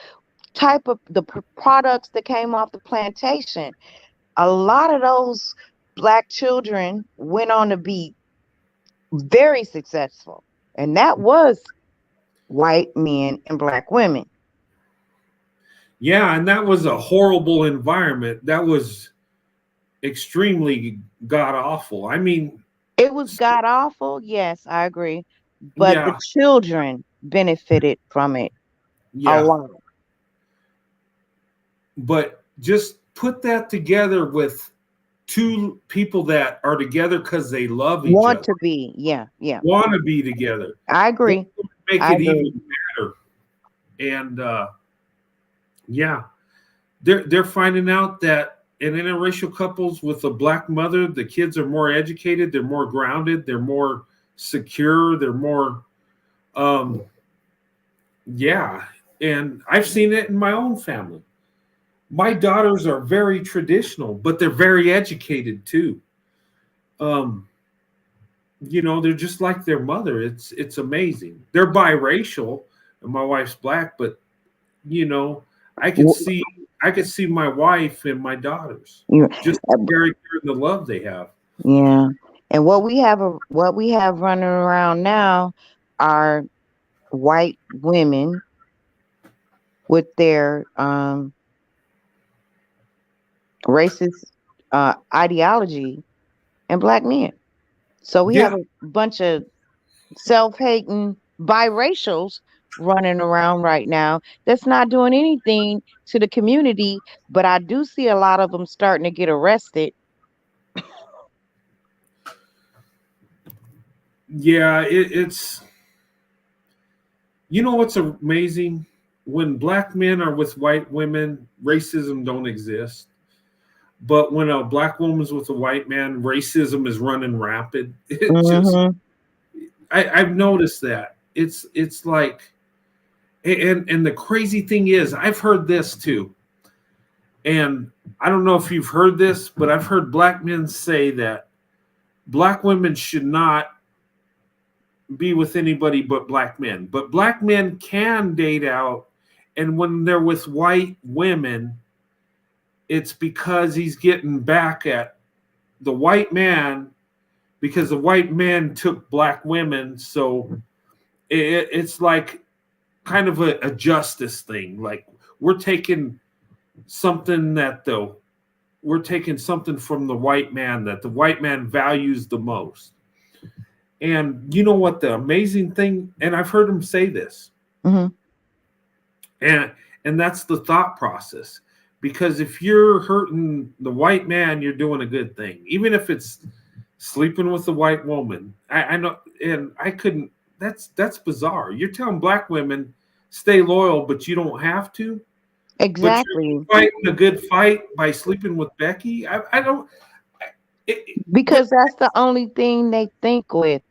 type of products that came off the plantation. A lot of those black children went on to be very successful, and that was white men and black women. yeah, and that was a horrible environment. That was extremely god awful. I mean, It was god awful, yes, I agree, but the yeah, children benefited from it a yeah, lot. but just put that together with two people that are together because they love each Want other, to be, yeah, want to be together. I That agree. would make I it agree. even better. And yeah, they're finding out that in interracial couples with a black mother, the kids are more educated, they're more grounded, they're more secure, they're more yeah. And I've seen it in my own family. My daughters are very traditional, but they're very educated too. Um, they're just like their mother. It's amazing. They're biracial, and my wife's black, but you know, I could W- see I could see my wife and my daughters, you- just the character and the love they have. Yeah. And what we have running around now are white women with their racist ideology and black men. So we have Yeah, a bunch of self-hating biracials running around right now that's not doing anything to the community, but I do see a lot of them starting to get arrested. yeah, it's what's amazing? When black men are with white women, racism don't exist. But when a black woman's with a white man, racism is running rapid. It just Hmm. I've noticed that. It's like and the crazy thing is I've heard this too. And I don't know if you've heard this, but I've heard black men say that black women should not be with anybody but black men. But black men can date out, and when they're with white women, it's because he's getting back at the white man because the white man took black women. So it's like kind of a justice thing. Like we're taking something we're taking something from the white man that the white man values the most. And you know what the amazing thing, and I've heard him say this, Hmm. and that's the thought process. Because if you're hurting the white man, you're doing a good thing, even if it's sleeping with a white woman. I know, and I couldn't. That's bizarre. You're telling black women stay loyal, but you don't have to. But you're Exactly. fighting a good fight by sleeping with Becky. I don't. because But that's the only thing they think with.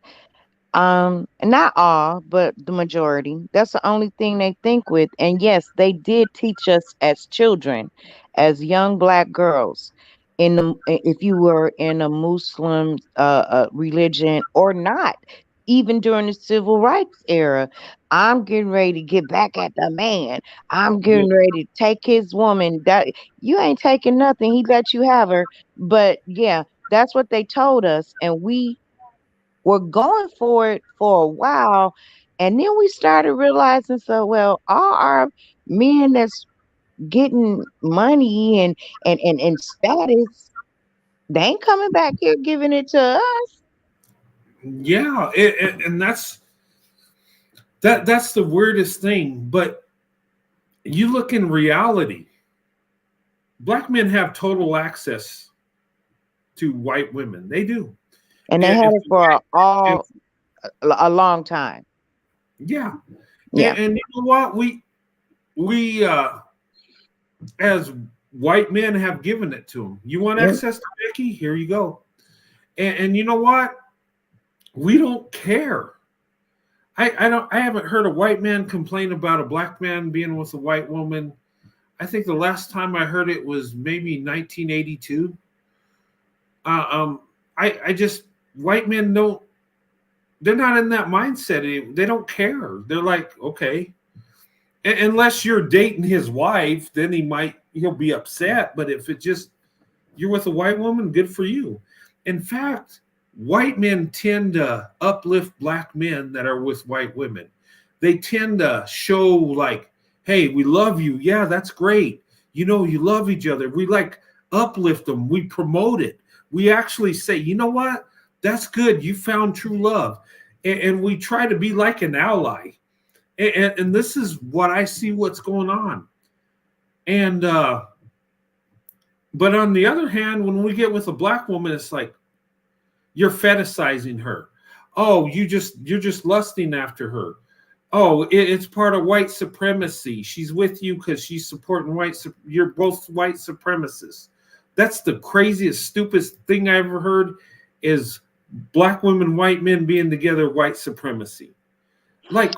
Not all, but the majority. That's the only thing they think with. And yes, they did teach us as children, as young black girls, if you were in a Muslim religion or not, even during the civil rights era, I'm getting ready to get back at the man. I'm yeah, getting ready to take his woman. That you ain't taking nothing. He let you have her. But yeah, that's what they told us, and we were going for it for a while, and then we started realizing, so well, all our men that's getting money and status, they ain't coming back here giving it to us. yeah, and that's the weirdest thing. But you look in reality, black men have total access to white women. They do. And they had If, it for if a long time. yeah, Yeah. and you know what, we as white men have given it to them. You want Yep. access to Becky? Here you go. And you know what? We don't care. I haven't heard a white man complain about a black man being with a white woman. I think the last time I heard it was maybe 1982. I just white men don't. They're not in that mindset. They don't care. They're like, okay, unless you're dating his wife, then he'll be upset. But if it just you're with a white woman, good for you. In fact, white men tend to uplift black men that are with white women. They tend to show like, hey, we love you. Yeah, that's great. You know, you love each other. We like uplift them. We promote it. We actually say, you know what? That's good. You found true love. And we try to be like an ally. And this is what I see what's going on. And but on the other hand, when we get with a black woman, it's like you're fetishizing her. Oh, you're just lusting after her. Oh, it's part of white supremacy. She's with you because she's supporting you're both white supremacists. That's the craziest, stupidest thing I ever heard is black women, white men being together, white supremacy. Like,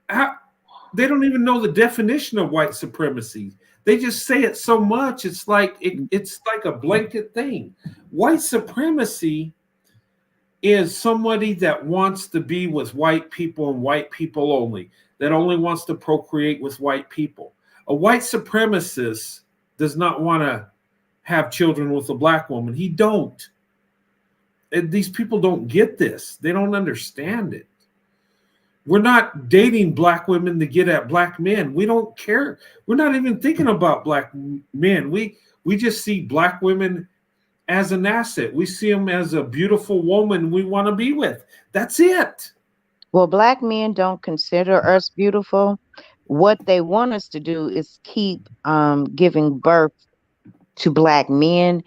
they don't even know the definition of white supremacy. They just say it so much. It's like it's like a blanket thing. White supremacy is somebody that wants to be with white people and white people only, that only wants to procreate with white people. A white supremacist does not want to have children with a black woman. He don't. And these people don't get this. They don't understand it. We're not dating black women to get at black men. We don't care. We're not even thinking about black men. We just see black women as an asset. We see them as a beautiful woman we want to be with. That's it. Well, black men don't consider us beautiful. What they want us to do is keep giving birth to black men.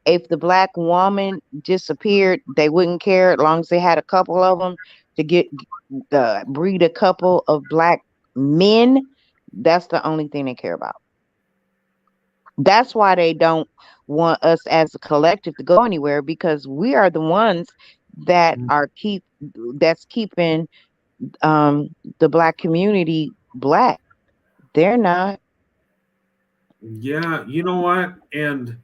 If the black woman disappeared, they wouldn't care as long as they had a couple of them to breed a couple of black men. That's the only thing they care about. That's why they don't want us as a collective to go anywhere, because we are the ones that are that's keeping the black community black. They're not. Yeah, you know what? And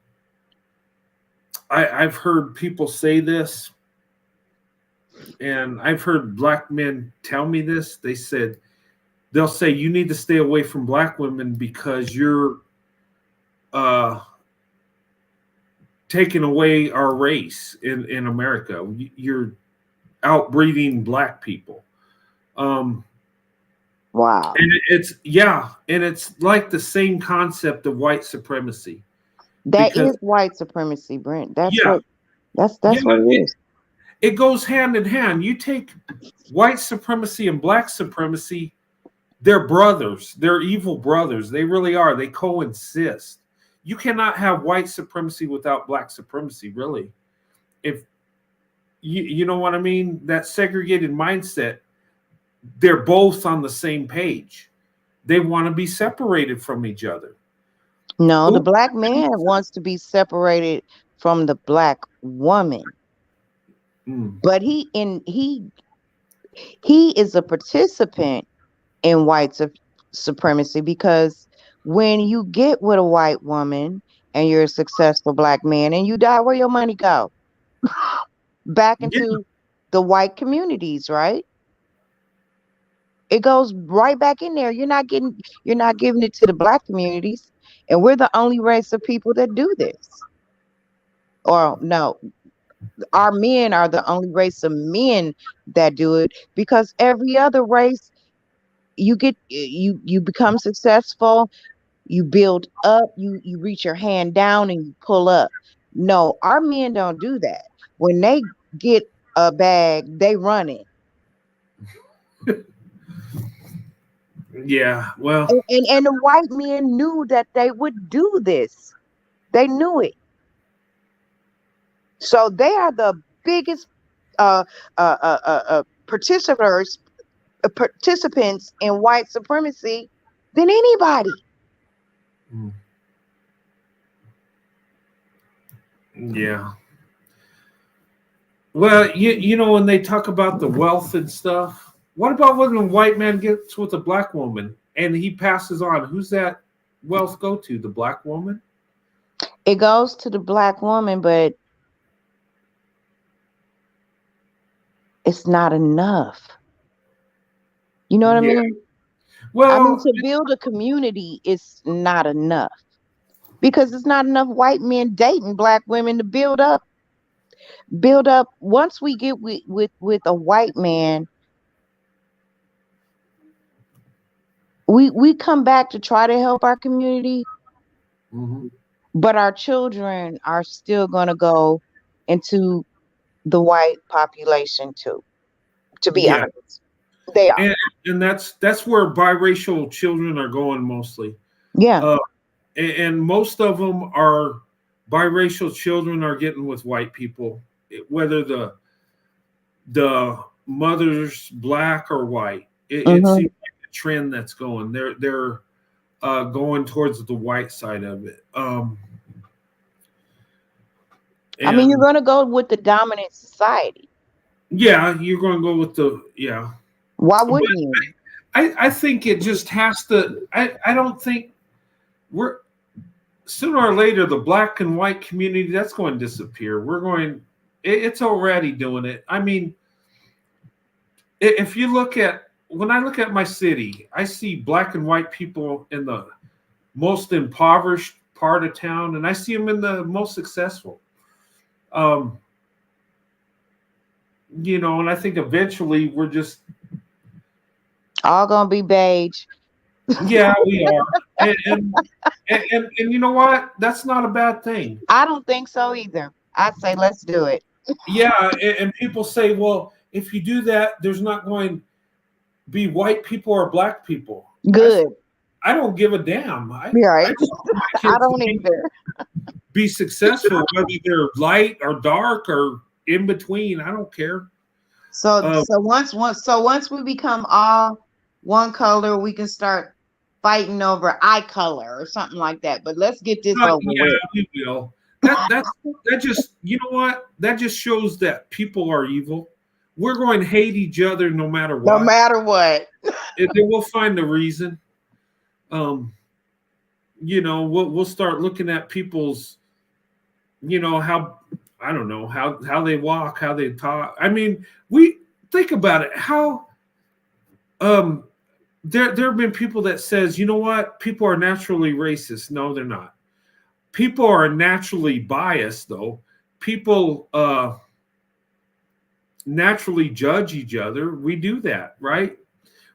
I've heard people say this, and I've heard black men tell me this. They'll say you need to stay away from black women because you're taking away our race in America. You're outbreeding black people. Wow. And it's like the same concept of white supremacy. That Because is white supremacy, Brent. That's yeah, that's yeah, what it is. it goes hand in hand. You take white supremacy and black supremacy, they're brothers. They're evil brothers. They really are. They coexist. You cannot have white supremacy without black supremacy, really. If you know what I mean, that segregated mindset, they're both on the same page. They want to be separated from each other. No, the Ooh, black man wants to be separated from the black woman. Mm. But he is a participant in supremacy, because when you get with a white woman and you're a successful black man and you die, where your money go? Back Yeah. into the white communities, right? It goes right back in there. You're not giving it to the black communities. And we're the only race of people that do this. Or no, our men are the only race of men that do it, because every other race, you become successful, you build up, you reach your hand down and you pull up. No, our men don't do that. When they get a bag, they run it. Yeah. Well. And the white men knew that they would do this. They knew it. So they are the biggest uh, participants in white supremacy than anybody. Mm. Yeah. Well, you know, when they talk about the wealth and stuff, what about when a white man gets with a black woman and he passes on? Who's that wealth go to? The black woman? It goes to the black woman, but it's not enough. You know what I Yeah. mean? I mean, Well, to build a community is not enough, because it's not enough white men dating black women to build up. Once we get with a white man, we come back to try to help our community, mhm. but our children are still going to go into the white population too, to be Yeah, honest. They are. and that's where biracial children are going mostly. Yeah. Uh, and most of them are biracial children are getting with white people, whether the mother's black or white. It Hmm. seems like a trend that's going. They're going towards the white side of it. I mean, you're And going to go with the dominant society. yeah, you're going to go with the yeah. Why But wouldn't you? I think it just has to. I don't think we're sooner or later the black and white community that's going to disappear. We're going. It's already doing it. I mean, if you look at when I look at my city, I see black and white people in the most impoverished part of town, and I see them in the most successful. Um, you know, and I think eventually we're just All going to be beige. yeah, we are, and you know what? That's not a bad thing. I don't think so either. I say let's do it. Yeah, and people say, well, if you do that, there's not going to be white people or black people. Good. I don't give a damn. Right. I just want my I kids to don't either. be successful, whether they're light or dark or in between. I don't care. So once we become all one color, we can start fighting over eye color or something like that. But let's get this over Yeah, with. we will. That just you know what? That just shows that people are evil. We're going to hate each other no matter No what. matter what. They will find a reason. You know, we'll start looking at people's, you know, how I don't know how they walk, how they talk. I mean, we think about it. How there have been people that says, you know what, people are naturally racist. No, they're not. People are naturally biased, though. People naturally judge each other. We do that, right?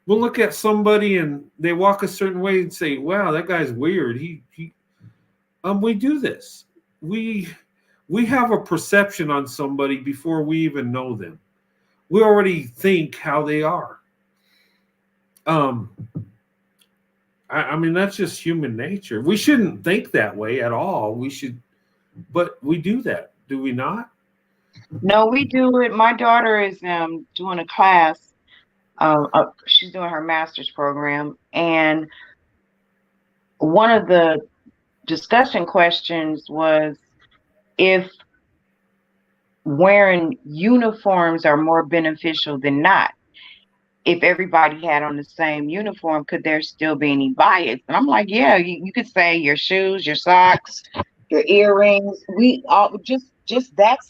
We'll look at somebody and they walk a certain way and say, "Wow, that guy's weird." We do this. We have a perception on somebody before we even know them. We already think how they are. I mean, that's just human nature. We shouldn't think that way at all. We should, but we do that, do we not? No, we do it. My daughter is doing a class. She's doing her master's program, and one of the discussion questions was, if wearing uniforms are more beneficial than not. If everybody had on the same uniform, could there still be any bias? And I'm like, yeah, you could say your shoes, your socks, your earrings. We all just that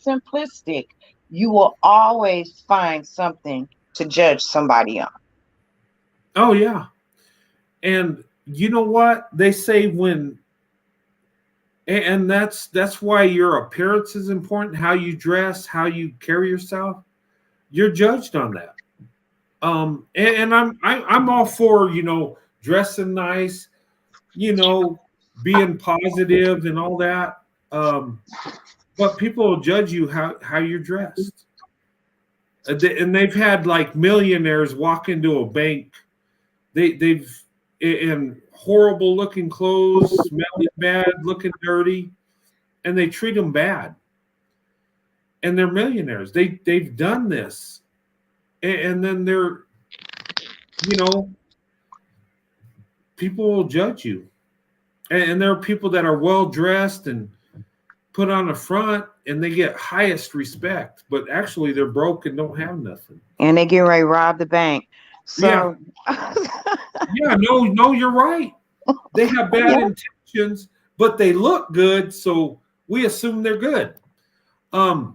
simplistic. You will always find something to judge somebody on. Oh yeah. And you know what? They say when and that's why your appearance is important, how you dress, how you carry yourself. You're judged on that. And I'm all for, dressing nice, being positive and all that. But people will judge you how you're dressed. And they've had like millionaires walk into a bank. They've in horrible looking clothes, smelling bad, looking dirty, and they treat them bad. And they're millionaires. They've done this, and then they're, people will judge you. And there are people that are well dressed and put on a front, and they get highest respect, but actually they're broke and don't have nothing. And they get ready to rob the bank. So yeah, no, you're right. They have bad intentions, but they look good, so we assume they're good. I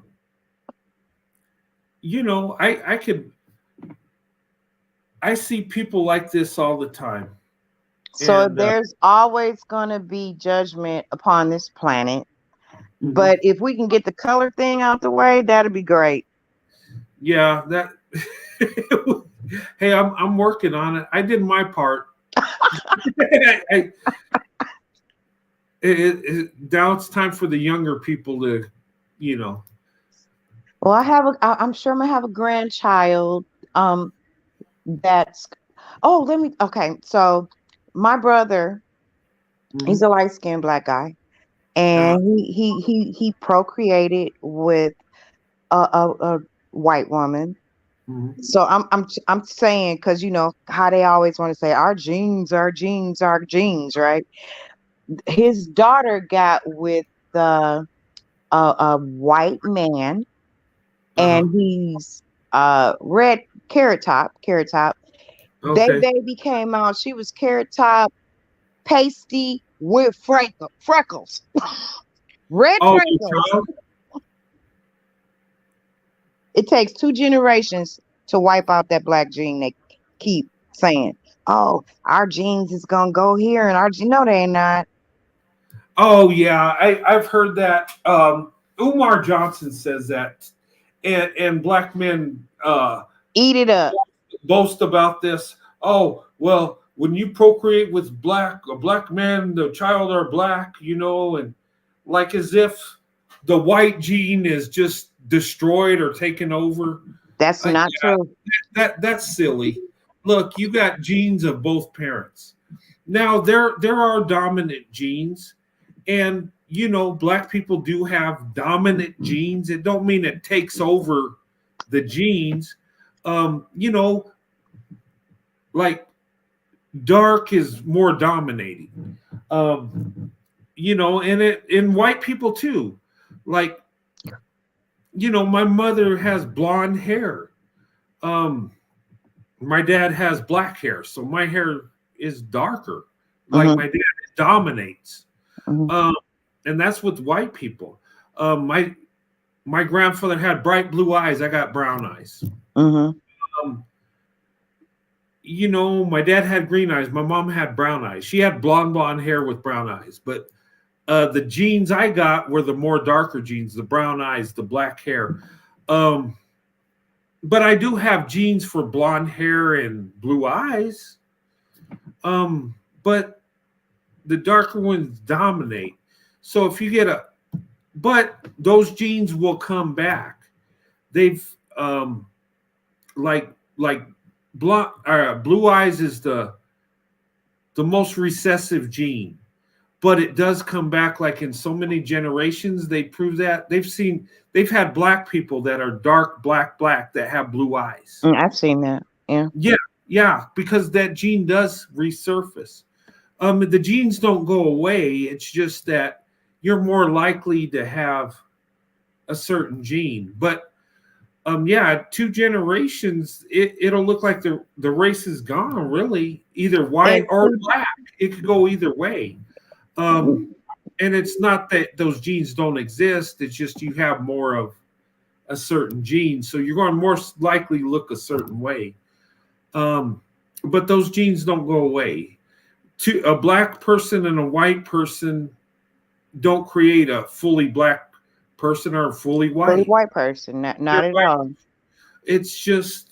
see people like this all the time. So And, there's always going to be judgment upon this planet. Mhm. But if we can get the color thing out the way, that'd be great. Yeah, that. Hey, I'm working on it. I did my part. Now it's time for the younger people to, Well, I'm sure I'm gonna have a grandchild. That's. Oh, Okay, so my brother, he's a light-skinned black guy, and he procreated with a white woman. So I'm saying, because how they always want to say our genes, right? His daughter got with a white man, and he's red carrot top. They Okay. baby came out. She was carrot top, pasty with freckles, red freckles. It takes 2 generations to wipe out that black gene. They keep saying, "Oh, our genes is gonna go here," and no, they not. Oh yeah, I've heard that. Umar Johnson says that, and black men Eat it up. boast about this. Oh well, when you procreate with a black man, the child are black, and like as if the white gene is just destroyed or taken over. That's not true. That's silly. Look, you got genes of both parents. Now there are dominant genes, and black people do have dominant genes. It don't mean it takes over the genes. Like dark is more dominating. And in white people too. Like, my mother has blonde hair. My dad has black hair, so my hair is darker. Like my dad dominates. And that's with white people. My grandfather had bright blue eyes. I got brown eyes. My dad had green eyes. My mom had brown eyes. She had blonde hair with brown eyes. But the genes I got were the more darker genes, the brown eyes, the black hair. But I do have genes for blonde hair and blue eyes. But the darker ones dominate. So if you get but those genes will come back. They've like blue eyes is the most recessive gene, but it does come back. Like in so many generations, they prove that they've had black people that are dark black that have blue eyes. I've seen that. Yeah, because that gene does resurface. The genes don't go away. It's just that you're more likely to have a certain gene. But yeah, 2 generations, it'll look like the race is gone, really, either white And or black. It could go either way. two, And it's not that those genes don't exist, it's just you have more of a certain gene, so you're going to more likely look a certain way. But those genes don't go away. A black person and a white person don't create a fully black person or a fully for the white. white person, not at all. It's just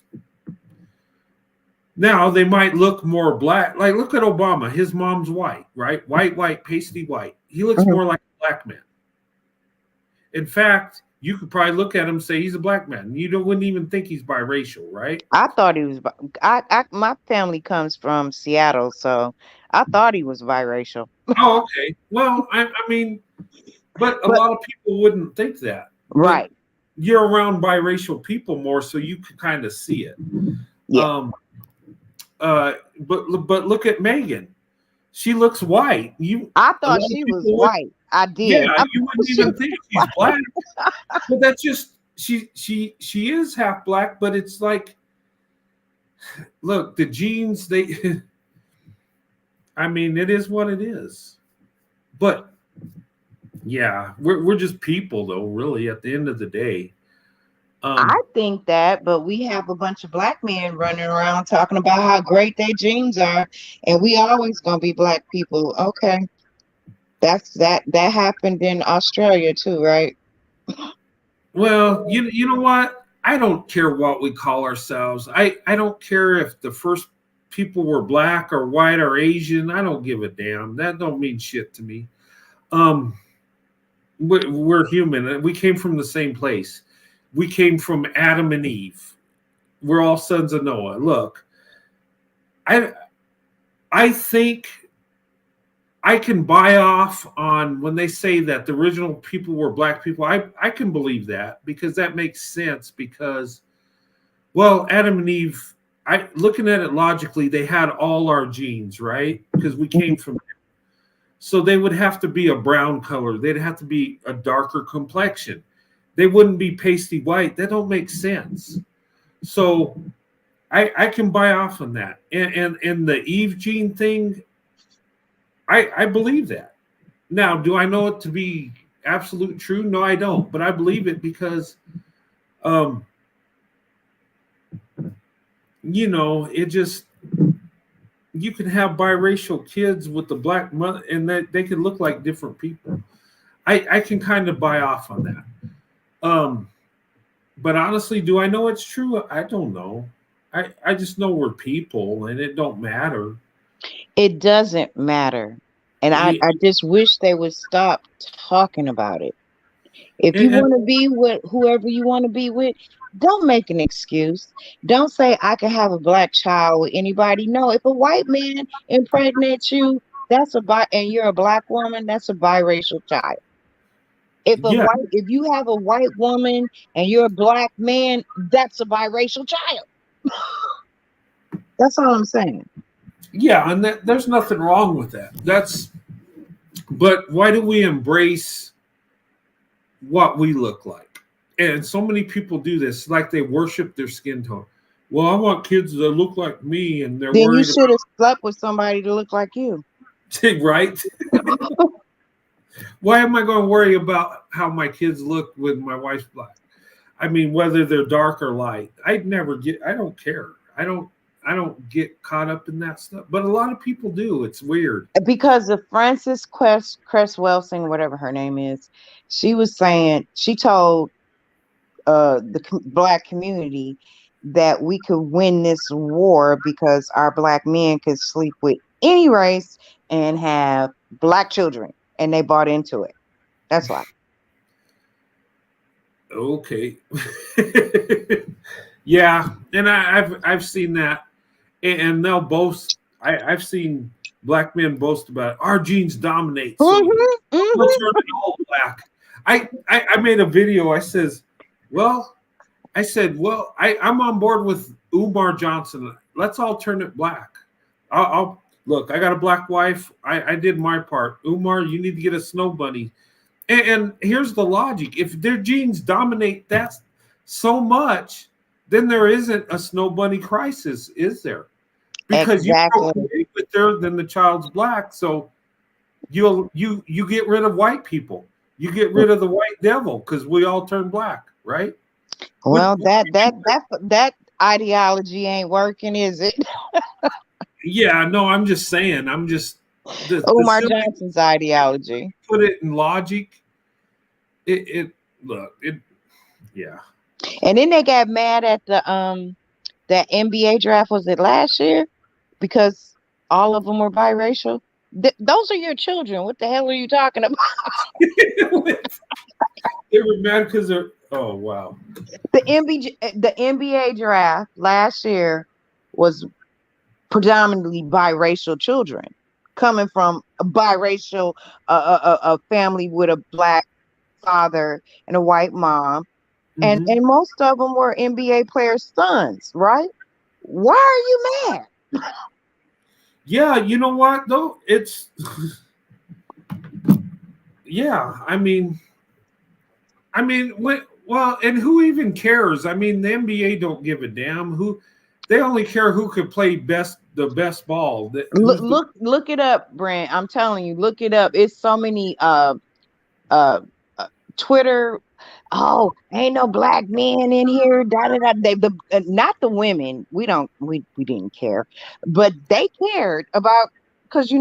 now they might look more black. Like look at Obama. His mom's white, right? White, pasty white. He looks more like a black man. In fact, you could probably look at him and say he's a black man. Wouldn't even think he's biracial, right? I thought he was. My family comes from Seattle, so I thought he was biracial. Oh, okay. Well, I mean, but a lot of people wouldn't think that. Right. But you're around biracial people more, so you can kind of see it. Yeah. But look at Megan. She looks white. I thought she was white. I did. Yeah, you wouldn't even think she's black. But that's just she is half black, but it's like, look, the genes, I mean, it is what it is. But yeah, we're just people though, really, at the end of the day. I think that, but we have a bunch of black men running around talking about how great their genes are, and we always gonna be black people. Okay. That happened in Australia too, right? Well, you know what? I don't care what we call ourselves. I don't care if the first people were black or white or Asian. I don't give a damn. That don't mean shit to me. We're human. We came from the same place. We came from Adam and Eve. We're all sons of Noah. Look, I think I can buy off on when they say that the original people were black people. I can believe that because that makes sense because, well, Adam and Eve, looking at it logically, they had all our genes, right? Because we came from them. So they would have to be a brown color. They'd have to be a darker complexion. They wouldn't be pasty white. That don't make sense. So I can buy off on that. And the Eve gene thing, I believe that. Now, do I know it to be absolute true? No, I don't. But I believe it because, it just, you can have biracial kids with the black mother, and that they can look like different people. I can kind of buy off on that. But honestly, do I know it's true? I don't know. I just know we're people, and it don't matter. It doesn't matter. And I just wish they would stop talking about it. If you want to be with whoever you want to be with, don't make an excuse. Don't say I can have a black child with anybody. No, if a white man impregnates you, and you're a black woman, that's a biracial child. If you have a white woman and you're a black man, that's a biracial child. That's all I'm saying. Yeah, and there's nothing wrong with that. But why do we embrace what we look like? And so many people do this, like they worship their skin tone. Well, I want kids that look like me, and they're then worried. You should have slept with somebody to look like you, right? Why am I going to worry about how my kids look when my wife's black? I mean, whether they're dark or light, I don't care. I don't get caught up in that stuff, but a lot of people do. It's weird. Because of Frances Cress Welsing, whatever her name is, she was saying, she told the black community that we could win this war because our black men could sleep with any race and have black children, and they bought into it. That's why. Okay. Yeah, and I've seen that, and they'll boast. I've seen black men boast about it. Our genes dominate. So we'll turn it all black. I made a video. I said, I'm on board with Omar Johnson. Let's all turn it black. I'll look. I got a black wife. I did my part. Omar, you need to get a snow bunny And here's the logic: if their genes dominate that so much, then there isn't a snow bunny crisis, is there? Because you Exactly. procreate with her, then the child's black, so you get rid of white people, you get rid of the white devil because we all turn black, right? Well, that ideology ain't working, is it? Yeah, no, I'm just saying. I'm just the Omar simple Johnson's ideology. put it in logic. It look it. Yeah. And then they got mad at that NBA draft, was it last year? Because all of them were biracial. Those are your children. What the hell are you talking about? They were mad because they're. Oh wow. The NBA draft last year was predominantly biracial children coming from a biracial a family with a black father and a white mom, and Mhm. most of them were NBA players' sons, right? Why are you mad? Yeah, you know what though? It's yeah. Well, and who even cares? I mean, the NBA don't give a damn. They only care who could play the best ball. Who's the Look it up, Brent. I'm telling you, look it up. It's so many uh, Twitter. Oh, ain't no black men in here. Da da da. Not the women. We didn't care, but they cared about, because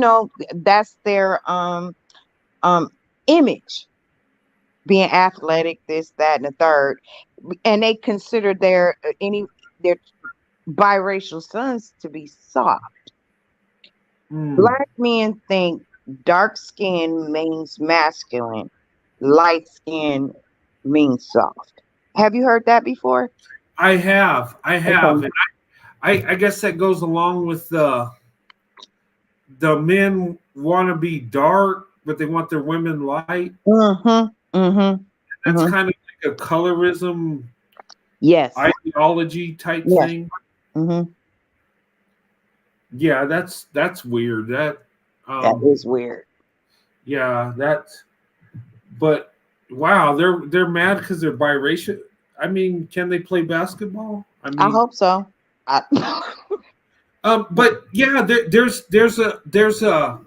that's their um image, being athletic, this, that, and the third, and they consider their biracial sons to be soft. Hmm. Black men think dark skin means masculine, light skin means soft. Have you heard that before? I have, Okay. and I guess that goes along with the men want to be dark, but they want their women light. Mm-hmm. Mm-hmm. That's Mm-hmm. kind of like a colorism Yes. ideology type Yes. thing. Mm-hmm. Yeah, that's weird. That is weird. Yeah, but wow, they're mad because they're biracial. I mean, can they play basketball? I I mean, hope so. but yeah, there's a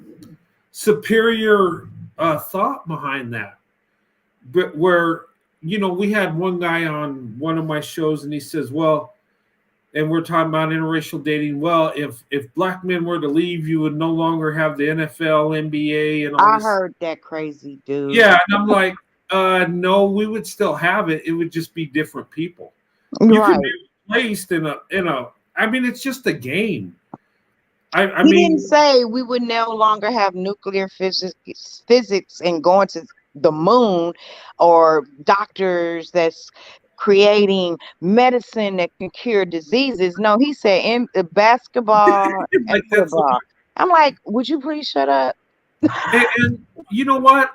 superior thought behind that. But where we had one guy on one of my shows, and he says, "Well," and we're talking about interracial dating. Well, if black men were to leave, you would no longer have the NFL, NBA, and all I this. heard that crazy dude. Yeah, and I'm like, no, we would still have it. It would just be different people. You could Right. be replaced in a. I mean, it's just a game. I He didn't mean, say we would no longer have nuclear physics and going to the moon, or doctors that's creating medicine that can cure diseases. No, he said in basketball and like that's the football. I'm like, would you please shut up? and you know what?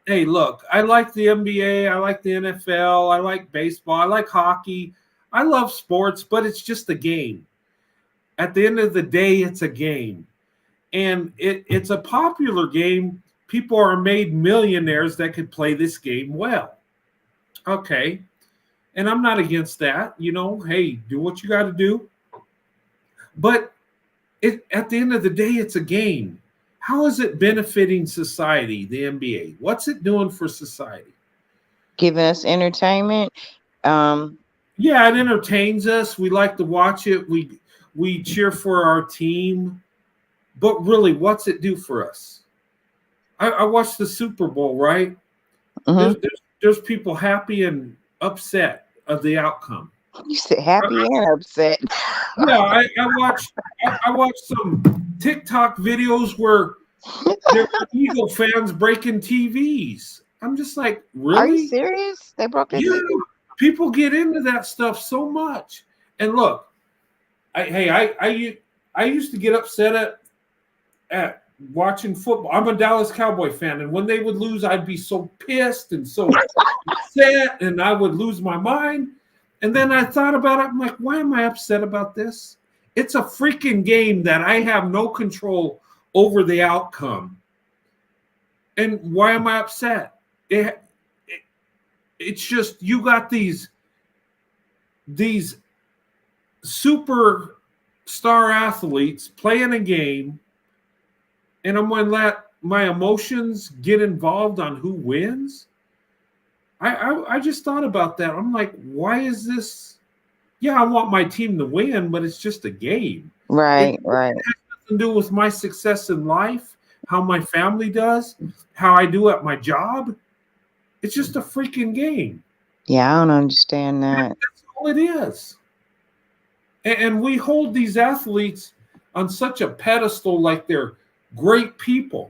Hey, look, I like the NBA, I like the NFL, I like baseball, I like hockey. I love sports, but it's just a game. At the end of the day, it's a game. And it's a popular game. People are made millionaires that could play this game well. Okay. And I'm not against that. Hey, do what you got to do. But at the end of the day, it's a game. How is it benefiting society, the NBA? What's it doing for society? Giving us entertainment. Um, Yeah, it entertains us. We like to watch it. We cheer for our team. But really, what's it do for us? I watched the Super Bowl, right? mhm. There's people happy and upset of the outcome. You said happy and upset. Yeah, I watched some TikTok videos where there were Eagle fans breaking TVs. I'm just like, Are you really? serious? They broke their Yeah, TV? people get into that stuff so much. And look, I used to get upset at watching football. I'm a Dallas Cowboy fan, and when they would lose, I'd be so pissed and so upset, and I would lose my mind. And then I thought about it. I'm like, why am I upset about this? It's a freaking game that I have no control over the outcome. And why am I upset? it, it's just you got these super star athletes playing a game, and I'm going to let my emotions get involved on who wins. I just thought about that. I'm like, why is this? Yeah, I want my team to win, but it's just a game. Right, It right. has nothing to do with my success in life, how my family does, how I do at my job. It's just a freaking game. Yeah, I don't understand that. That's all it is. And we hold these athletes on such a pedestal like they're great people.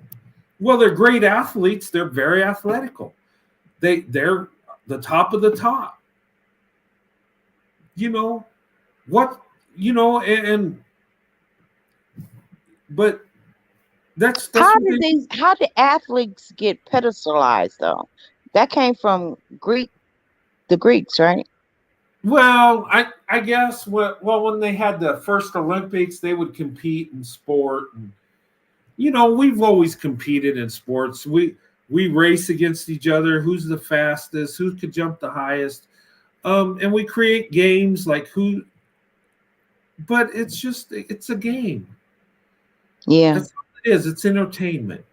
Well, they're great athletes. They're very athletical. They're the top of the top. You know what? You know, but that's How what did how did athletes get pedestalized though? That came from the Greeks, right? well, I guess when they had the first Olympics, they would compete in sport, and we've always competed in sports. We race against each other. Who's the fastest? Who could jump the highest? And we create games like who. But it's a game. Yeah. That's all it is. It's entertainment.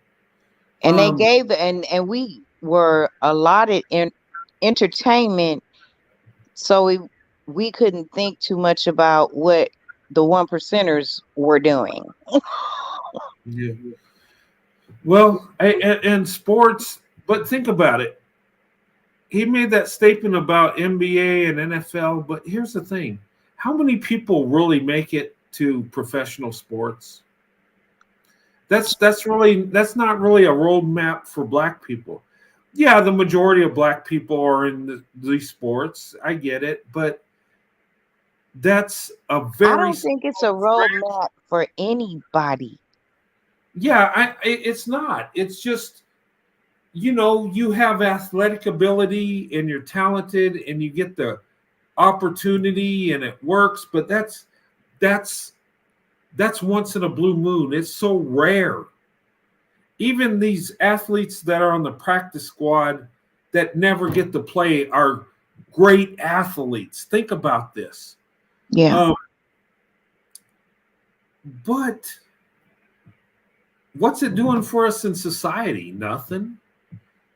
And they Um, gave and we were allotted in entertainment, so we couldn't think too much about what the one percenters were doing. yeah. Well, and sports, but think about it. He made that statement about NBA and NFL, but here's the thing. How many people really make it to professional sports? That's not really a roadmap for black people. Yeah, the majority of black people are in these sports. I get it, but that's a I very don't think it's a roadmap for anybody. yeah. It's not. It's just you have athletic ability and you're talented and you get the opportunity and it works, but that's once in a blue moon. It's so rare. Even these athletes that are on the practice squad that never get to play are great athletes. Think about this. Yeah. But what's it doing for us in society? Nothing.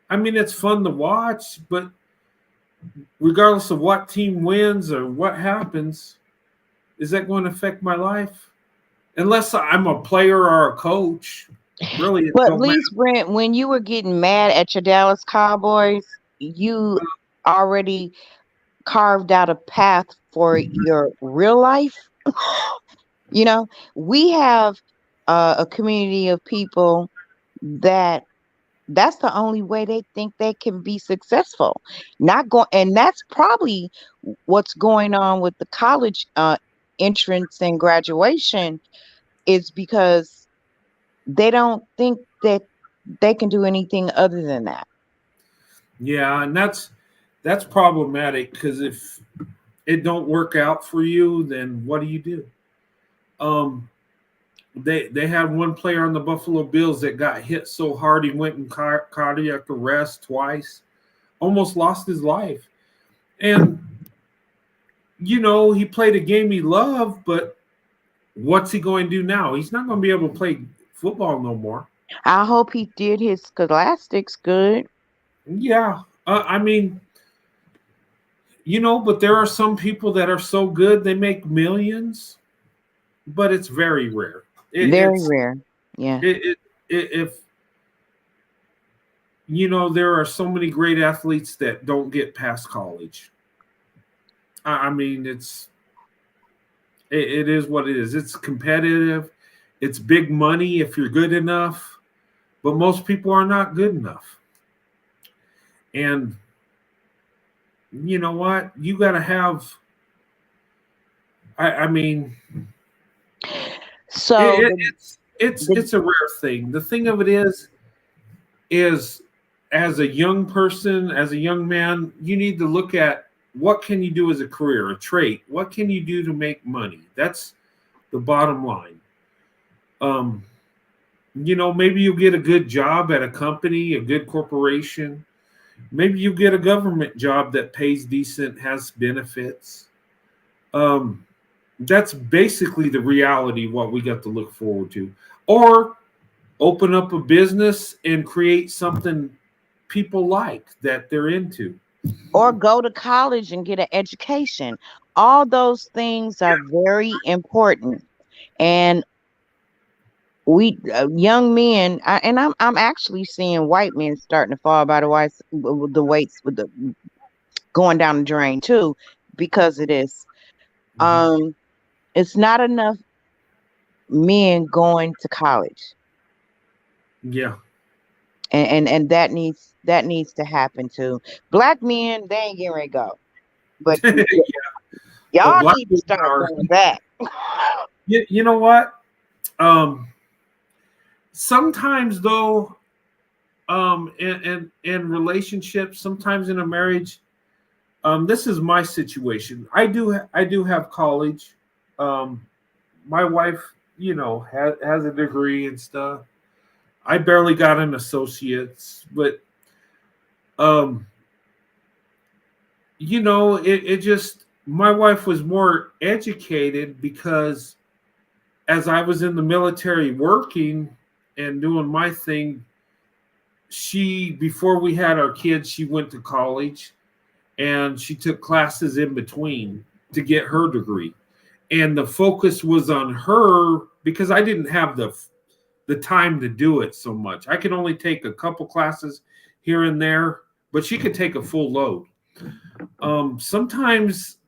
I mean, it's fun to watch, but regardless of what team wins or what happens, is that going to affect my life? Unless I'm a player or a coach, really, it But at don't matter. least, Brent, when you were getting mad at your Dallas Cowboys, you already carved out a path for your real life. We have a community of people that's the only way they think they can be successful. Not go, and that's probably what's going on with the college entrance and graduation is because they don't think that they can do anything other than that. Yeah, and that's problematic because if it don't work out for you, then what do you do? Um, they had one player on the Buffalo Bills that got hit so hard he went in cardiac arrest twice, almost lost his life, and he played a game he loved, but what's he going to do now? He's not going to be able to play football no more. I hope he did his scholastics good. Yeah, I mean, but there are some people that are so good they make millions, but it's very rare. Very rare. Yeah. If there are so many great athletes that don't get past college. I mean, it is what it is. It's competitive. It's big money if you're good enough, but most people are not good enough. And you know what? You got to have. I mean, So it's a rare thing. The thing of it is as a young person, as a young man, you need to look at what can you do as a career, a trait. What can you do to make money? That's the bottom line. Maybe you'll get a good job at a company, a good corporation. Maybe you get a government job that pays decent, has benefits. Um, that's basically the reality what we got to look forward to. Or open up a business and create something people like that they're into. Or go to college and get an education. All those things are very important. And we young men, and I'm actually seeing white men starting to fall by the weights with the going down the drain too, because of this. Mhm. Um, it's not enough men going to college, Yeah. and that needs to happen too. Black men, they ain't getting ready to go, but But y'all black need to women start are, going back. you know what? Um, sometimes though, in relationships, sometimes in a marriage, this is my situation. I do have college. Um, my wife, has a degree and stuff. I barely got an associate's, but um, it just my wife was more educated because as I was in the military working and doing my thing, she before we had our kids, she went to college and she took classes in between to get her degree. And the focus was on her because I didn't have the time to do it so much. I could only take a couple classes here and there, but she could take a full load. Sometimes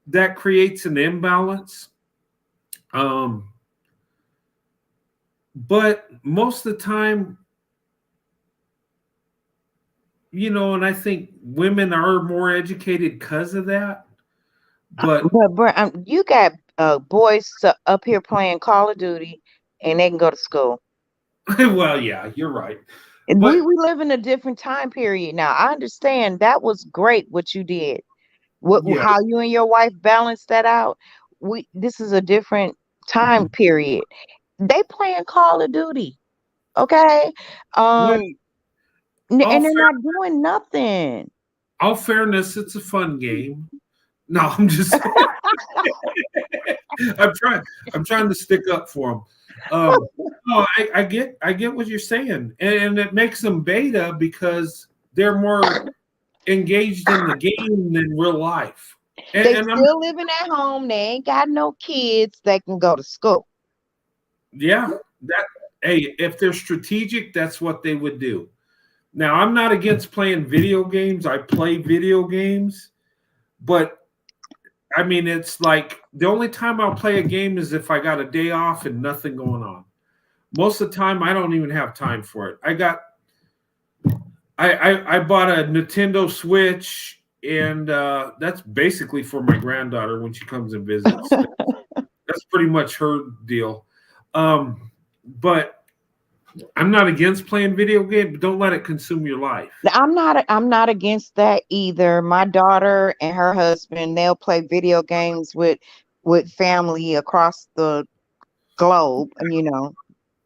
that creates an imbalance. Um, but most of the time, and I think women are more educated because of that. But But you got boys up here playing Call of Duty, and they can go to school. well, yeah, you're right. And we But we live in a different time period now. I understand that was great what you did. What yeah, how you and your wife balanced that out. We This is a different time period. They playing Call of Duty, okay? well, Um, all and they're fair, not doing nothing. all fairness, it's a fun game. No, I'm just I'm trying I'm trying to stick up for them. No, I get what you're saying, and it makes them beta because they're more engaged in the game than real life. And, They and I'm still living at home. They ain't got no kids. They can go to school. yeah, that hey, if they're strategic, that's what they would do. Now, I'm not against playing video games. I play video games, but I mean, it's like the only time I'll play a game is if I got a day off and nothing going on. Most of the time, I don't even have time for it. I bought a Nintendo Switch, and that's basically for my granddaughter when she comes and visits. That's pretty much her deal. But I'm not against playing video games, but don't let it consume your life. I'm not against that either. My daughter and her husband, they'll play video games with family across the globe, and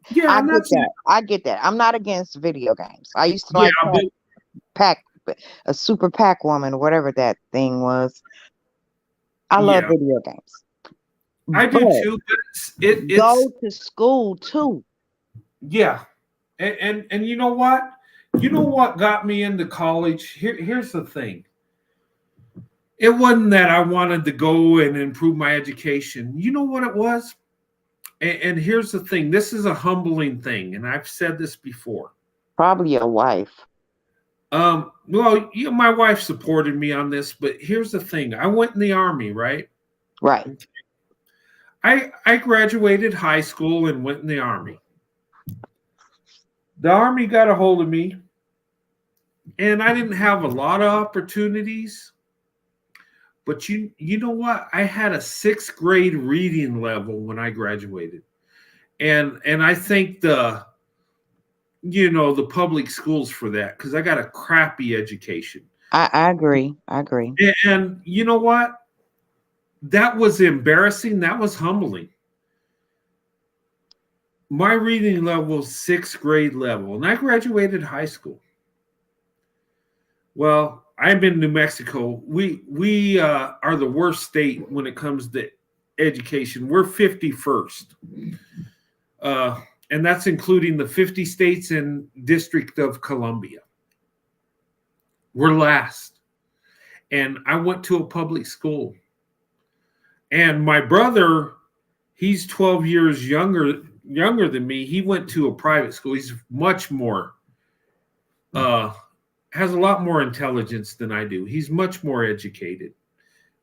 Yeah, I and get that's that. I get that. I'm not against video games. I used to yeah, like but pack a super pack woman or whatever that thing was. I love yeah, video games. I do But too. But it's go to school too. yeah, and you know what? You know what got me into college? Here's the thing. It wasn't that I wanted to go and improve my education. You know what it was? And here's the thing. This is a humbling thing, and I've said this before. Probably your wife. Well, my wife supported me on this, but here's the thing. I went in the army, right? Right. I graduated high school and went in the army. The army got a hold of me, and I didn't have a lot of opportunities. But you know what? I had a sixth grade reading level when I graduated, and I think the public schools for that because I got a crappy education. I agree. I agree. And you know what? That was embarrassing. That was humbling. My reading level was sixth grade level, and I graduated high school. Well, I'm in New Mexico. We are the worst state when it comes to education. We're 51st. And that's including the 50 states and District of Columbia. We're last. And I went to a public school. And my brother, he's 12 years younger than me. He went to a private school. He's much more, has a lot more intelligence than I do. He's much more educated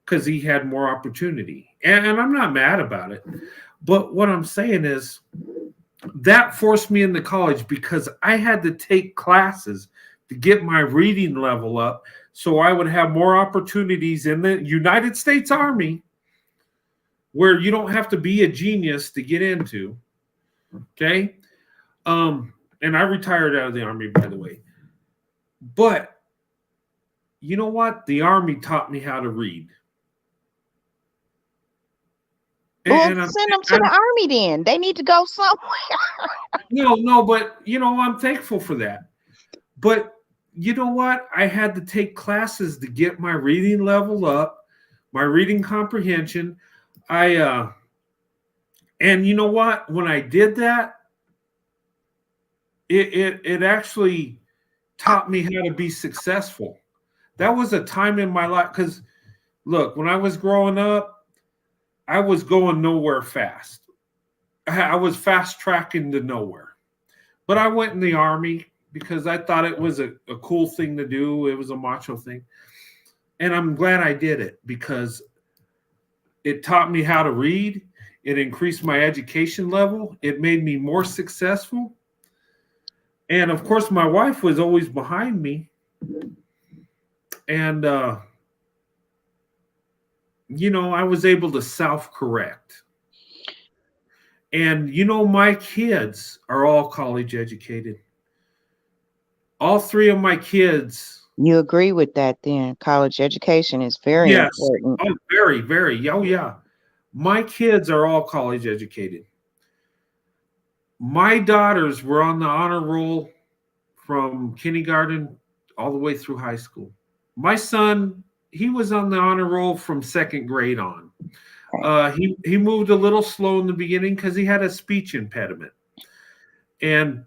because he had more opportunity. And I'm not mad about it. But what I'm saying is that forced me into college because I had to take classes to get my reading level up so I would have more opportunities in the United States Army, where you don't have to be a genius to get into. Okay. And I retired out of the Army, by the way. But you know what? The Army taught me how to read. Well, send them to the Army then. They need to go somewhere. No, but I'm thankful for that. But you know what? I had to take classes to get my reading level up, my reading comprehension. And you know what? When I did that, it actually taught me how to be successful. That was a time in my life because, look, when I was growing up, I was going nowhere fast. I was fast tracking to nowhere. But I went in the Army because I thought it was a cool thing to do. It was a macho thing. And I'm glad I did it because it taught me how to read. It increased my education level. It made me more successful. And of course, my wife was always behind me. And, I was able to self-correct. And, my kids are all college educated. All three of my kids. You agree with that then? College education is very important. Oh, very, very. Oh, yeah. My kids are all college educated. My daughters were on the honor roll from kindergarten all the way through high school. My son, he was on the honor roll from second grade on. He moved a little slow in the beginning because he had a speech impediment. And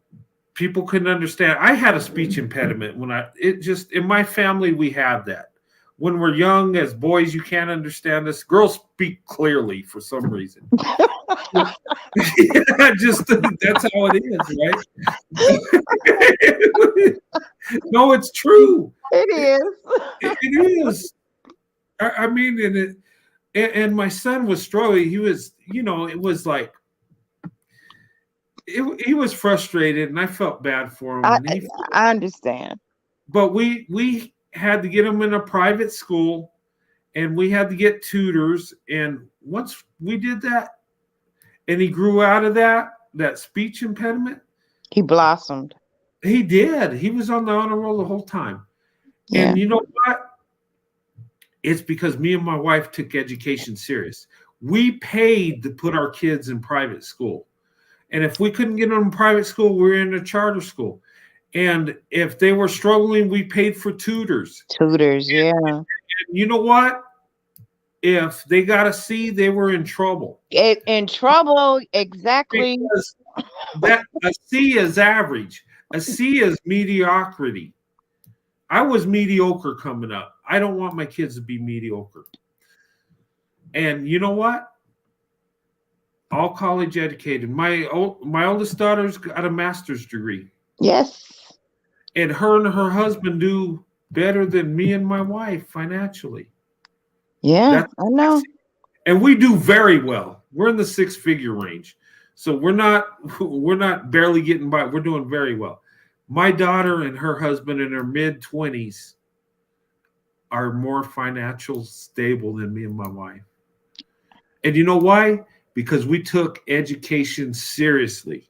people couldn't understand. I had a speech impediment in my family, we have that. When we're young as boys, you can't understand this. Girls speak clearly for some reason. That's how it is, right? No, it's true. It is. It is. I mean, and my son was struggling. He was, it was like, he was frustrated, and I felt bad for him. I understand. But we had to get him in a private school, and we had to get tutors. And once we did that, and he grew out of that speech impediment, he blossomed. He did. He was on the honor roll the whole time. Yeah. And you know what? It's because me and my wife took education serious. We paid to put our kids in private school. And if we couldn't get them in private school, we were in a charter school. And if they were struggling, we paid for tutors. Yeah. And you know what? If they got a C, they were in trouble. In trouble, exactly. Because a C is average. A C is mediocrity. I was mediocre coming up. I don't want my kids to be mediocre. And you know what? All college educated. My oldest daughter's got a master's degree. Yes. And her husband do better than me and my wife financially. Yeah, I know. And we do very well. We're in the six-figure range. So we're not barely getting by. We're doing very well. My daughter and her husband in their mid-20s are more financial stable than me and my wife. And you know why? Because we took education seriously.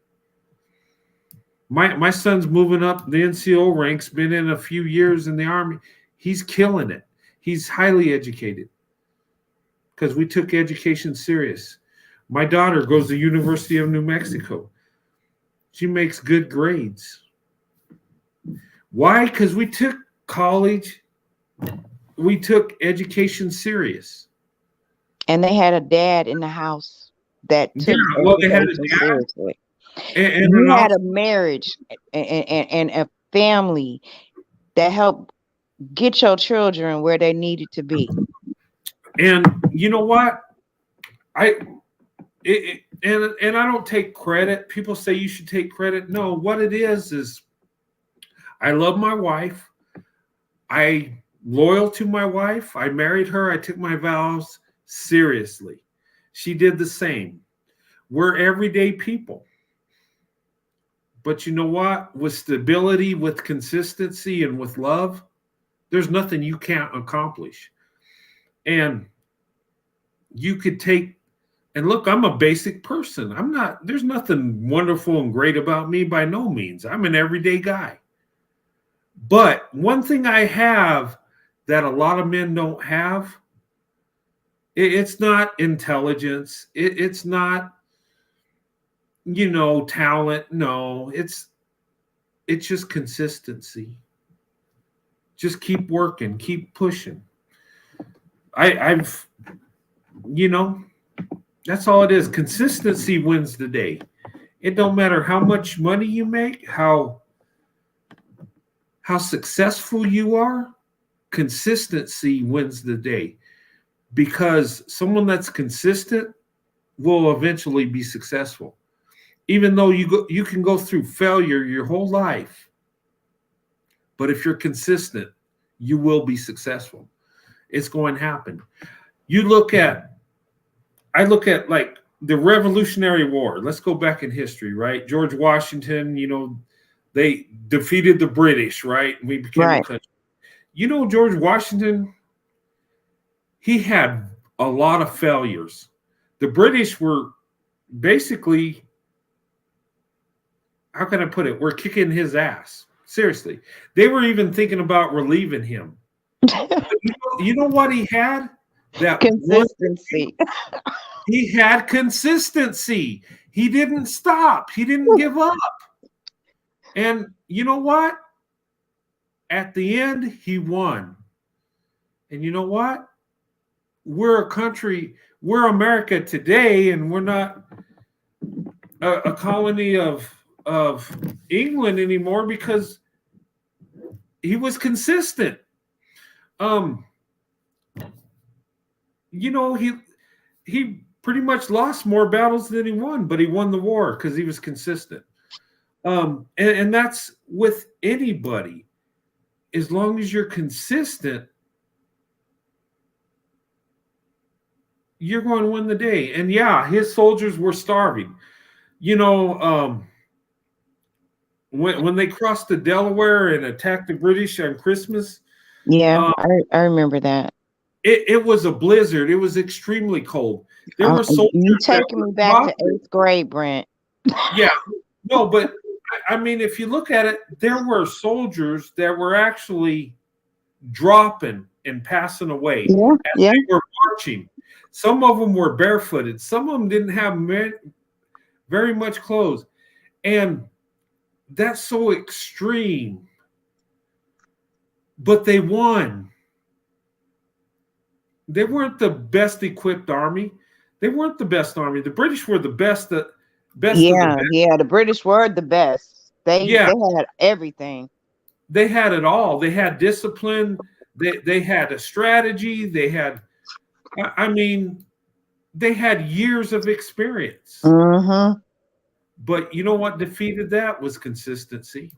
My son's moving up the NCO ranks, been in a few years in the Army. He's killing it. He's highly educated because we took education serious. My daughter goes to University of New Mexico. She makes good grades. Why? Because we took college, we took education serious. And they had a dad in the house that Yeah, took well, they had a education dad seriously. and You an had a awesome, marriage and a family that helped get your children where they needed to be. and you know what? And I don't take credit. People say you should take credit. No, what it is I love my wife. I loyal to my wife. I married her. I took my vows seriously. She did the same. We're everyday people. But you know what? With stability, with consistency, and with love, there's nothing you can't accomplish. And you could take, and look, I'm a basic person. There's nothing wonderful and great about me by no means. I'm an everyday guy. But one thing I have that a lot of men don't have, it's not intelligence. It's not, talent. No, it's just consistency. Just keep working, keep pushing. I've, that's all it is. Consistency wins the day. It don't matter how much money you make, how successful you are, consistency wins the day. Because someone that's consistent will eventually be successful. Even though you can go through failure your whole life, but if you're consistent, you will be successful. It's going to happen. I look at like the Revolutionary War. Let's go back in history, right? George Washington, they defeated the British, right? We became a country. George Washington, he had a lot of failures. The British were basically, how can I put it? We're kicking his ass. Seriously. They were even thinking about relieving him. You know what he had? That Consistency. He had consistency. He didn't stop. He didn't give up. And you know what? At the end, he won. And you know what? We're a country, we're America today, and we're not a colony of England anymore because he was consistent. He pretty much lost more battles than he won, but he won the war because he was consistent. And that's with anybody. As long as you're consistent, you're going to win the day. And yeah, his soldiers were starving. When they crossed the Delaware and attacked the British on Christmas. Yeah, I remember that. It was a blizzard. It was extremely cold. There were soldiers. You taking me back to 8th grade, Brent. Yeah. No, but I mean, if you look at it, there were soldiers that were actually dropping and passing away as they were marching. Some of them were barefooted. Some of them didn't have very much clothes. And that's so extreme. But they won. They weren't the best equipped army. They weren't the best army. The British were the best. Of the best. The British were the best. They had everything. They had it all. They had discipline. They had a strategy. They had, they had years of experience. Mm-hmm. But you know what defeated that was consistency.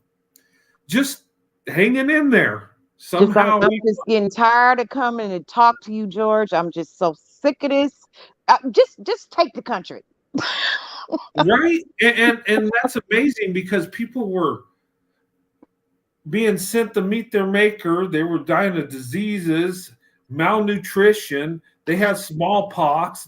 Just hanging in there. Somehow I'm just getting tired of coming to talk to you, George. I'm just so sick of this. Just take the country. Right? And that's amazing because people were being sent to meet their maker. They were dying of diseases, malnutrition. They had smallpox.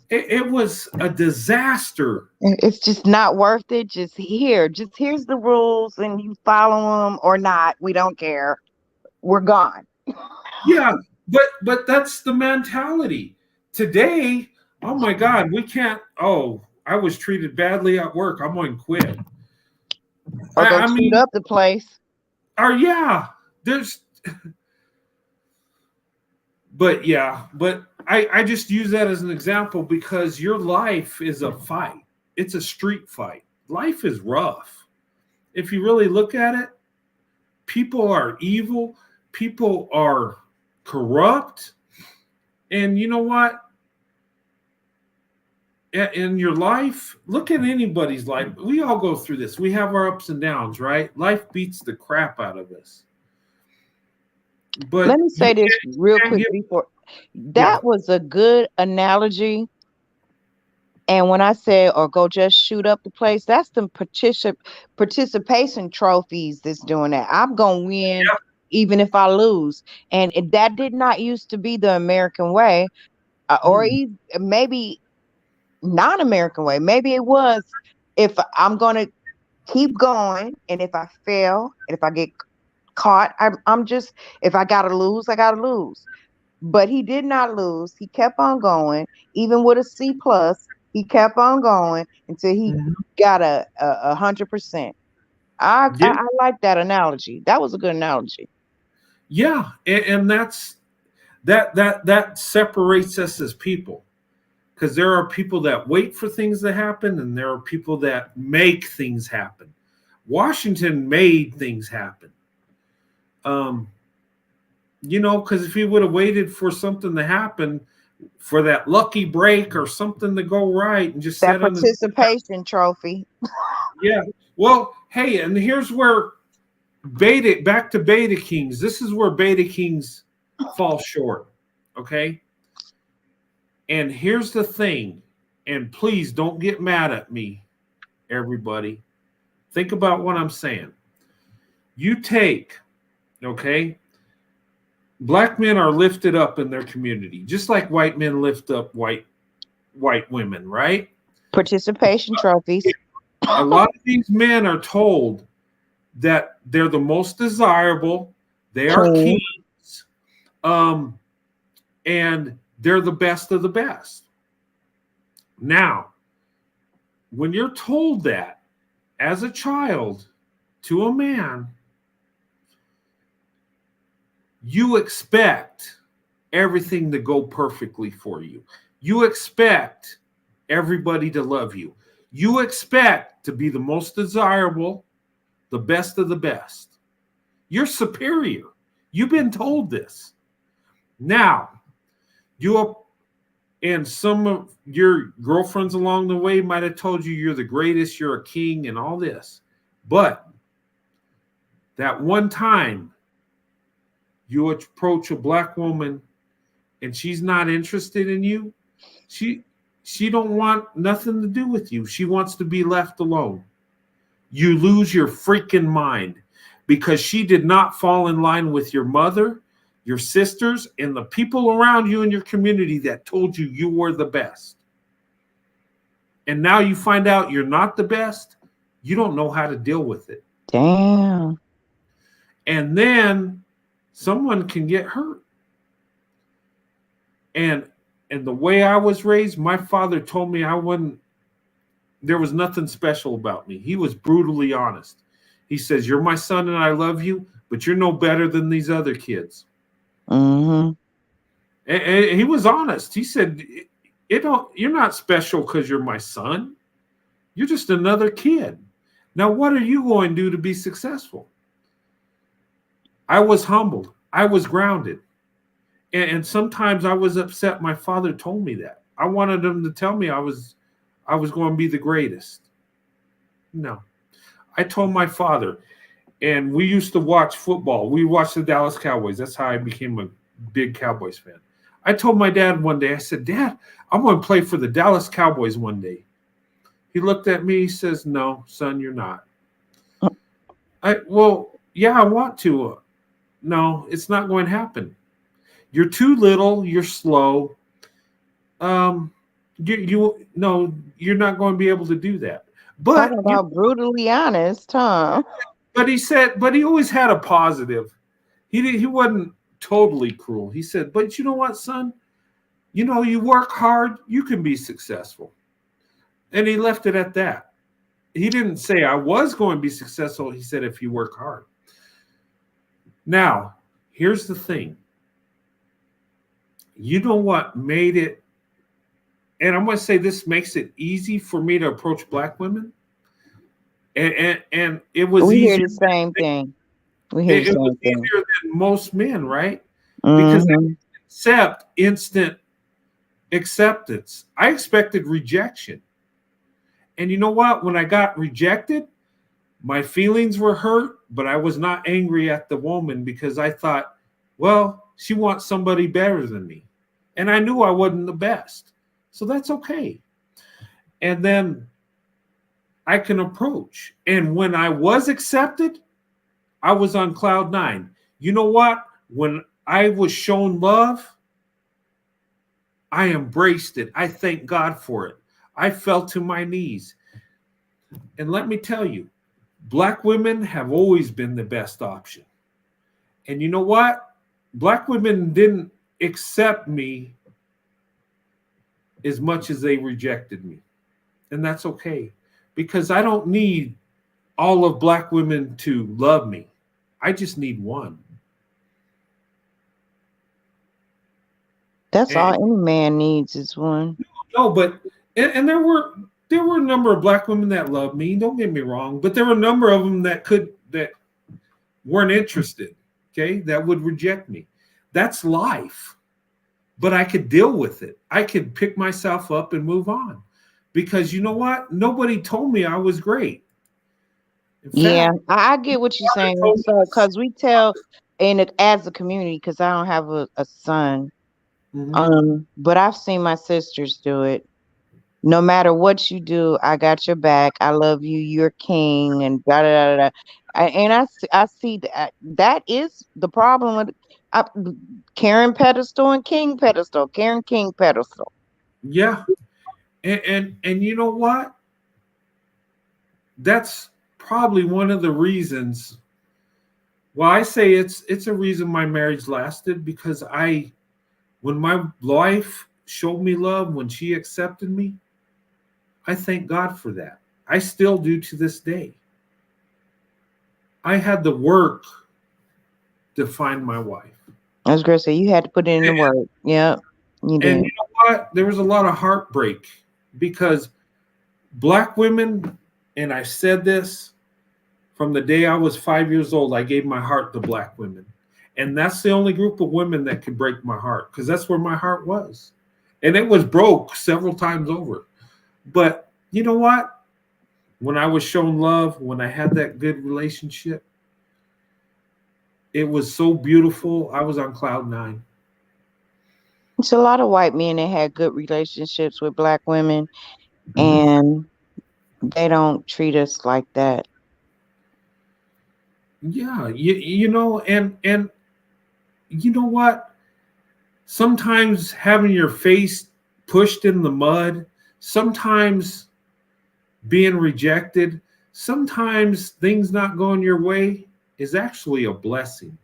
It was a disaster. It's just not worth it. Here's the rules and you follow them or not. We don't care. We're gone. Yeah, but that's the mentality. Today, oh my God, we can't, I was treated badly at work. I'm going to quit. Or go shoot up the place. Or yeah, there's, but yeah, but I just use that as an example because your life is a fight. It's a street fight. Life is rough. If you really look at it, people are evil, people are corrupt. And you know what? In your life, look at anybody's life. We all go through this. We have our ups and downs, right? Life beats the crap out of us. But Let me say this real quick before. That was a good analogy. And when I say, or go just shoot up the place, that's the participation trophies that's doing that. I'm going to win even if I lose. And that did not used to be the American way, or even maybe non-American way. Maybe it was, if I'm going to keep going, and if I fail, and if I get caught, I'm just, if I got to lose, I got to lose. But he did not lose. He kept on going, even with a C plus. He kept on going until he got a 100%. I like that analogy. That was a good analogy. Yeah, and that's that separates us as people, because there are people that wait for things to happen, and there are people that make things happen. Washington made things happen. You know, because if he would have waited for something to happen, for that lucky break or something to go right, and just that participation trophy. Yeah. Well, hey, and here's where back to Beta Kings. This is where Beta Kings fall short. Okay. And here's the thing, and please don't get mad at me, everybody. Think about what I'm saying. You take, okay, black men are lifted up in their community, just like white men lift up white women, right? Participation trophies. A lot of these men are told that they're the most desirable, they are kings, and they're the best of the best. Now, when you're told that as a child to a man, you expect everything to go perfectly for you. You expect everybody to love you. You expect to be the most desirable, the best of the best. You're superior. You've been told this. Now, and some of your girlfriends along the way might have told you you're the greatest, you're a king, and all this. But that one time you approach a black woman and she's not interested in you, she don't want nothing to do with you. She wants to be left alone. You lose your freaking mind, because she did not fall in line with your mother, your sisters, and the people around you in your community that told you you were the best. And now you find out you're not the best. You don't know how to deal with it. Damn. And then someone can get hurt. And the way I was raised, my father told me there was nothing special about me. He was brutally honest. He says, "You're my son and I love you, but you're no better than these other kids." Mm-hmm. And he was honest. He said, "You're not special because you're my son. You're just another kid. Now, what are you going to do to be successful?" I was humbled. I was grounded. And sometimes I was upset my father told me that. I wanted him to tell me I was going to be the greatest. No. I told my father, and we used to watch football. We watched the Dallas Cowboys. That's how I became a big Cowboys fan. I told my dad one day, I said, "Dad, I'm going to play for the Dallas Cowboys one day." He looked at me, he says, "No, son, you're not." Well, yeah, I want to. No, it's not going to happen. You're too little. You're slow. No, you're not going to be able to do that. But talking about brutally honest, huh? But he always had a positive. He wasn't totally cruel. He said, "But you know what, son? You work hard, you can be successful." And he left it at that. He didn't say I was going to be successful. He said, "If you work hard." Now, here's the thing. You know what made it, and I'm going to say this makes it easy for me to approach black women. And it was We hear easier. the same thing. We hear the It was same thing. easier than most men, right? Because they Mhm. accept instant acceptance. I expected rejection. And you know what? When I got rejected, my feelings were hurt, but I was not angry at the woman because I thought, well, she wants somebody better than me. And I knew I wasn't the best. So that's okay. And then I can approach. And when I was accepted, I was on cloud nine. You know what? When I was shown love, I embraced it. I thank God for it. I fell to my knees. And let me tell you, black women have always been the best option. And you know what? Black women didn't accept me as much as they rejected me. And that's okay. Because I don't need all of black women to love me. I just need one. That's all And, any man needs is one. no, but and there were a number of black women that loved me. Don't get me wrong, but there were a number of them that weren't interested. Okay, that would reject me. That's life. But I could deal with it. I could pick myself up and move on, because you know what? Nobody told me I was great. In Yeah, fact, I get what you're nobody saying. told me. So, because we tell, and it, as a community, because I don't have a son, Mhm. but I've seen my sisters do it. No matter what you do, I got your back. I love you. You're king, and da da da da. And I see that that is the problem with uh, Karen pedestal and King pedestal, Karen King pedestal. Yeah, and you know what? That's probably one of the reasons. Well, I say it's a reason my marriage lasted, because when my wife showed me love, when she accepted me, I thank God for that. I still do to this day. I had the work to find my wife. I was gonna say you had to put it in the And, work. Yep, you and did. you know what? There was a lot of heartbreak, because black women, and I said this from the day I was 5 years old, I gave my heart to black women. And that's the only group of women that could break my heart, because that's where my heart was. And it was broke several times over. But you know what? When I was shown love, when I had that good relationship, it was so beautiful. I was on cloud nine. It's a lot of white men that had good relationships with black women, Mhm. and they don't treat us like that. Yeah, you know, and you know what? Sometimes having your face pushed in the mud, sometimes being rejected, sometimes things not going your way is actually a blessing.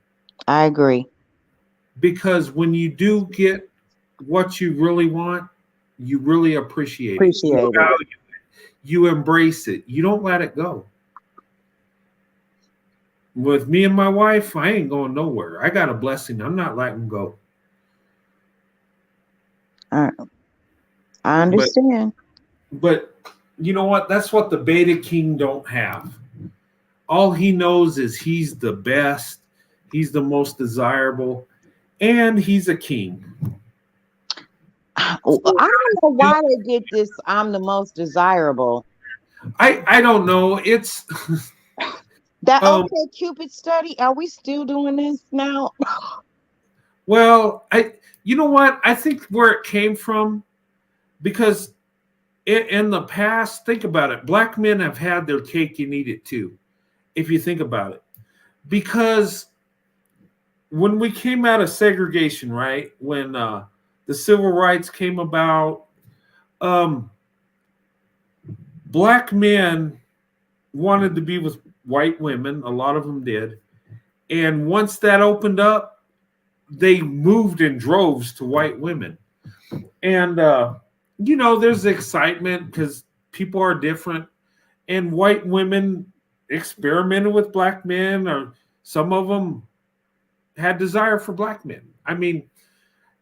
I agree. Because when you do get what you really want, you really appreciate it. You Appreciate it. value it. You embrace it. You don't let it go. With me and my wife, I ain't going nowhere. I got a blessing. I'm not letting go. I, I But understand. but you know what? That's what the beta king don't have. All he knows is he's the best, he's the most desirable, and he's a king. I So don't know why they get this. I'm the most desirable. I don't know. It's That um okay, Cupid study. Are we still doing this now? well, you know what? I think where it came from, because in the past, think about it. Black men have had their cake and eat it too. If you think about it, because when we came out of segregation, right? When the civil rights came about, um, black men wanted to be with white women. A lot of them did. And once that opened up, they moved in droves to white women. And, you know, there's excitement because people are different. And white women experimented with black men, or some of them had desire for black men. I mean,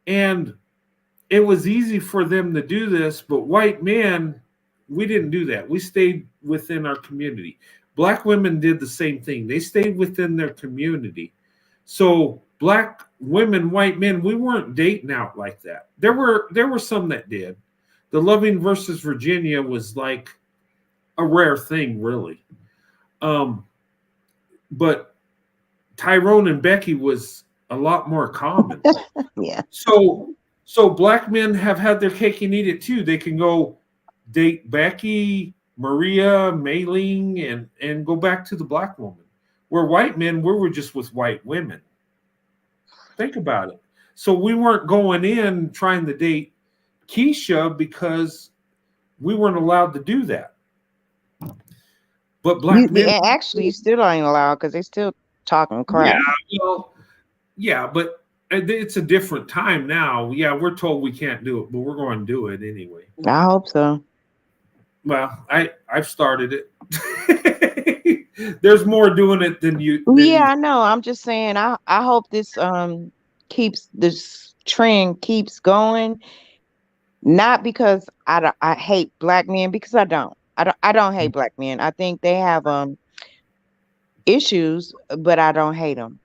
and it was easy for them to do this, but white men, we didn't do that. We stayed within our community. Black women did the same thing. They stayed within their community. So black women, white men, we weren't dating out like that. There were some that did. The Loving versus Virginia was like a rare thing, really. But Tyrone and Becky was a lot more common. Yeah. So black men have had their cake and eat it too. They can go date Becky, Maria, Mailing, and go back to the black woman. Where white men, we were just with white women. Think about it. So we weren't going in trying to date Keisha because we weren't allowed to do that. But black men, actually, you still ain't allowed because they still talking crap. yeah, well, yeah, but it's a different time now. Yeah, we're told we can't do it, but we're going to do it anyway. I hope so. Well, I've started it. There's more doing it than you. Yeah, I know. I'm just saying. I hope this trend keeps going. Not because I hate black men, because I don't. I don't hate black men. I think they have issues, but I don't hate them.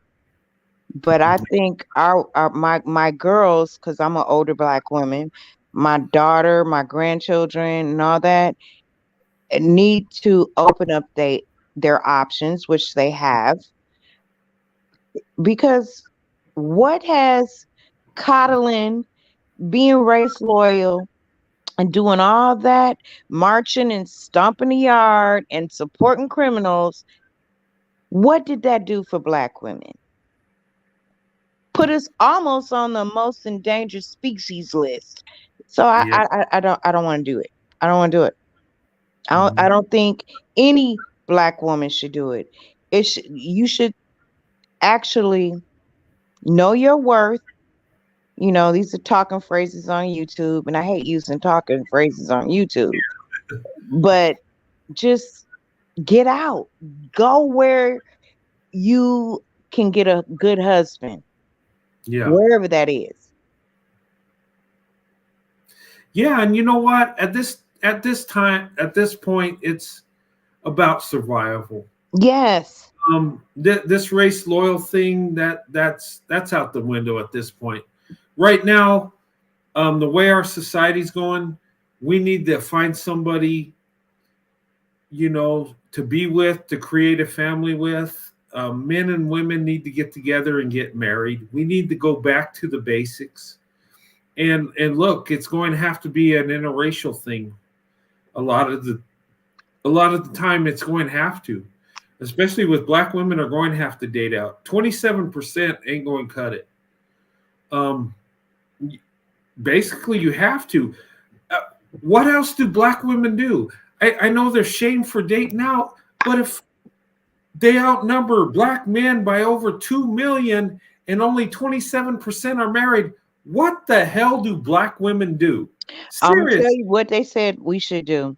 But I think my girls, because I'm an older black woman, my daughter, my grandchildren, and all that, need to open up their options, which they have. Because what has coddling, being race loyal, and doing all that, marching and stomping the yard and supporting criminals, what did that do for black women? Put us almost on the most endangered species list. So I don't want to do it. I don't want to do it. I don't think any black woman should do it. You should actually know your worth. You know, these are talking phrases on YouTube, and I hate using talking phrases on YouTube. But just get out. Go where you can get a good husband. Yeah. Wherever that is. Yeah, and you know what? At this point, it's about survival. Yes. This race loyal thing, that's out the window at this point. Right now, the way our society's going, we need to find somebody, to be with, to create a family with. Men and women need to get together and get married. We need to go back to the basics. And look, it's going to have to be an interracial thing. A lot of the time, it's going to have to, especially with black women are going to have to date out. 27% ain't going to cut it. Basically, you have to. What else do black women do? I know they're shamed for dating out, but if they outnumber black men by over 2 million and only 27% are married, what the hell do black women do? I'm going to tell you what they said we should do.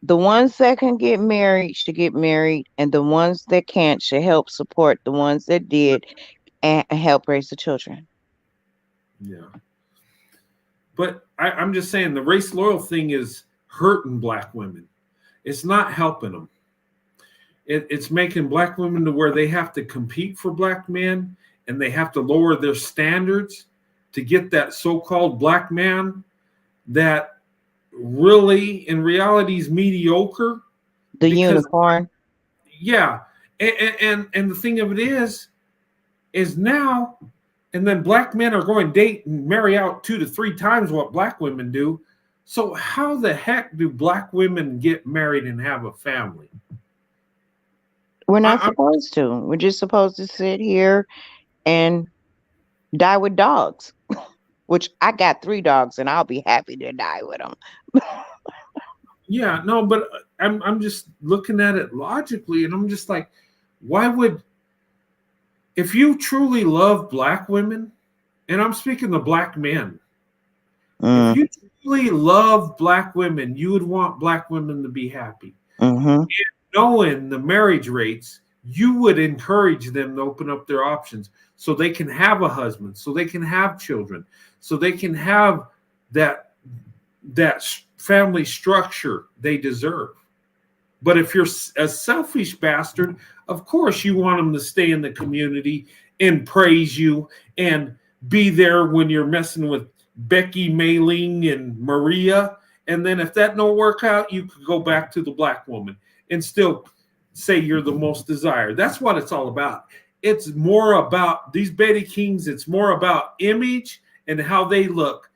The ones that can get married should get married, and the ones that can't should help support the ones that did and help raise the children. Yeah. But I'm just saying the race loyal thing is hurting black women. It's not helping them. It's making black women to where they have to compete for black men, and they have to lower their standards to get that so-called black man that really in reality is mediocre. The unicorn. Yeah. And the thing of it is now, and then black men are going to date and marry out 2 to 3 times what black women do. So how the heck do black women get married and have a family? We're not supposed to. We're just supposed to sit here and die with dogs, which I got 3 dogs and I'll be happy to die with them. Yeah, no, but I'm just looking at it logically, and I'm just like, if you truly love black women, and I'm speaking to black men, if you truly love black women, you would want black women to be happy. Mm-hmm. And knowing the marriage rates, you would encourage them to open up their options so they can have a husband, so they can have children, so they can have that family structure they deserve. But if you're a selfish bastard, of course you want them to stay in the community and praise you and be there when you're messing with Becky, Mayling, and Maria. And then if that don't work out, you could go back to the black woman and still say you're the most desired. That's what it's all about. It's more about these Betty Kings. It's more about image and how they look.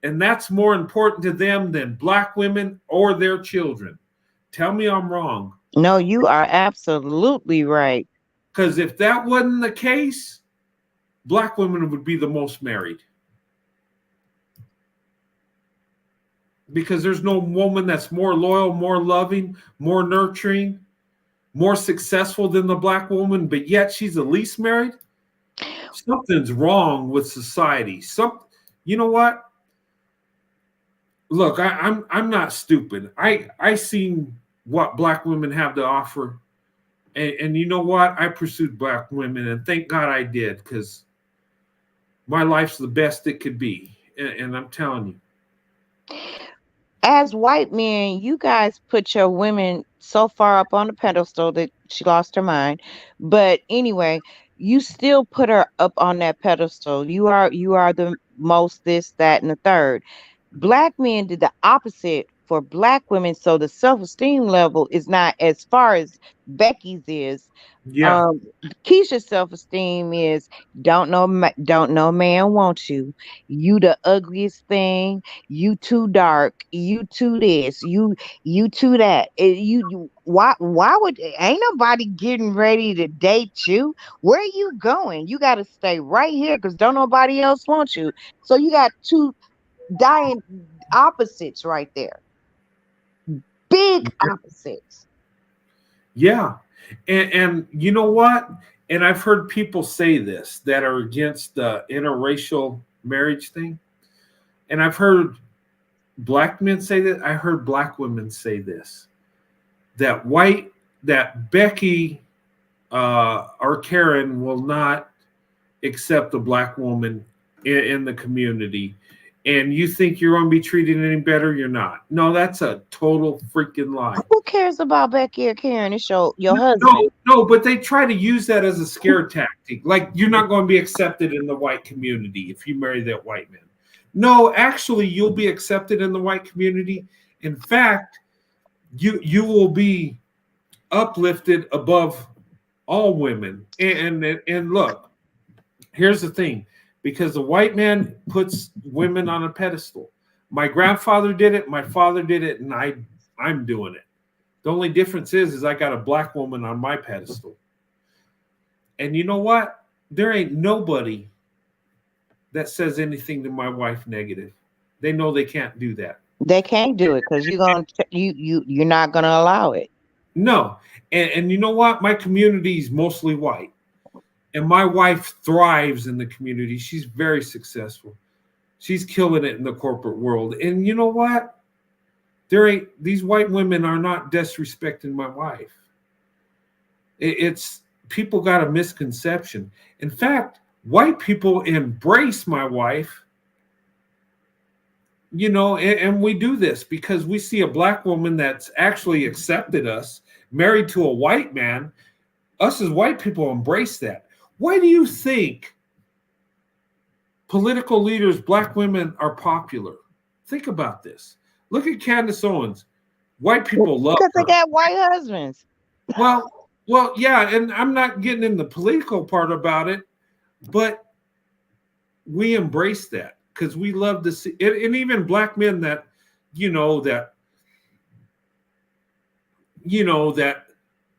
And that's more important to them than black women or their children. Tell me I'm wrong. No, you are absolutely right. Because if that wasn't the case, black women would be the most married. Because there's no woman that's more loyal, more loving, more nurturing, more successful than the black woman, but yet she's the least married. Something's wrong with society. You know what? Look, I'm not stupid. I seen what black women have to offer, and you know what? I pursued black women, and thank God I did, because my life's the best it could be, and I'm telling you. As white men, you guys put your women so far up on the pedestal that she lost her mind. But anyway, you still put her up on that pedestal. You are the most this, that, and the third. Black men did the opposite for black women, so the self-esteem level is not as far as Becky's is. Yeah. um Keisha's self-esteem is don't know man want you. You the ugliest thing. You too dark. You too this. You too that. Why would ain't nobody getting ready to date you? Where are you going? You got to stay right here because don't nobody else want you. So you got two dying opposites right there. Big opposites. Yeah. And you know what? And I've heard people say this that are against the interracial marriage thing. And I've heard black men say that. I heard black women say this. That Becky or Karen will not accept a black woman in the community. And you think you're going to be treated any better? You're not. No, that's a total freaking lie. Who cares about Becky or Karen? It's your husband. No, but they try to use that as a scare tactic. Like, you're not going to be accepted in the white community if you marry that white man. No, actually, you'll be accepted in the white community. In fact, you will be uplifted above all women. And look, here's the thing. Because the white man puts women on a pedestal. My grandfather did it, my father did it, and I'm doing it. The only difference is I got a black woman on my pedestal. And you know what? There ain't nobody that says anything to my wife negative. They know they can't do that. They can't do it because you're not gonna allow it. No. And you know what? My community is mostly white. And my wife thrives in the community. She's very successful. She's killing it in the corporate world. And you know what? These white women are not disrespecting my wife. It's people got a misconception. In fact, white people embrace my wife. You know, and we do this because we see a black woman that's actually accepted us, married to a white man. Us as white people embrace that. Why do you think political leaders, black women, are popular? Think about this. Look at Candace Owens. White people love her. Because they got white husbands. Well, yeah, and I'm not getting in the political part about it, but we embrace that because we love to see it. And even black men that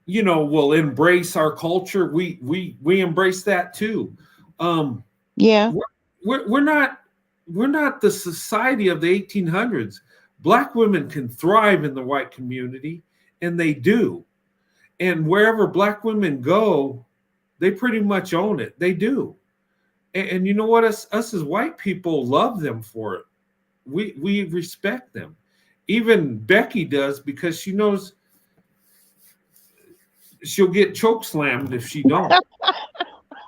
will embrace our culture. We embrace that too. Yeah. We're not the society of the 1800s. Black women can thrive in the white community, and they do. And wherever black women go, they pretty much own it. They do. And you know what? Us as white people love them for it. We respect them. Even Becky does because she knows she'll get choke slammed if she don't.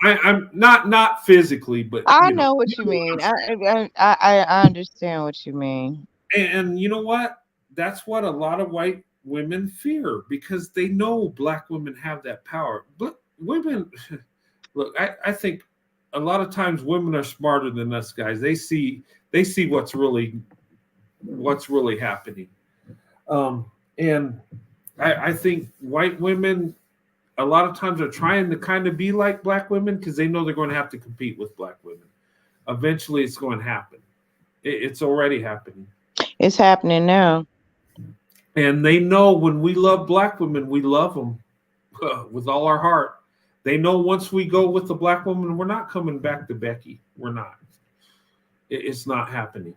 I'm not physically, but I you know. know what you mean. I understand what you mean. And you know what? That's what a lot of white women fear because they know black women have that power. But women, look, I think a lot of times women are smarter than us guys. They see what's really happening. And I think white women a lot of times are trying to kind of be like black women because they know they're going to have to compete with black women. Eventually, it's going to happen. It's already happening. It's happening now. And they know when we love black women, we love them with all our heart. They know once we go with the black woman, we're not coming back to Becky. We're not. It's not happening.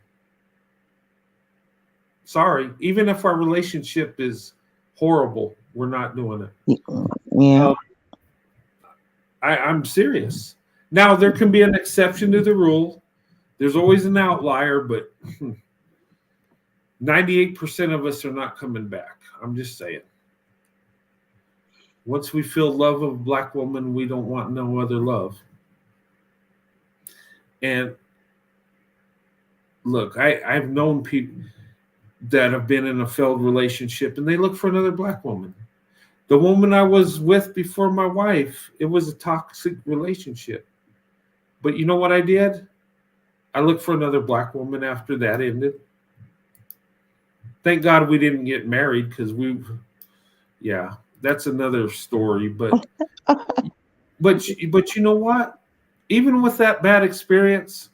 Sorry. Even if our relationship is horrible, we're not doing it. Yeah. I'm serious. Now, there can be an exception to the rule. There's always an outlier, but 98% of us are not coming back. I'm just saying. Once we feel love of a black woman, we don't want no other love. And look, I've known people that have been in a failed relationship and they look for another black woman. The woman I was with before my wife, it was a toxic relationship. But you know what I did? I looked for another black woman after that ended. Thank God we didn't get married because that's another story. But you know what? Even with that bad experience,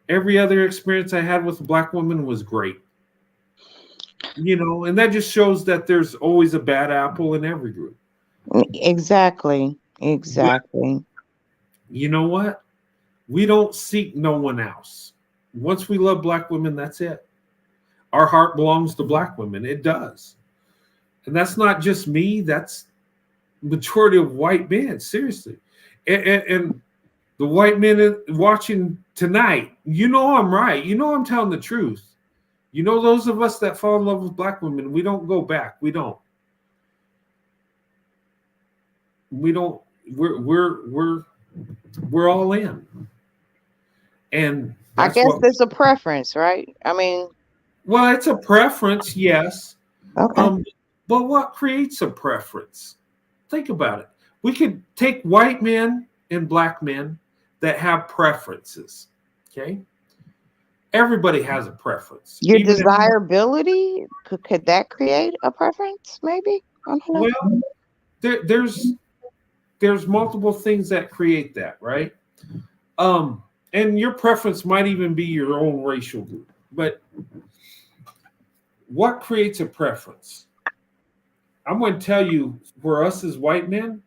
every other experience I had with a black woman was great. You know, and that just shows that there's always a bad apple in every group. Exactly. But you know what? We don't seek no one else. Once we love black women, that's it. Our heart belongs to black women. It does. And that's not just me. That's majority of white men, seriously. And the white men watching tonight, you know I'm right. You know I'm telling the truth. You know those of us that fall in love with black women, we don't go back. We don't. We're all in. And I guess there's a preference, right? I mean, well, it's a preference, yes. okay. But what creates a preference? Think about it. We could take white men and black men that have preferences. Okay. Everybody has a preference. Your desirability, could that create a preference? Maybe. I don't know. Well, there's multiple things that create that, right? And your preference might even be your own racial group. But what creates a preference? I'm going to tell you, for us as white men,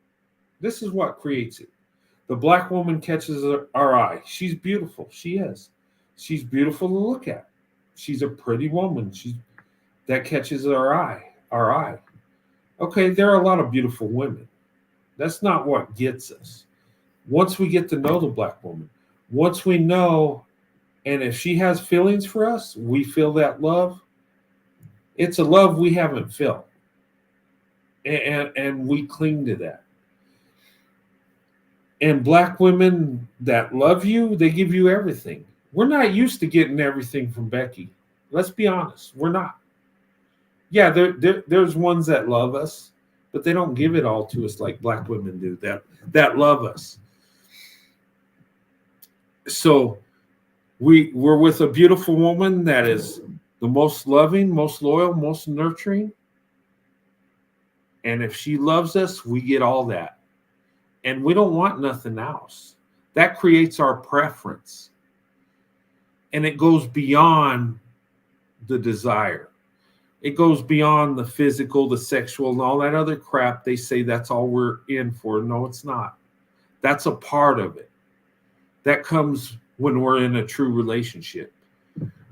this is what creates it. The black woman catches our eye. She's beautiful. She is. She's beautiful to look at. She's a pretty woman. That catches our eye. Our eye. Okay, there are a lot of beautiful women. That's not what gets us. Once we get to know the black woman, once we know, and if she has feelings for us, we feel that love. It's a love we haven't felt. And we cling to that. And black women that love you, they give you everything. We're not used to getting everything from Becky. Let's be honest. We're not. Yeah, there's ones that love us, but they don't give it all to us like black women do that love us. So we're with a beautiful woman that is the most loving, most loyal, most nurturing. And if she loves us, we get all that. And we don't want nothing else. That creates our preference. And it goes beyond the desire. It goes beyond the physical, the sexual, and all that other crap. They say that's all we're in for. No, it's not. That's a part of it. That comes when we're in a true relationship.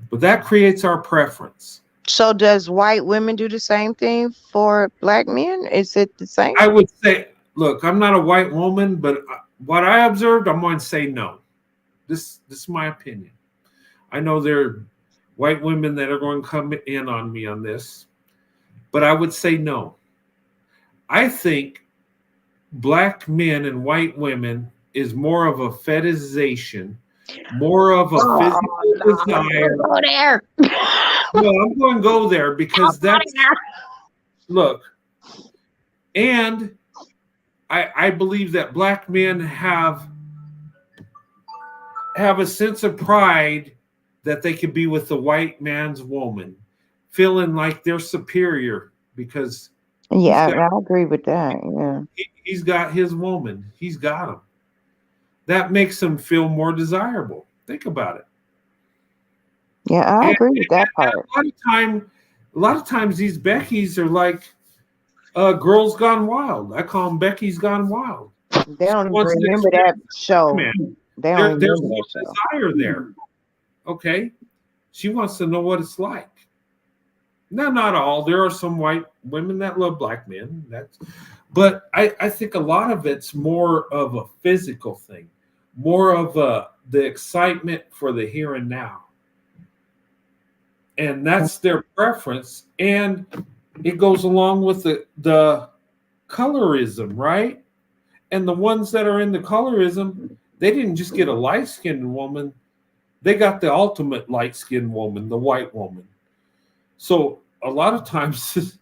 But that creates our preference. So does white women do the same thing for black men? Is it the same? I would say, look, I'm not a white woman, but what I observed, I'm going to say no. This is my opinion. I know there are white women that are going to come in on me on this, but I would say no. I think black men and white women is more of a fetishization, more of a Oh, physical no, desire. don't go there. No, I'm going to go there because that's, look, and I believe that black men have a sense of pride that they could be with the white man's woman, feeling like they're superior because Yeah, I agree with that. Yeah. he's got his woman. He's got him. That makes him feel more desirable. Think about it. Yeah, I agree with that And part. a lot of times these Beckys are like Girls Gone Wild. I call them Becky's Gone Wild. They don't even Wants to remember that show. experiment. They don't even There's remember no that show. desire there. Okay. She wants to know what it's like. Now, not all. There are some white women that love black men. But I think a lot of it's more of a physical thing, more of the excitement for the here and now. And that's their preference. And it goes along with the colorism, right? And the ones that are in the colorism, they didn't just get a light-skinned woman. They got the ultimate light-skinned woman, the white woman. So a lot of times,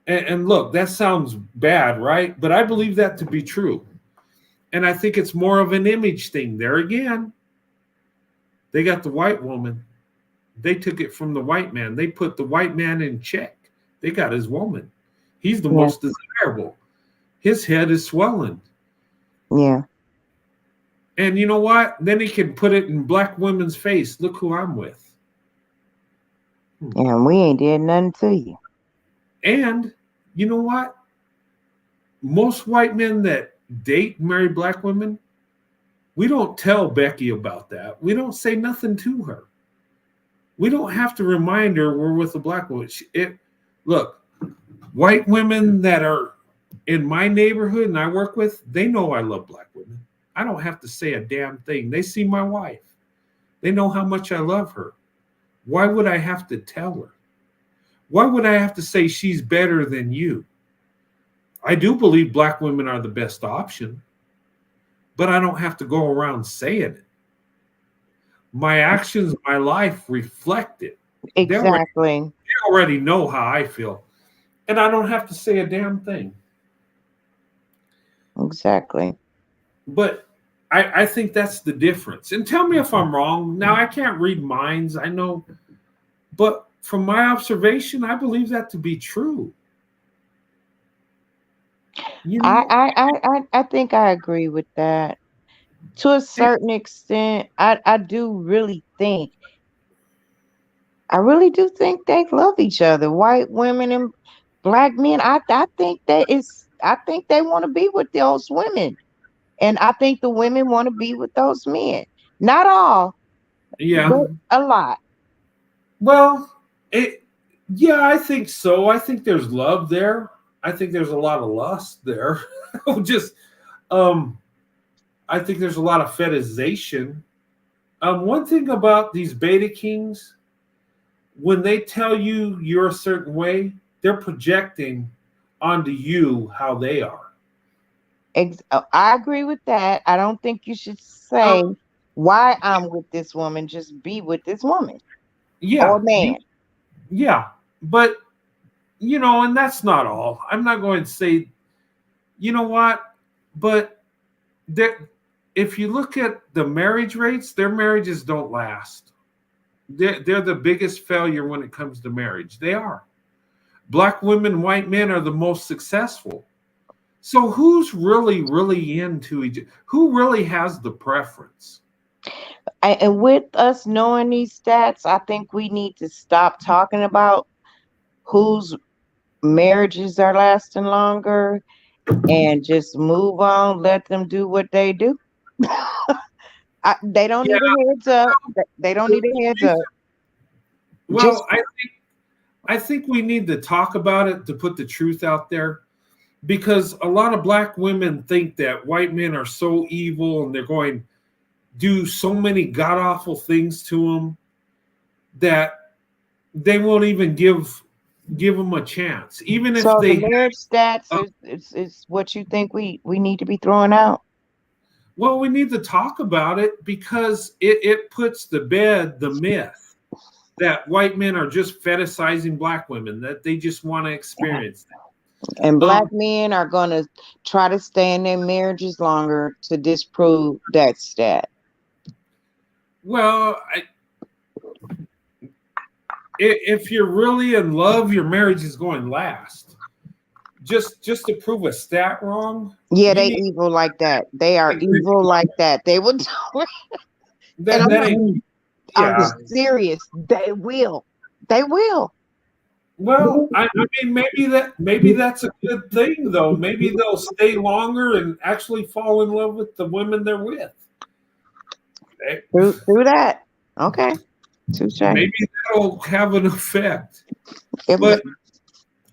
and look, that sounds bad, right? But I believe that to be true. And I think it's more of an image thing. There again, they got the white woman. They took it from the white man. They put the white man in check. They got his woman. He's the most desirable. His head is swelling. Yeah. And you know what? Then he can put it in black women's face. Look who I'm with. And we ain't did nothing to you. And you know what? Most white men that date marry black women, we don't tell Becky about that. We don't say nothing to her. We don't have to remind her we're with a black woman. Look, white women that are in my neighborhood and I work with, they know I love black women. I don't have to say a damn thing. They see my wife. They know how much I love her. Why would I have to tell her? Why would I have to say she's better than you? I do believe black women are the best option, but I don't have to go around saying it. My actions, my life reflect it. Exactly. They already know how I feel, and I don't have to say a damn thing. Exactly. But I think that's the difference. And tell me if I'm wrong. Now, I can't read minds, I know, but from my observation, I believe that to be true. You know? I think I agree with that. To a certain extent, I really do think they love each other. White women and black men. I think I think they want to be with those women. And I think the women want to be with those men. Not all, Yeah. but a lot. Well, yeah, I think so. I think there's love there. I think there's a lot of lust there. Just, I think there's a lot of fetishization. One thing about these beta kings, when they tell you you're a certain way, they're projecting onto you how they are. I agree with that. I don't think you should say why I'm with this woman. Just be with this woman or Yeah, man. yeah, but and that's not all. I'm not going to say, you know what, but if you look at the marriage rates, their marriages don't last. They're the biggest failure when it comes to marriage. They are. Black women, white men are the most successful. So who's really, really into each? Who really has the preference? And with us knowing these stats, I think we need to stop talking about whose marriages are lasting longer and just move on. Let them do what they do. They don't Yeah. need a heads up. They don't need a heads up. Well, I think we need to talk about it to put the truth out there, because a lot of black women think that white men are so evil and they're going to do so many god awful things to them that they won't even give give them a chance, even if So the they. marriage stats Uh, is what you think we need to be throwing out? well, we need to talk about it because it puts to bed the myth that white men are just fetishizing black women, that they just want to experience that. And black men are going to try to stay in their marriages longer to disprove that stat. Well, if you're really in love, your marriage is going to last. Just to prove a stat wrong, Yeah, you they need evil like that. They are evil like that. They will do it. And that. I'm That like, ain't. I'm Yeah. serious. They will. They will. Well, I mean, maybe that's a good thing, though. Maybe they'll stay longer and actually fall in love with the women they're with. Through that. Okay. Touche. Maybe that'll have an effect. It But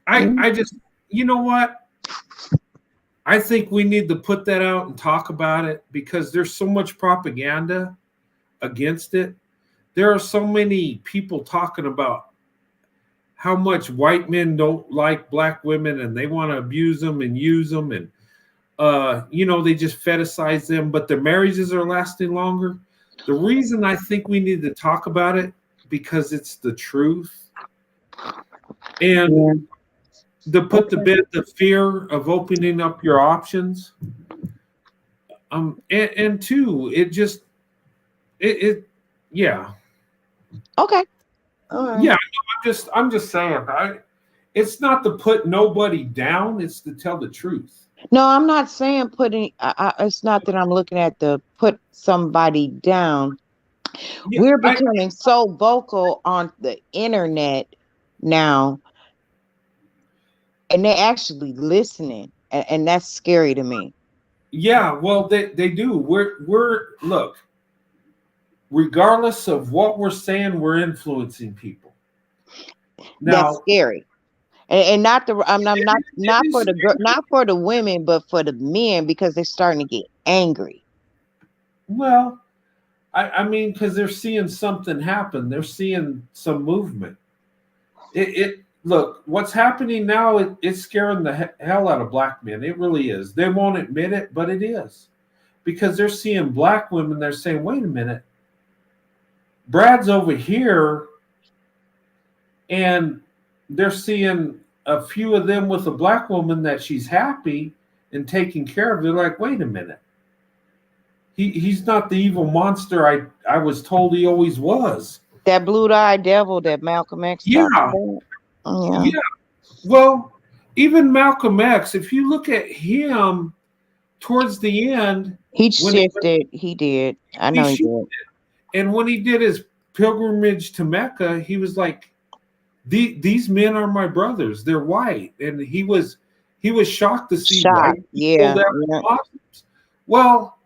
Mhm. I just, you know what? I think we need to put that out and talk about it because there's so much propaganda against it. There are so many people talking about how much white men don't like black women and they want to abuse them and use them, and they just fetishize them, but their marriages are lasting longer. The reason I think we need to talk about it because it's the truth, and to put to bed the fear of opening up your options. And two, yeah. Okay. All right. Yeah, I'm just saying, it's not to put nobody down, it's to tell the truth. No, I'm not saying putting. It's not that I'm looking at the put somebody down. Yeah, We're becoming so vocal on the internet now, and they're actually listening, and that's scary to me. yeah, well, they do. We're look, regardless of what we're saying, we're influencing people. That's Now, scary, and not the. I'm not it is not for the women, but for the men because they're starting to get angry. well, I mean, because they're seeing something happen. They're seeing some movement. It look what's happening now. It's scaring the hell out of black men. It really is. They won't admit it, but it is because they're seeing black women. They're saying, "Wait a minute, Brad's over here," and they're seeing a few of them with a black woman that she's happy and taking care of. They're like, "Wait a minute." He's not the evil monster I was told he always was. That blue-eyed devil that Malcolm X Yeah, talked about. Yeah. yeah. Well, even Malcolm X, if you look at him towards the end, He when it, shifted. He did. I he know he shifted, did. and when he did his pilgrimage to Mecca, he was like, "These men are my brothers. They're white," and he was shocked to see Shocked. white people Yeah. that were Muslims. Well,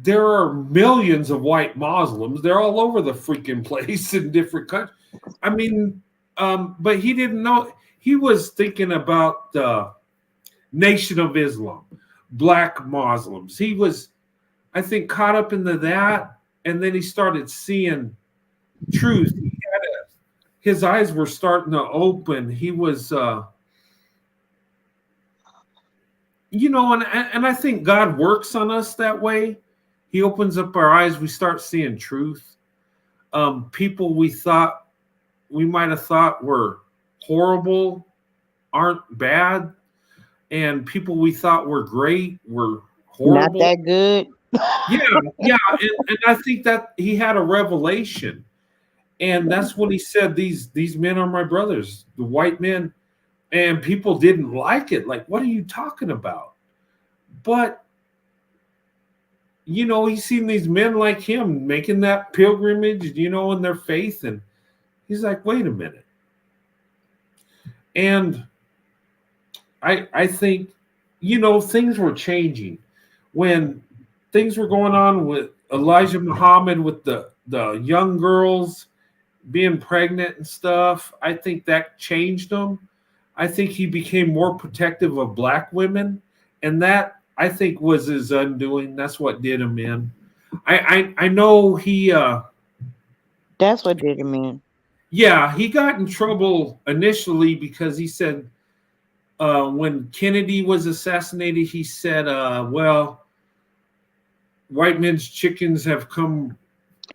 there are millions of white Muslims. They're all over the freaking place in different countries. I mean, but he didn't know. He was thinking about the Nation of Islam, black Muslims. He was, I think, caught up into that, and then he started seeing truth. His eyes were starting to open. He was, and I think God works on us that way. He opens up our eyes. We start seeing truth. People we might have thought were horrible aren't bad, and people we thought were great were horrible. Not that good. Yeah, and I think that he had a revelation, and that's when he said, "These men are my brothers, the white men," and people didn't like it. Like, what are you talking about? But he's seen these men like him making that pilgrimage, in their faith, and he's like, "Wait a minute." And I think, things were changing when things were going on with Elijah Muhammad with the young girls being pregnant and stuff. I think that changed him. I think he became more protective of black women, and that I think was his undoing. That's what did him in. I know he That's what did him in. Yeah, he got in trouble initially because he said when Kennedy was assassinated, he said, well, white men's chickens have come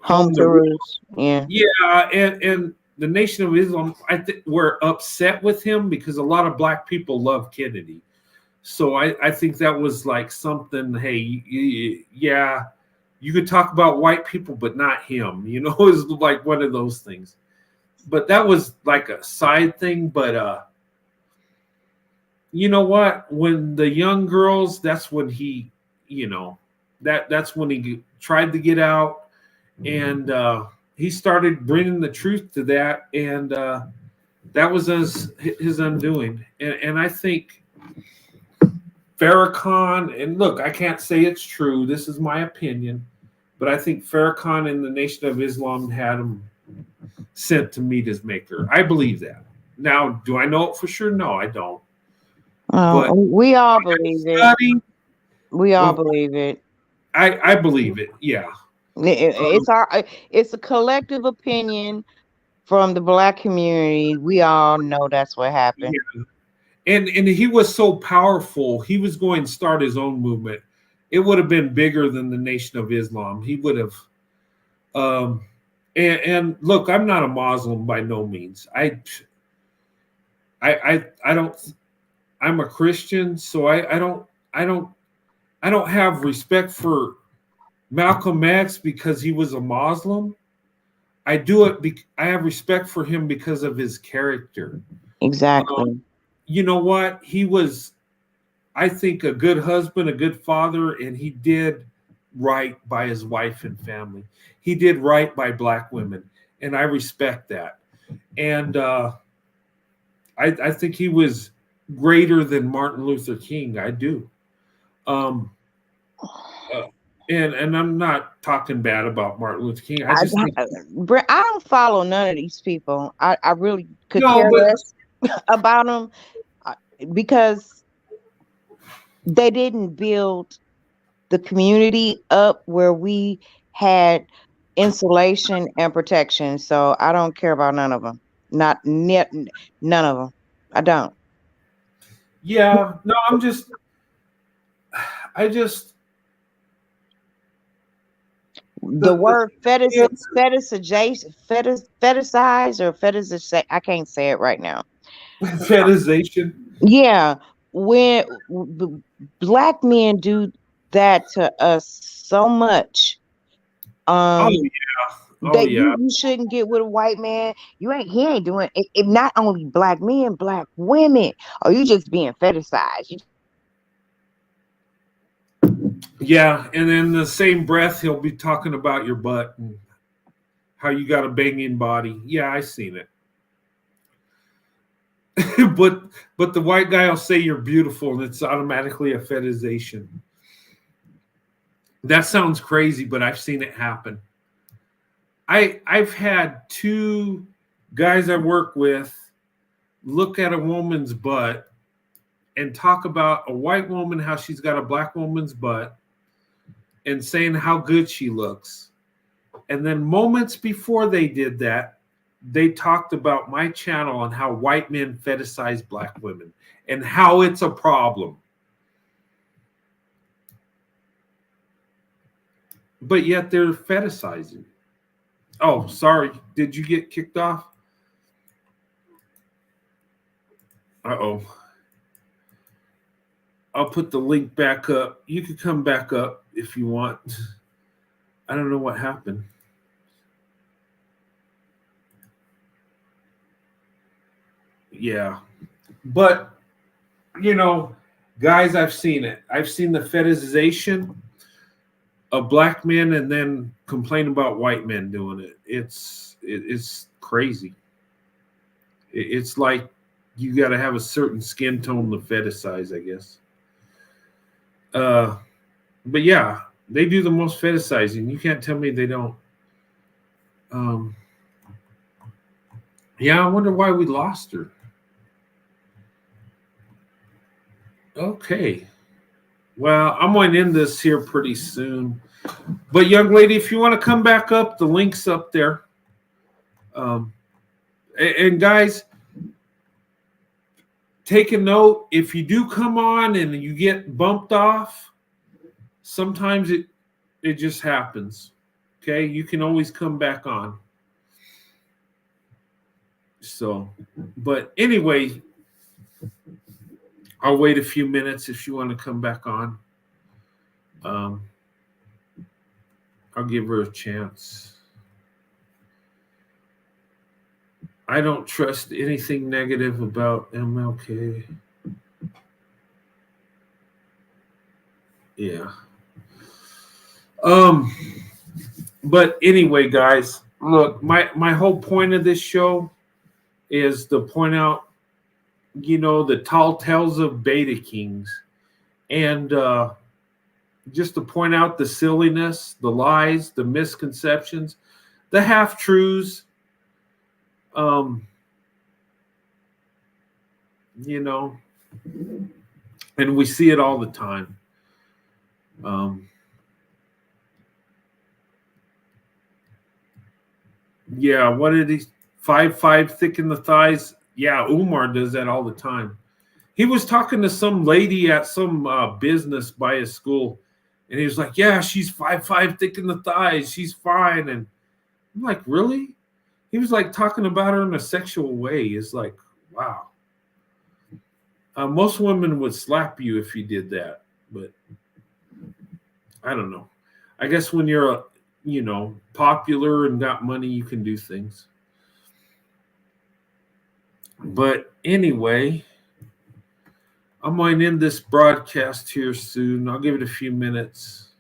Home home to to roost. roost. Yeah. Yeah, and the Nation of Islam, I think, were upset with him because a lot of black people love Kennedy. So I think that was like something. Hey, yeah, you could talk about white people, but not him. You know, it's like one of those things. But that was like a side thing. But you know what? When the young girls, that's when he, you know, that's when he tried to get out, and he started bringing the truth to that, and that was his undoing. And I think Farrakhan, and look, I can't say it's true. This is my opinion, but I think Farrakhan and the Nation of Islam had him sent to meet his maker. I believe that. Now, do I know it for sure? No, I don't. But We all believe it. study, We all well, believe it. I believe it. Yeah. It's a collective opinion from the black community. We all know that's what happened. Yeah. And he was so powerful. He was going to start his own movement. It would have been bigger than the Nation of Islam. He would have. Um, and look, I'm not a Muslim by no means. I don't. I'm a Christian, so I don't have respect for Malcolm X because he was a Muslim. I do it. I have respect for him because of his character. Exactly. You know what? He was, I think, a good husband, a good father, and he did right by his wife and family. He did right by black women, and I respect that. And I think he was greater than Martin Luther King. I do. Um, and I'm not talking bad about Martin Luther King. I just think I don't follow none of these people. I really could no, care but less about them because they didn't build the community up where we had insulation and protection. So I don't care about none of them. Not net, none of them. I don't. yeah, no, I just The word yeah, fetishize or fetish. I can't say it right now. fetishization. Yeah, when black men do that to us so much, Oh um, yeah, oh that yeah. you shouldn't get with a white man. He ain't doing it. It not only black men, black women. Or you just being fetishized. Yeah, and in the same breath, he'll be talking about your butt and how you got a banging body. Yeah, I seen it. but the white guy will say you're beautiful, and it's automatically a fetishization. That sounds crazy, but I've seen it happen. I've had two guys I work with look at a woman's butt and talk about a white woman, how she's got a black woman's butt, and saying how good she looks. And then moments before they did that, they talked about my channel and how white men fetishize black women and how it's a problem. But yet they're fetishizing. Oh, sorry. Did you get kicked off? Uh-oh. I'll put the link back up. You could come back up if you want. I don't know what happened. Yeah. But, you know, guys, I've seen it. I've seen the fetishization of black men and then complain about white men doing it. It's crazy. It's like you got to have a certain skin tone to fetishize, I guess. But yeah, they do the most fetishizing. You can't tell me they don't. Yeah, I wonder why we lost her. Okay. Well, I'm going to end this here pretty soon. But young lady, if you want to come back up, the link's up there. And guys, take a note. If you do come on and you get bumped off, sometimes it just happens. Okay, you can always come back on. So, but anyway, I'll wait a few minutes if you want to come back on. I'll give her a chance. I don't trust anything negative about MLK. Yeah. But anyway, guys, look, my whole point of this show is to point out, the tall tales of beta kings, and just to point out the silliness, the lies, the misconceptions, the half truths. And we see it all the time. Yeah, what did he 5'5" thick in the thighs? Yeah, Omar does that all the time. He was talking to some lady at some business by his school, and he was like, "Yeah, she's 5'5" thick in the thighs. She's fine." And I'm like, "Really?" He was like talking about her in a sexual way. It's like, wow. Most women would slap you if you did that, but I don't know. I guess when you're popular and got money, you can do things. But anyway, I might end this broadcast here soon. I'll give it a few minutes.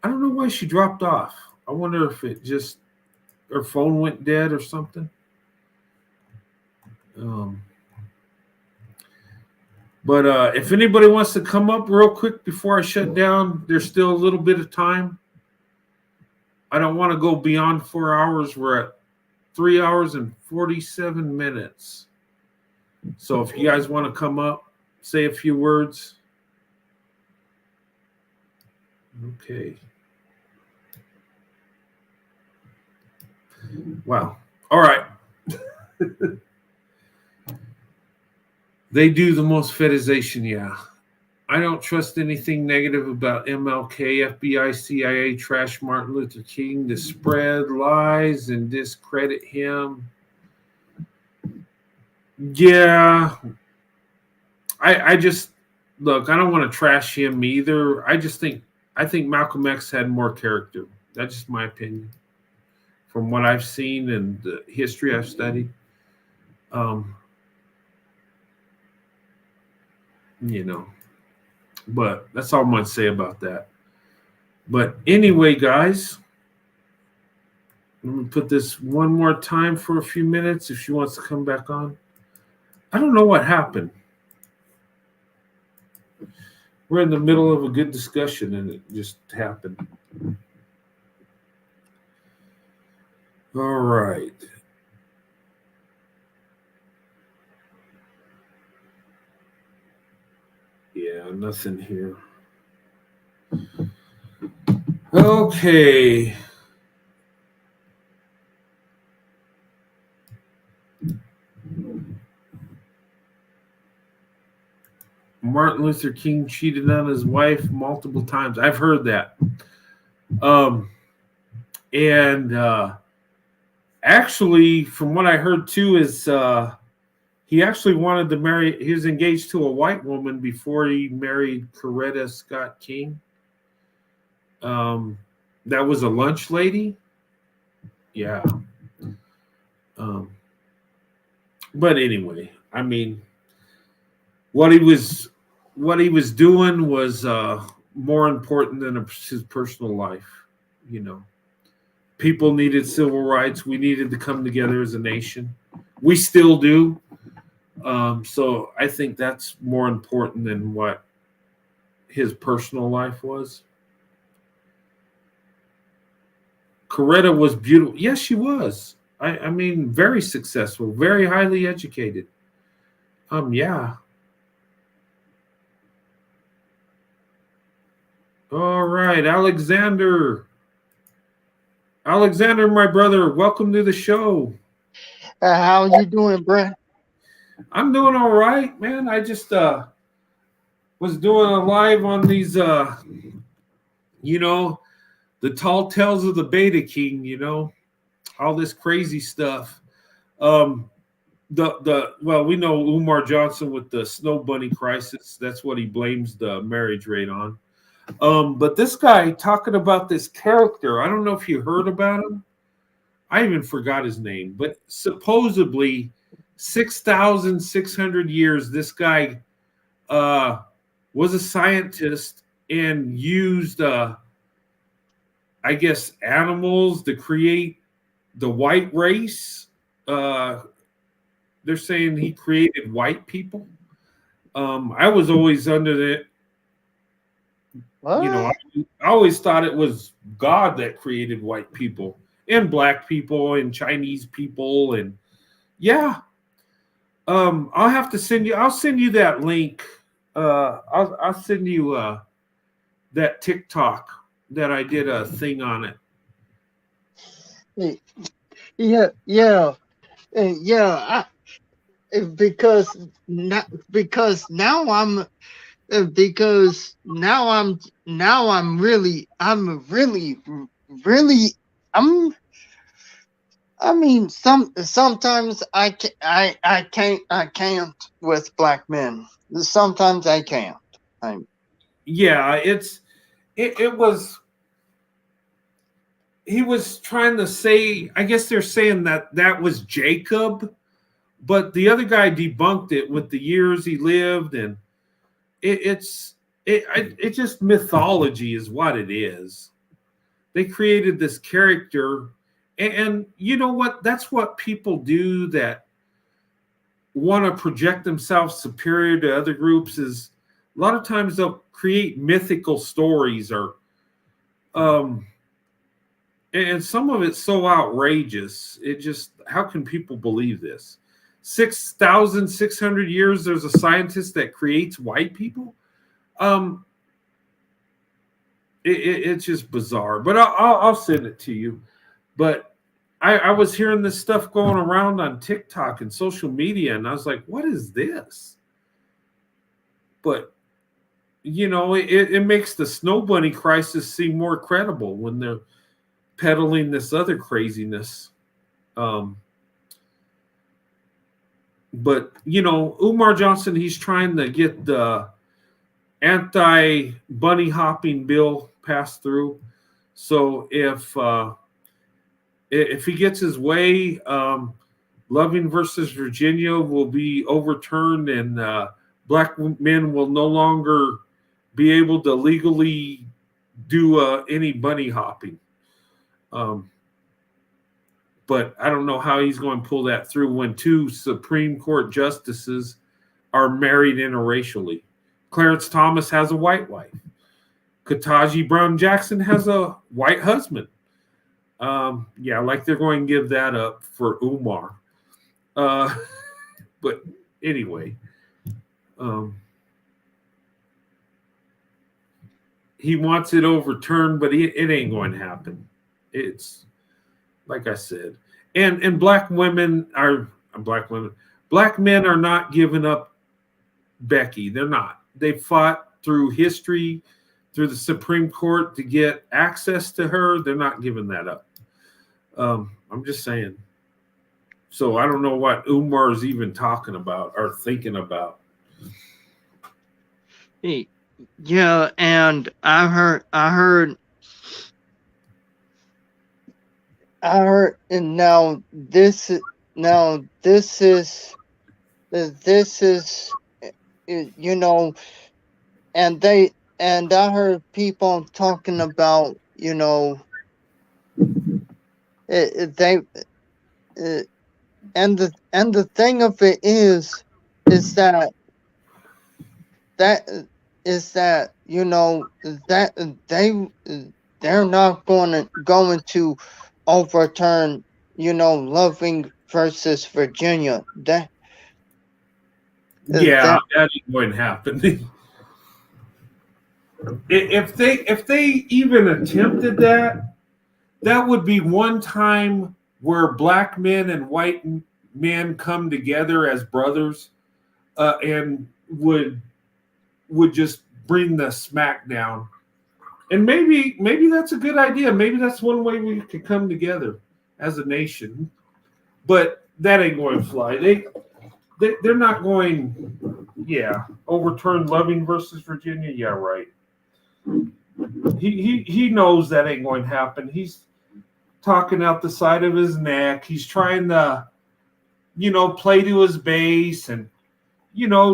I don't know why she dropped off. I wonder if her phone went dead or something. But if anybody wants to come up real quick before I shut down, there's still a little bit of time. I don't want to go beyond 4 hours. We're at 3 hours and 47 minutes. So if you guys want to come up, say a few words. Okay. Wow. All right. They do the most fetishization, yeah. I don't trust anything negative about MLK, FBI, CIA, trash Martin Luther King to spread lies and discredit him. Yeah. I just look, I don't want to trash him either. I think Malcolm X had more character. That's just my opinion. From what I've seen and the history I've studied. But that's all I'm going to say about that. But anyway, guys, let me put this one more time for a few minutes if she wants to come back on. I don't know what happened. We're in the middle of a good discussion and it just happened. All right. Yeah, nothing here. Okay. Martin Luther King cheated on his wife multiple times. I've heard that. Actually, from what I heard too, is he actually wanted to marry. He was engaged to a white woman before he married Coretta Scott King. That was a lunch lady. Yeah. But anyway, I mean, what he was doing was more important than his personal life. People needed civil rights. We needed to come together as a nation. We still do. So I think that's more important than what his personal life was. Coretta was beautiful. Yes, she was. I mean, very successful, very highly educated. Yeah. All right, Alexander, my brother, welcome to the show. How you doing, Brent? I'm doing all right, man. I just was doing a live on these you know, the tall tales of the Beta King, you know, all this crazy stuff. Um the well, we know Umar Johnson with the snow bunny crisis. That's what he blames the marriage rate on. But this guy talking about this character, I don't know if you heard about him. I even forgot his name, but supposedly 6,600 years, this guy was a scientist and used, I guess, animals to create the white race. They're saying he created white people. I was always under the, What? you know, I always thought it was God that created white people and black people and Chinese people. And yeah, I'll have to send you, I'll send you that link. I'll send you that TikTok that I did a thing on it. Yeah, yeah, yeah. Because now, now I'm really, I'm. I mean, sometimes I can't with black men. Sometimes I can't. Yeah, it was, he was trying to say, I guess they're saying that that was Jacob, but the other guy debunked it with the years he lived, and it's just mythology is what it is. They created this character, and you know what? That's what people do that want to project themselves superior to other groups. Is a lot of times they'll create mythical stories, or and some of it's so outrageous. It just, how can people believe this? 6,600 years there's a scientist that creates white people. It's just bizarre, but I'll send it to you. But I was hearing this stuff going around on TikTok and social media, and I was like, what is this? But you know, it makes the snow bunny crisis seem more credible when they're peddling this other craziness. But you know, Umar Johnson, he's trying to get the anti-bunny hopping bill passed through. So if he gets his way, Loving versus Virginia will be overturned, and black men will no longer be able to legally do any bunny hopping. But I don't know how he's going to pull that through when two Supreme Court justices are married interracially. Clarence Thomas has a white wife. Ketanji Brown Jackson has a white husband. Yeah, like they're going to give that up for Umar. But anyway, he wants it overturned, but it ain't going to happen. It's like I said, and black men are not giving up Becky. They're not. They fought through history, through the Supreme Court to get access to her. They're not giving that up. I'm just saying. So I don't know what Umar is even talking about or thinking about. Yeah, and I heard, and this is, you know, and I heard people talking about, you know, they, and the thing of it is that you know that they're not going to overturn, you know, Loving versus Virginia. That ain't going to happen. If they even attempted that, that would be one time where black men and white men come together as brothers and would just bring the smack down. And maybe that's a good idea. Maybe that's one way we could come together as a nation. But that ain't going to fly. They're not going. Yeah, overturn Loving versus Virginia. Yeah, right. He knows that ain't going to happen. He's talking out the side of his neck. He's trying to, play to his base and,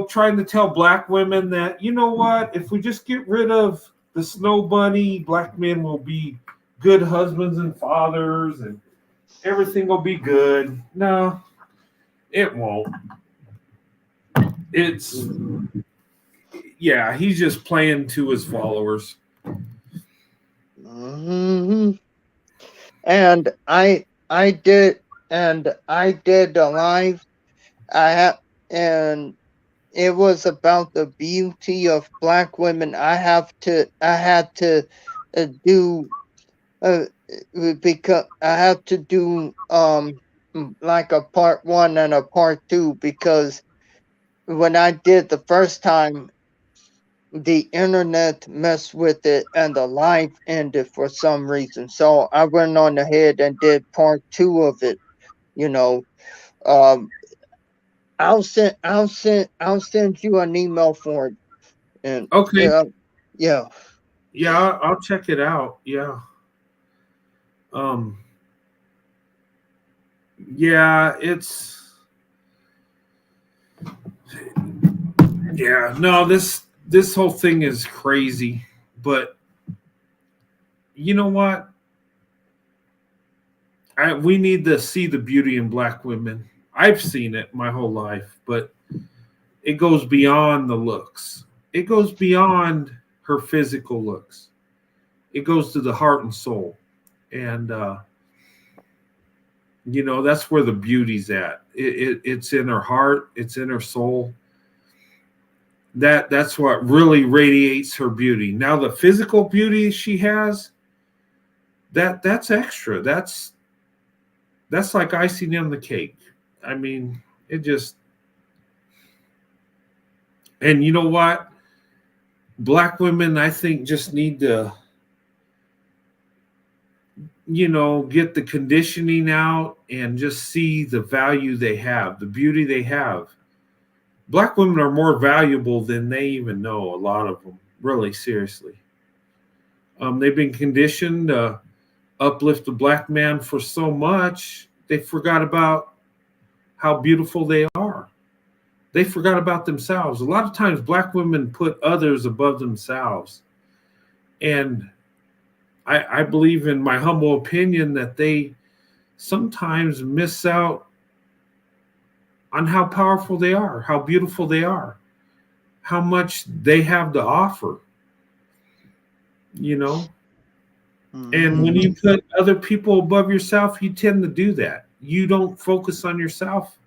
trying to tell black women that, you know what, if we just get rid of the snow bunny, black men will be good husbands and fathers and everything will be good. No, it won't. He's just playing to his followers. Hmm. And I did a live. And it was about the beauty of black women. I had to do because I had to do like a part 1 and a part 2, because when I did the first time, the internet messed with it and the live ended for some reason. So I went on ahead and did part 2 of it. Um, I'll send you an email for it. And Okay. yeah. Yeah, I'll check it out. Yeah. Yeah, no, this whole thing is crazy, but you know what? We need to see the beauty in black women. I've seen it my whole life, but it goes beyond the looks. It goes beyond her physical looks. It goes to the heart and soul. And that's where the beauty's at. It's in her heart, it's in her soul. That's what really radiates her beauty. Now the physical beauty she has, that's extra. That's like icing on the cake. I mean, it just, and you know what? Black women, I think, just need to, get the conditioning out and just see the value they have, the beauty they have. Black women are more valuable than they even know, a lot of them, really, seriously. They've been conditioned to uplift the black man for so much, they forgot about how beautiful they are. They forgot about themselves. A lot of times, black women put others above themselves. And I believe, in my humble opinion, that they sometimes miss out on how powerful they are, how beautiful they are, how much they have to offer. And when you put other people above yourself, you tend to do that. You don't focus on yourself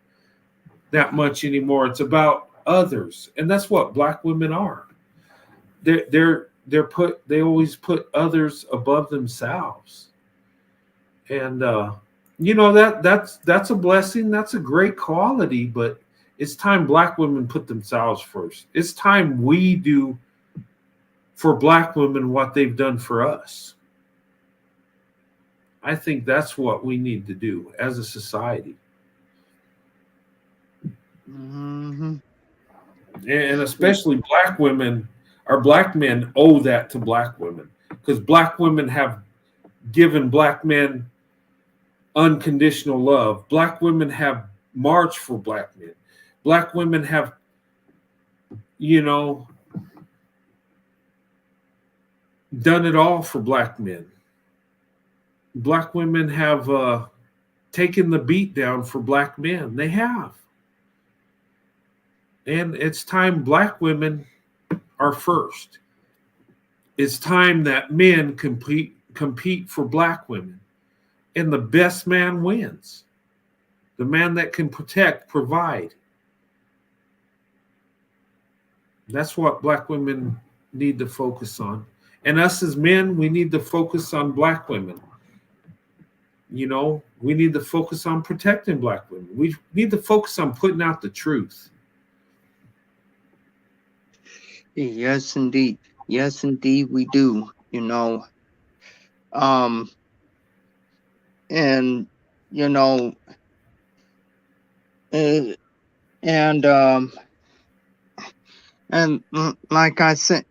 that much anymore. It's about others, and that's what black women are. They always put others above themselves, and that's a blessing. That's a great quality, but it's time black women put themselves first. It's time we do for black women what they've done for us. I think that's what we need to do as a society. Mm-hmm. And especially black women, or black men owe that to black women, because black women have given black men unconditional love. Black women have marched for black men. Black women have, done it all for black men. Black women have taken the beat down for black men. They have. And it's time black women are first. It's time that men compete for black women. And the best man wins. The man that can protect, provide. That's what black women need to focus on. And us as men, we need to focus on black women. You know, we need to focus on protecting Black women. We need to focus on putting out the truth. Yes, indeed. Yes, indeed, we do. Um, and you know, uh, and like I said,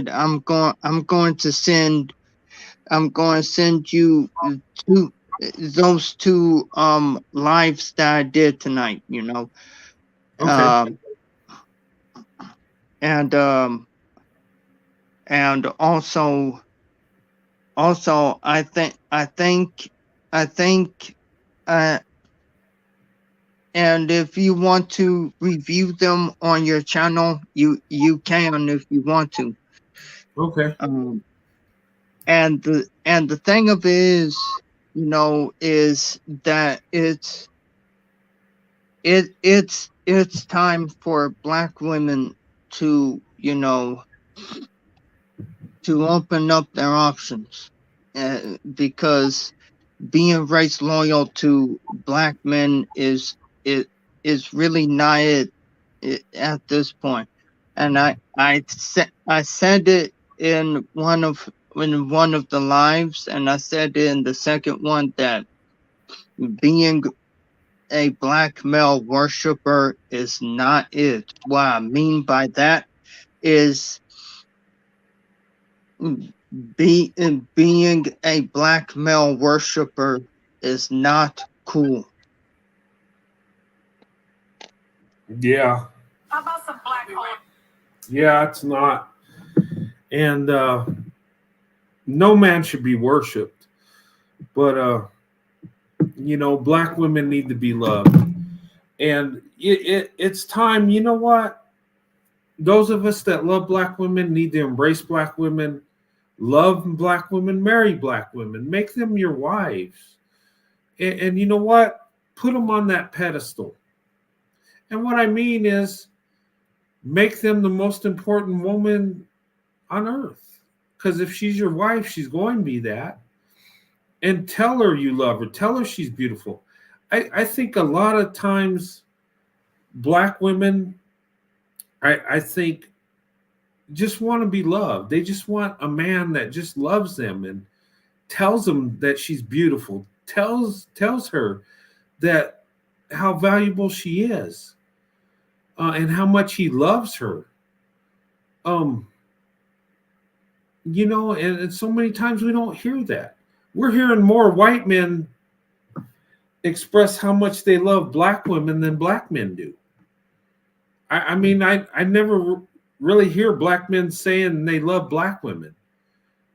I'm going to send you two those two lives that I did tonight. Okay. Um, and and also I think uh and if you want to review them on your channel, you can if you want to. Okay. Um, and the thing of it is that it's time for Black women to to open up their options, because being race loyal to Black men it is really not it at this point. And I said it in one of the lives, and I said in the second one that being a Black male worshiper is not it. What I mean by that is being a Black male worshiper is not cool. Yeah. Yeah, it's not. And no man should be worshipped. But you know, Black women need to be loved. And it's time, you know what? Those of us that love Black women need to embrace Black women, love Black women, marry Black women, make them your wives. And you know what? Put them on that pedestal. And what I mean is make them the most important woman on earth. Because if she's your wife, she's going to be that. And tell her you love her. Tell her she's beautiful. I think a lot of times Black women, I think, just want to be loved. They just want a man that just loves them and tells them that she's beautiful, tells her that how valuable she is, and how much he loves her. Um, and so many times we don't hear that. We're hearing more white men express how much they love Black women than Black men do. I never really hear Black men saying they love Black women.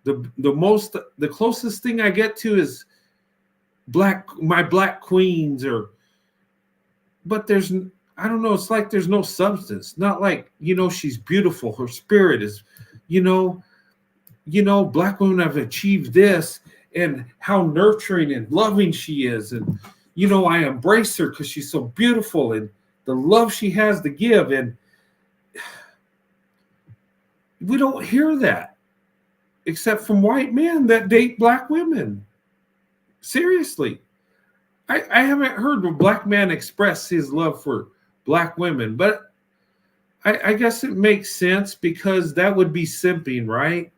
The closest thing I get to is my Black queens, but I don't know, it's like there's no substance. Not like, she's beautiful, her spirit is, Black women have achieved this, and how nurturing and loving she is, and I embrace her because she's so beautiful and the love she has to give. And we don't hear that except from white men that date Black women. Seriously. I haven't heard a Black man express his love for Black women, but I guess it makes sense because that would be simping, right?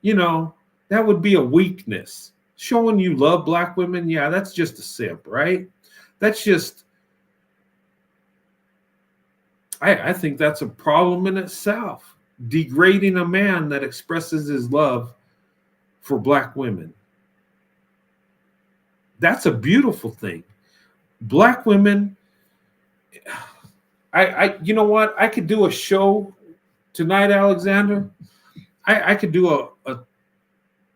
That would be a weakness. Showing you love Black women, yeah, that's just a simp, right? That's just, I think that's a problem in itself. Degrading a man that expresses his love for Black women. That's a beautiful thing. Black women, you know what? I could do a show tonight, Alexander. I could do a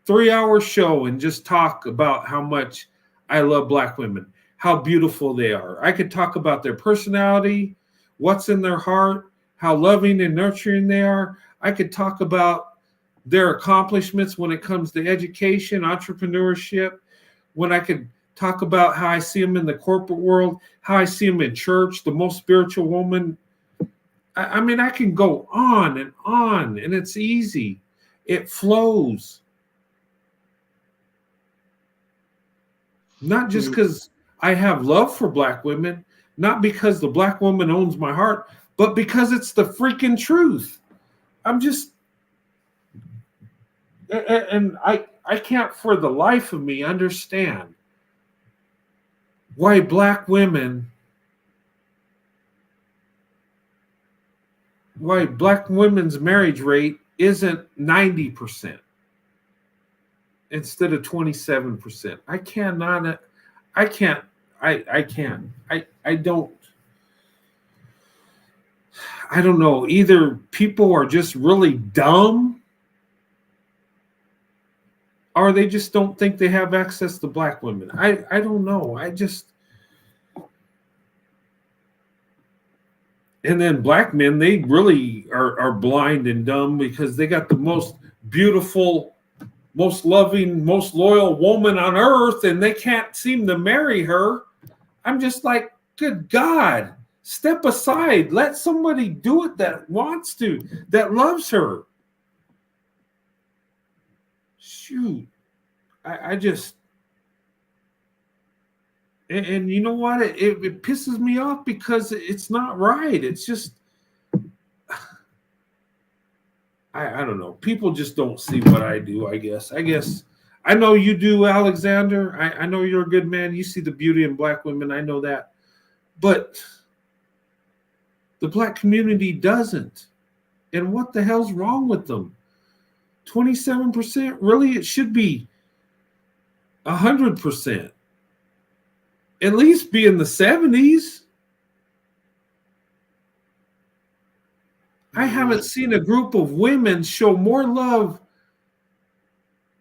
3-hour show and just talk about how much I love Black women, how beautiful they are. I could talk about their personality, what's in their heart, how loving and nurturing they are. I could talk about their accomplishments when it comes to education, entrepreneurship, when I could talk about how I see them in the corporate world, how I see them in church, the most spiritual woman. I can go on, and it's easy. It flows. Not just because I have love for black women, not because the black woman owns my heart, but because it's the freaking truth. I'm just, and I can't for the life of me understand why black women's marriage rate isn't 90% instead of 27%. I can't. I don't know. Either people are just really dumb or they just don't think they have access to black women. I don't know. And then black men, they really are blind and dumb because they got the most beautiful, most loving, most loyal woman on earth, and they can't seem to marry her. I'm just like, good God, step aside. Let somebody do it that wants to, that loves her. Shoot. I just, and you know what? It pisses me off because it's not right. It's just, I don't know. People just don't see what I do, I guess. I know you do, Alexander. I know you're a good man. You see the beauty in black women. I know that. But the black community doesn't. And what the hell's wrong with them? 27%? Really? It should be 100%. At least be in the 70s. I haven't seen a group of women show more love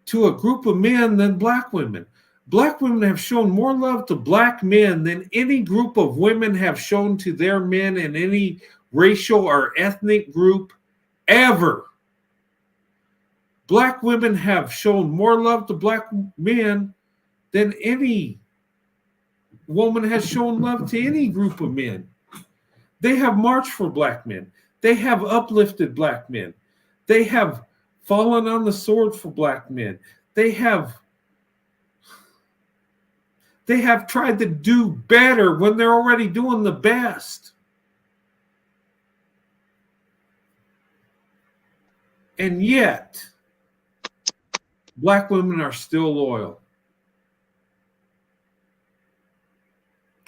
to a group of men than black women. Black women have shown more love to black men than any group of women have shown to their men in any racial or ethnic group ever. Black women have shown more love to black men than any woman has shown love to any group of men. They have marched for black men. They have uplifted black men. They have fallen on the sword for black men. They have tried to do better when they're already doing the best. And yet, black women are still loyal.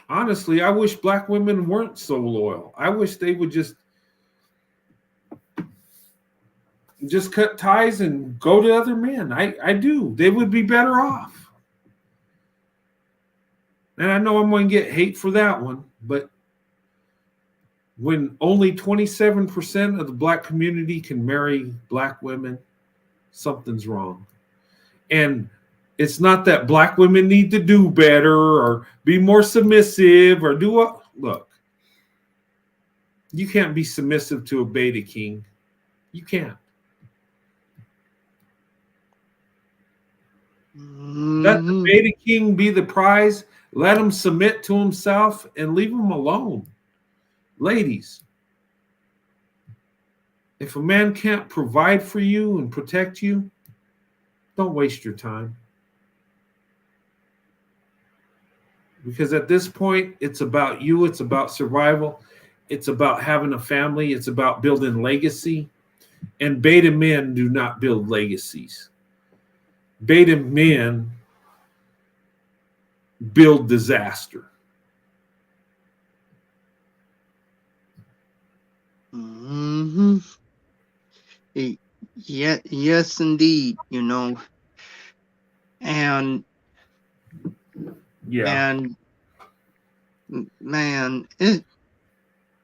Honestly, I wish black women weren't so loyal. I wish they would just cut ties and go to other men. I do. They would be better off. And I know I'm going to get hate for that one, but when only 27% of the black community can marry black women, something's wrong. And it's not that black women need to do better or be more submissive or do what. Look, you can't be submissive to a beta king. You can't. Let the beta king be the prize. Let him submit to himself and leave him alone. Ladies, if a man can't provide for you and protect you, don't waste your time. Because at this point, it's about you. It's about survival. It's about having a family. It's about building legacy. And beta men do not build legacies. Beta men build disaster. Mm-hmm. Yeah, yes, indeed. You know, and Yeah. and man,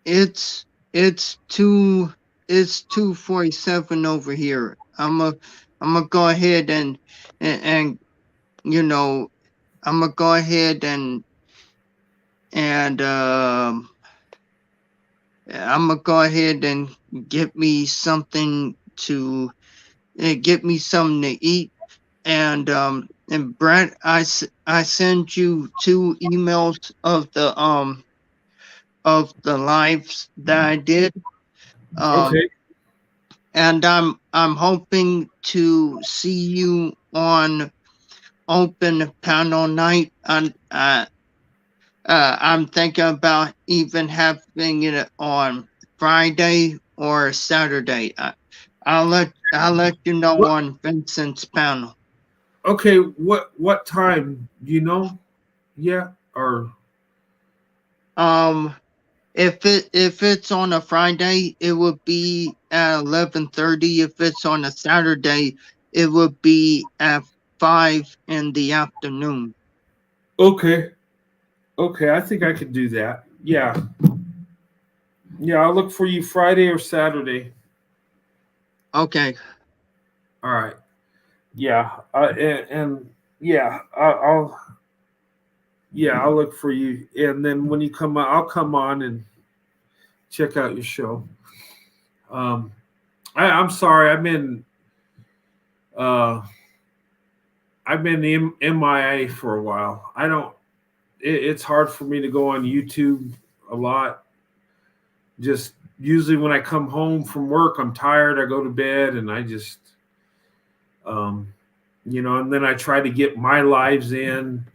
it's 2:47 over here. I'm a go ahead and you know, I'm gonna go ahead and I'm gonna go ahead and get me something to eat. And Brent, I sent you 2 emails of the lives that I did. Okay. And I'm hoping to see you on open panel night, and I'm thinking about even having it on Friday or Saturday. I'll let you know What? on Vincent's panel. Okay, what time? Do you know? Yeah, or If it's on a Friday, it would be at 11:30. If it's on a Saturday, it would be at 5 in the afternoon. okay. Okay, I think I could do that. Yeah. Yeah, I'll look for you Friday or Saturday. Okay. All right. Yeah. And yeah, I'll yeah, I'll look for you. And then when you come on, I'll come on and check out your show. Um I'm sorry, uh I've been MIA for a while. I don't it's hard for me to go on YouTube a lot. Just usually when I come home from work, I'm tired, I go to bed and I just um and then I try to get my lives in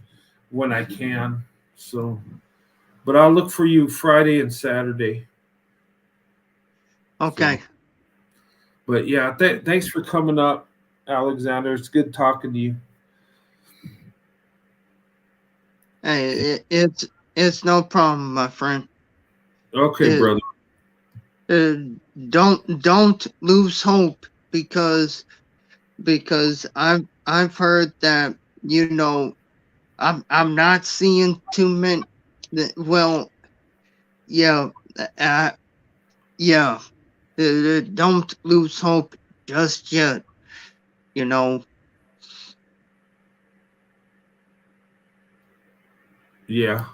when I can. So, but I'll look for you Friday and Saturday. Okay. So, but yeah, thanks for coming up, Alexander. It's good talking to you. Hey, it's no problem, my friend. Okay, It, brother. don't lose hope because I've heard that I'm not seeing too many. Well, yeah, uh, yeah. Don't lose hope just yet. You know. Yeah.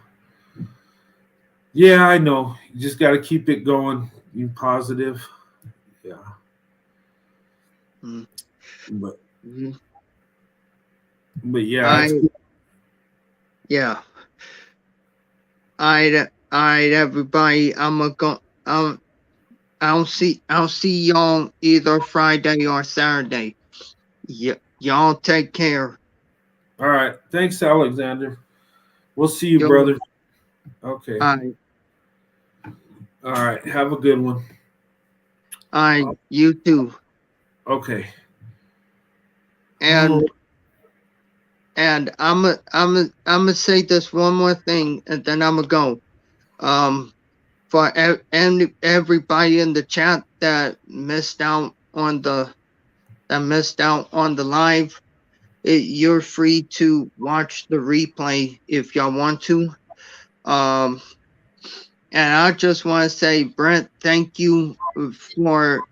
Yeah, I know. You just got to keep it going. Be positive. Yeah. Mm, But mm. but yeah, it's I yeah. I everybody. I'm a go. I'll see y'all either Friday or Saturday. Y'all take care. all right. Thanks, Alexander. We'll see you, Yo, brother. Okay. I All right. Have a good one. you too. Okay. Oh, And I'm gonna say this one more thing, and then I'm gonna go. For and everybody in the chat that missed out on the live, you're free to watch the replay if y'all want to. Um, and I just want to say, Brent, thank you for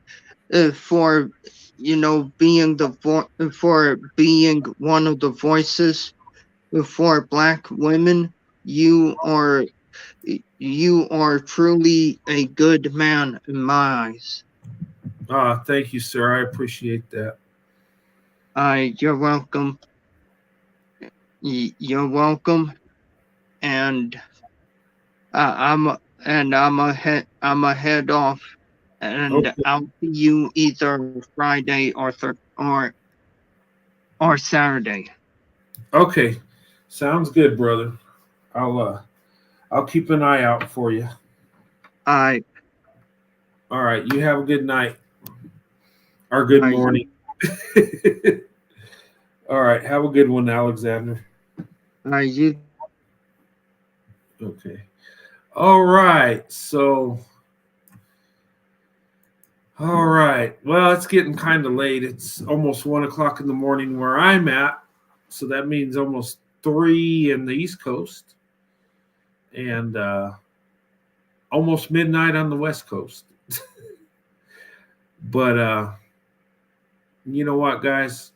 being for being one of the voices for Black women. You are truly a good man in my eyes. thank you, sir. I appreciate that. You're welcome. You're welcome. And I'm a head off, and Okay. I'll see you either Friday or Saturday. Okay. Sounds good, brother. I'll keep an eye out for you. I All right. You have a good night or good I morning. All right. Have a good one, Alexander. you Okay. All right. So, all right. Well, it's getting kind of late. It's almost 1 o'clock in the morning where I'm at. So that means almost 3 in the East Coast and almost midnight on the West Coast. But you know what, guys?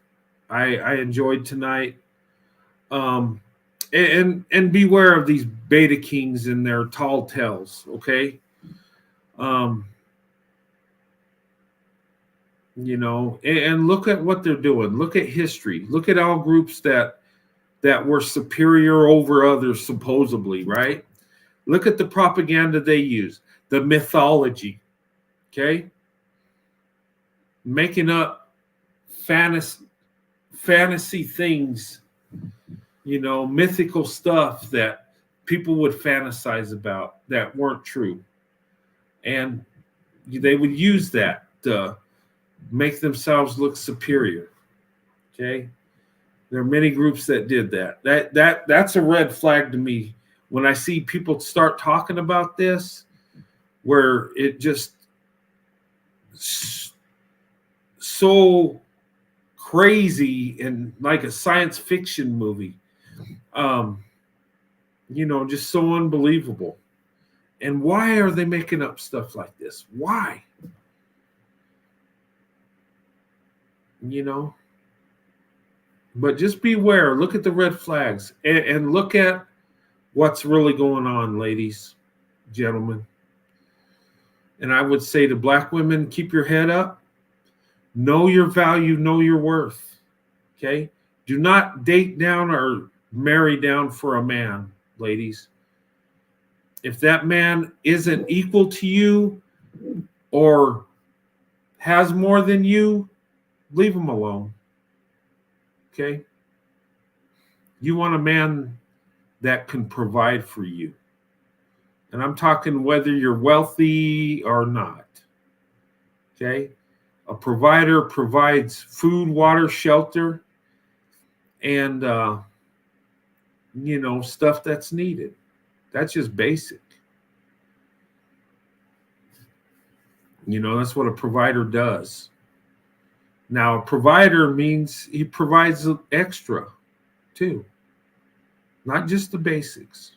I enjoyed tonight. Um, and beware of these beta kings and their tall tales. Okay. Um, and look at what they're doing. Look at history. Look at all groups that were superior over others, supposedly, right? Look at the propaganda they use, the mythology. Okay. Making up fantasy things mythical stuff that people would fantasize about that weren't true. And they would use that to make themselves look superior. Okay? There are many groups that did that. That's a red flag to me when I see people start talking about this, where it just so crazy and like a science fiction movie. Just so unbelievable. And why are they making up stuff like this? Why? But just beware. Look at the red flags and look at what's really going on, ladies, gentlemen. And I would say to black women, keep your head up. Know your value, know your worth. Okay? Do not date down or marry down for a man, ladies. If that man isn't equal to you or has more than you, leave him alone. Okay? You want a man that can provide for you. And I'm talking whether you're wealthy or not. Okay? A provider provides food, water, shelter, and stuff that's needed. That's just basic. That's what a provider does. Now, a provider means he provides extra too, not just the basics.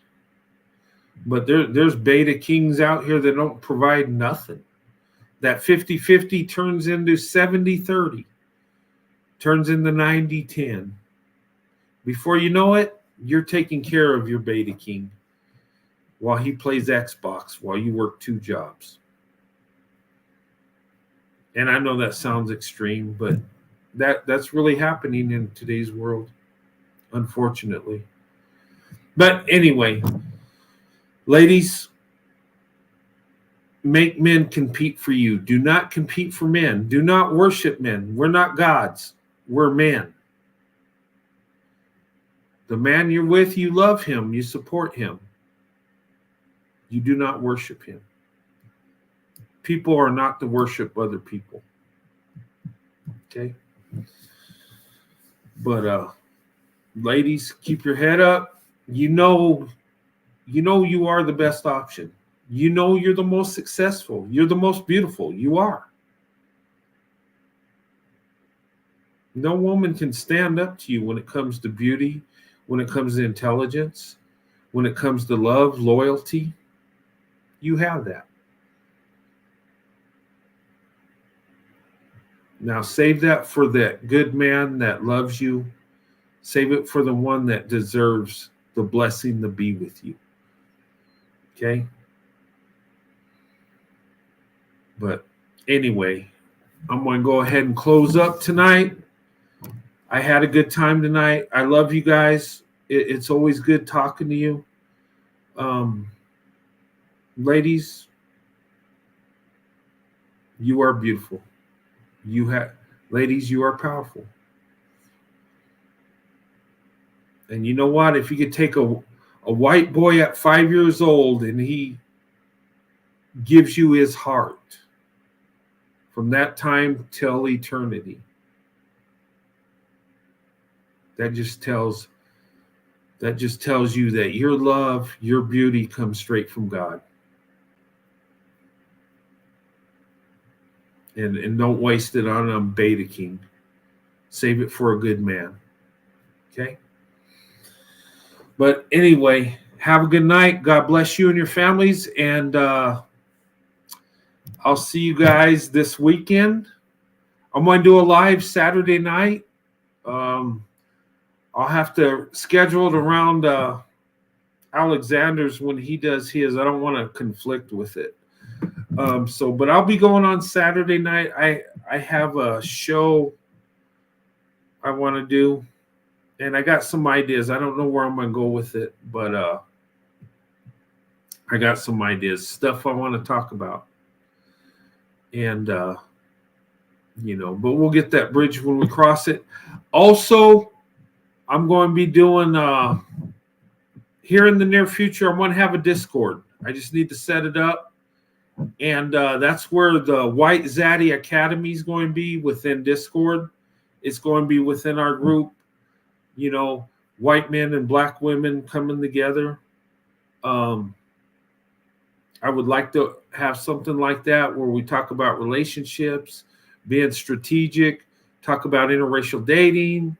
But there's beta kings out here that don't provide nothing. That 50-50 turns into 70-30, turns into 90-10. Before you know it, you're taking care of your beta king while he plays Xbox, while you work 2 jobs. And I know that sounds extreme, but that's really happening in today's world, unfortunately. But anyway, ladies, make men compete for you. Do not compete for men. Do not worship men. We're not gods. We're men. The man you're with, you love him. You support him. You do not worship him. People are not to worship other people. Okay? But ladies, keep your head up. You know you are the best option. You know you're the most successful. You're the most beautiful. You are. No woman can stand up to you when it comes to beauty, when it comes to intelligence, when it comes to love, loyalty. You have that. Now save that for that good man that loves you. Save it for the one that deserves the blessing to be with you. Okay? But anyway, I'm going to go ahead and close up tonight. I had a good time tonight. I love you guys. It's always good talking to you. Ladies, you are beautiful. Ladies, you are powerful. And you know what? If you could take a white boy at 5 years old and he gives you his heart from that time till eternity, that just tells you that your love, your beauty comes straight from God. And don't waste it on a beta king. Save it for a good man. Okay? But anyway, have a good night. God bless you and your families. And I'll see you guys this weekend. I'm going to do a live Saturday night. I'll have to schedule it around Alexander's when he does his. I don't want to conflict with it. But I'll be going on Saturday night. I have a show I want to do, and I got some ideas. I don't know where I'm going to go with it, but I got some ideas, stuff I want to talk about. And, but we'll get that bridge when we cross it. Also, I'm going to be doing here in the near future. I'm going to have a Discord. I just need to set it up. And that's where the White Zaddy Academy is going to be within Discord. It's going to be within our group, you know, white men and black women coming together. I would like to have something like that where we talk about relationships, being strategic, talk about interracial dating,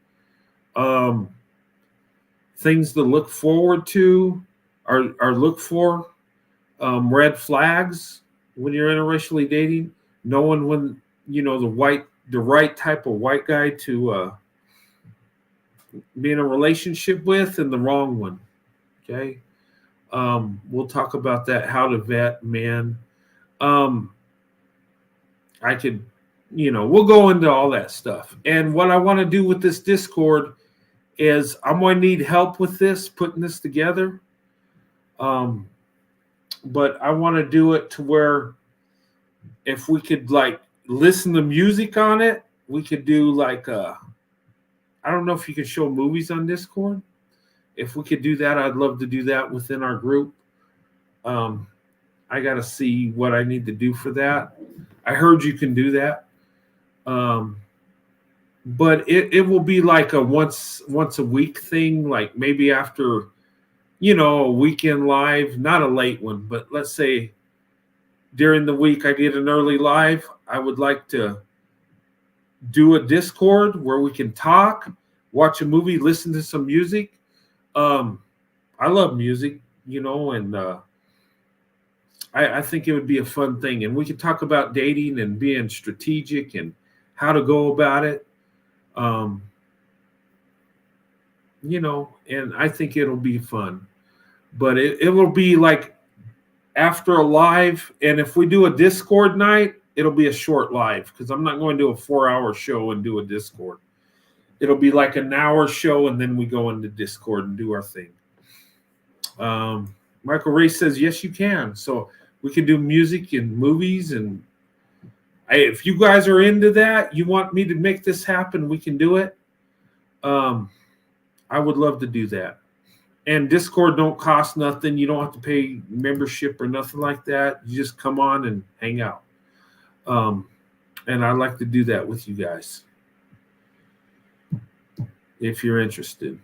things to look forward to or look for, red flags when you're interracially dating, knowing when, you know, the right type of white guy to be in a relationship with and the wrong one. Okay. We'll talk about that, how to vet men. I could, you know, we'll go into all that stuff. And what I want to do with this Discord is I'm going to need help with this, putting this together. But I want to do it to where if we could like listen to music on it, we could do like I don't know if you can show movies on Discord. If we could do that, I'd love to do that within our group. I got to see what I need to do for that. I heard you can do that. But it will be like a once a week thing, like maybe after, you know, a weekend live, not a late one, but let's say during the week I get an early live. I would like to do a Discord where we can talk, watch a movie, listen to some music. I love music, you know, and I think it would be a fun thing. And we could talk about dating and being strategic and how to go about it. You know, and I think it'll be fun. But it will be like after a live. And if we do a Discord night, it'll be a short live because I'm not going to do a 4-hour show and do a Discord. It'll be like an hour show, and then we go into Discord and do our thing. Michael Ray says, yes, you can. So we can do music and movies. And if you guys are into that, you want me to make this happen, we can do it. I would love to do that. And Discord don't cost nothing. You don't have to pay membership or nothing like that. You just come on and hang out. And I'd like to do that with you guys if you're interested.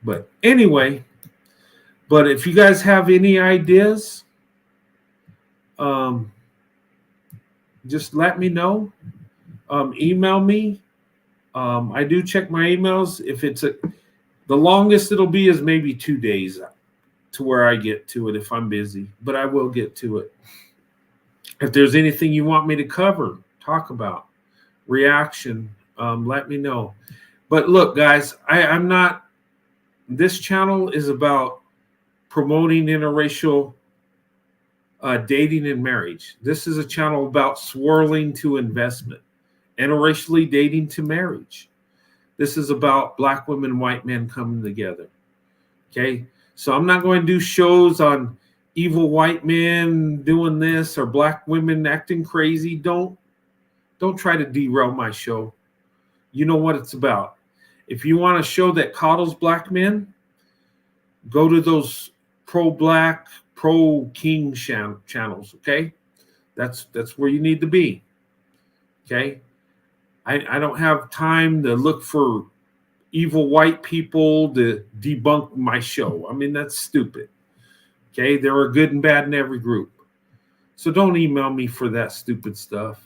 But anyway, if you guys have any ideas, just let me know. Email me. I do check my emails. If it's the longest it'll be is maybe 2 days to where I get to it if I'm busy, but I will get to it. If there's anything you want me to cover, talk about, reaction, let me know. But look, guys, I'm not, this channel is about promoting interracial dating and marriage. This is a channel about swirling to investment, interracially dating to marriage. This is about black women and white men coming together. Okay, so I'm not going to do shows on evil white men doing this or black women acting crazy. Don't try to derail my show. You know what it's about. If you want a show that coddles black men, go to those pro-black, pro-king channels, okay? That's where you need to be, okay? I don't have time to look for evil white people to debunk my show. I mean, that's stupid, okay? There are good and bad in every group. So don't email me for that stupid stuff,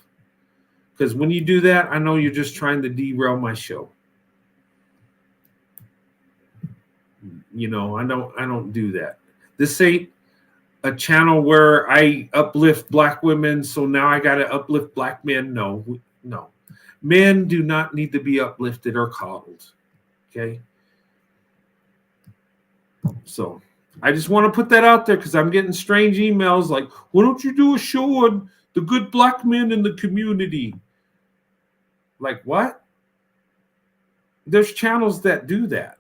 because when you do that, I know you're just trying to derail my show. You know, I don't do that. This ain't a channel where I uplift black women, so now I got to uplift black men. No. Men do not need to be uplifted or coddled. Okay? So I just want to put that out there because I'm getting strange emails like, why don't you do a show on the good black men in the community? Like, what? There's channels that do that.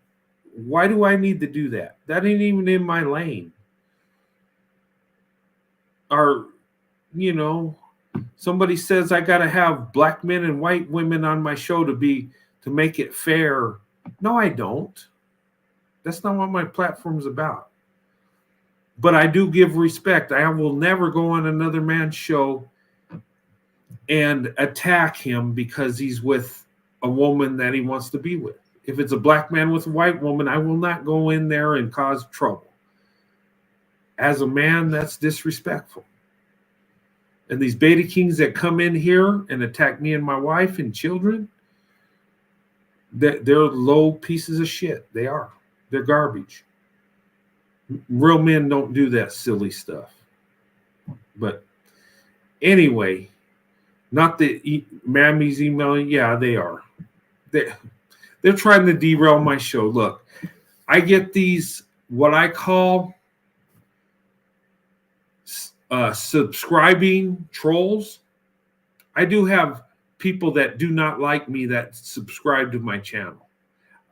Why do I need to do that? That ain't even in my lane. Or, you know, somebody says I got to have black men and white women on my show to make it fair. No, I don't. That's not what my platform's about. But I do give respect. I will never go on another man's show and attack him because he's with a woman that he wants to be with. If it's a black man with a white woman, I will not go in there and cause trouble. As a man, that's disrespectful. And these beta kings that come in here and attack me and my wife and children, they're low pieces of shit. They are. They're garbage. Real men don't do that silly stuff. But anyway, not that Mammy's emailing. Yeah, they are. They're trying to derail my show. Look, I get these, what I call subscribing trolls. I do have people that do not like me that subscribe to my channel.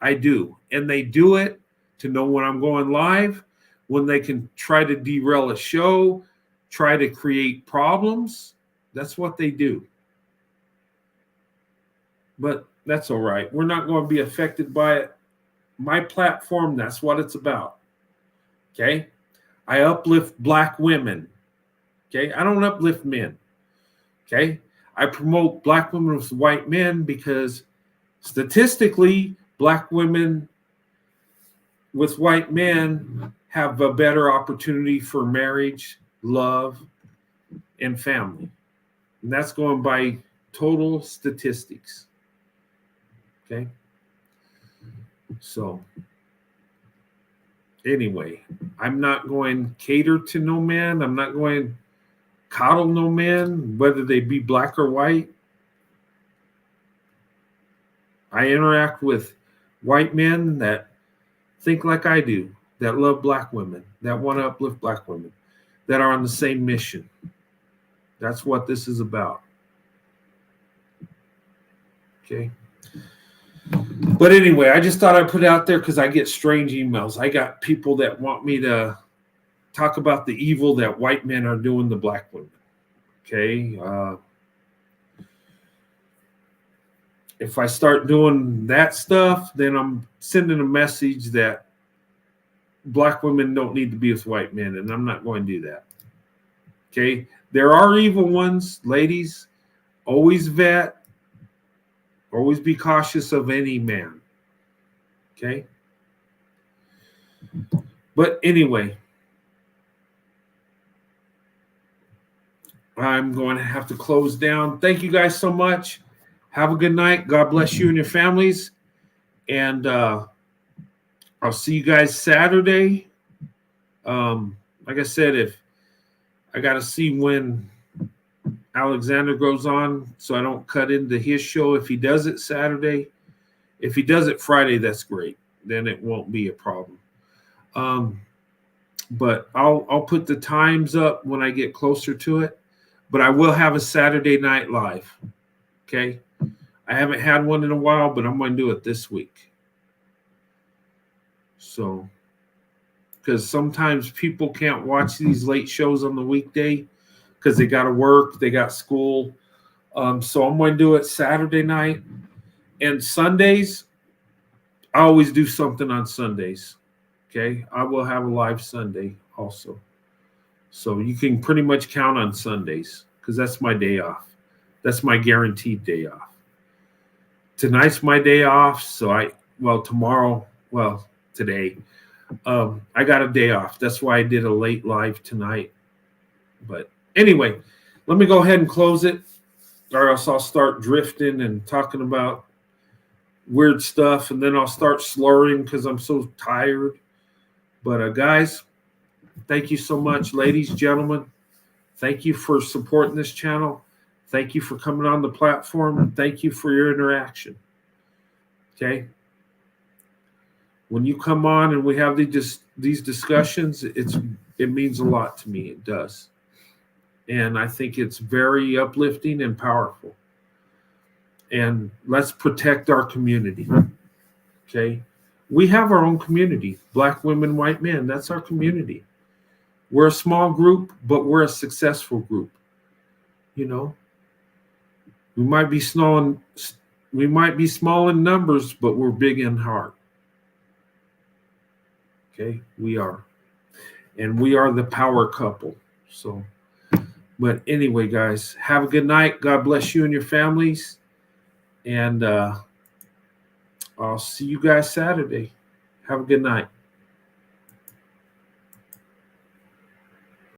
I do. And they do it to know when I'm going live, when they can try to derail a show, try to create problems. That's what they do. But that's all right. We're not going to be affected by it. My platform, that's what it's about. Okay? I uplift black women. Okay? I don't uplift men. Okay? I promote black women with white men because statistically, black women with white men have a better opportunity for marriage, love, and family. And that's going by total statistics. Okay? So, anyway, I'm not going to cater to no man. I'm not going to coddle no man, whether they be black or white. I interact with white men that think like I do, that love black women, that want to uplift black women, that are on the same mission. That's what this is about. Okay? But anyway, I just thought I'd put it out there because I get strange emails. I got people that want me to talk about the evil that white men are doing to black women. Okay? If I start doing that stuff, then I'm sending a message that black women don't need to be with white men, and I'm not going to do that. Okay? There are evil ones, ladies. Always vet. Always be cautious of any man. Okay? But anyway, I'm going to have to close down. Thank you guys so much. Have a good night. God bless you and your families. And I'll see you guys Saturday. Like I said, if I got to see when Alexander goes on so I don't cut into his show if he does it Saturday. If he does it Friday, that's great. Then it won't be a problem. But I'll put the times up when I get closer to it. But I will have a Saturday night live. Okay? I haven't had one in a while, but I'm going to do it this week. So, because sometimes people can't watch these late shows on the weekday because they got to work, they got school. So I'm going to do it Saturday night. And Sundays, I always do something on Sundays. Okay? I will have a live Sunday also. So you can pretty much count on Sundays because that's my day off. That's my guaranteed day off. Tonight's my day off. So today, I got a day off. That's why I did a late live tonight. But anyway, let me go ahead and close it, or else I'll start drifting and talking about weird stuff, and then I'll start slurring because I'm so tired. But guys, thank you so much, ladies, gentlemen. Thank you for supporting this channel. Thank you for coming on the platform, and thank you for your interaction. Okay? When you come on and we have these discussions, it means a lot to me. It does. And I think it's very uplifting and powerful. And let's protect our community. Okay? We have our own community. Black women, white men. That's our community. We're a small group, but we're a successful group. You know? We might be small in numbers, but we're big in heart. Okay, we are. And we are the power couple. So, but anyway, guys, have a good night. God bless you and your families. And I'll see you guys Saturday. Have a good night.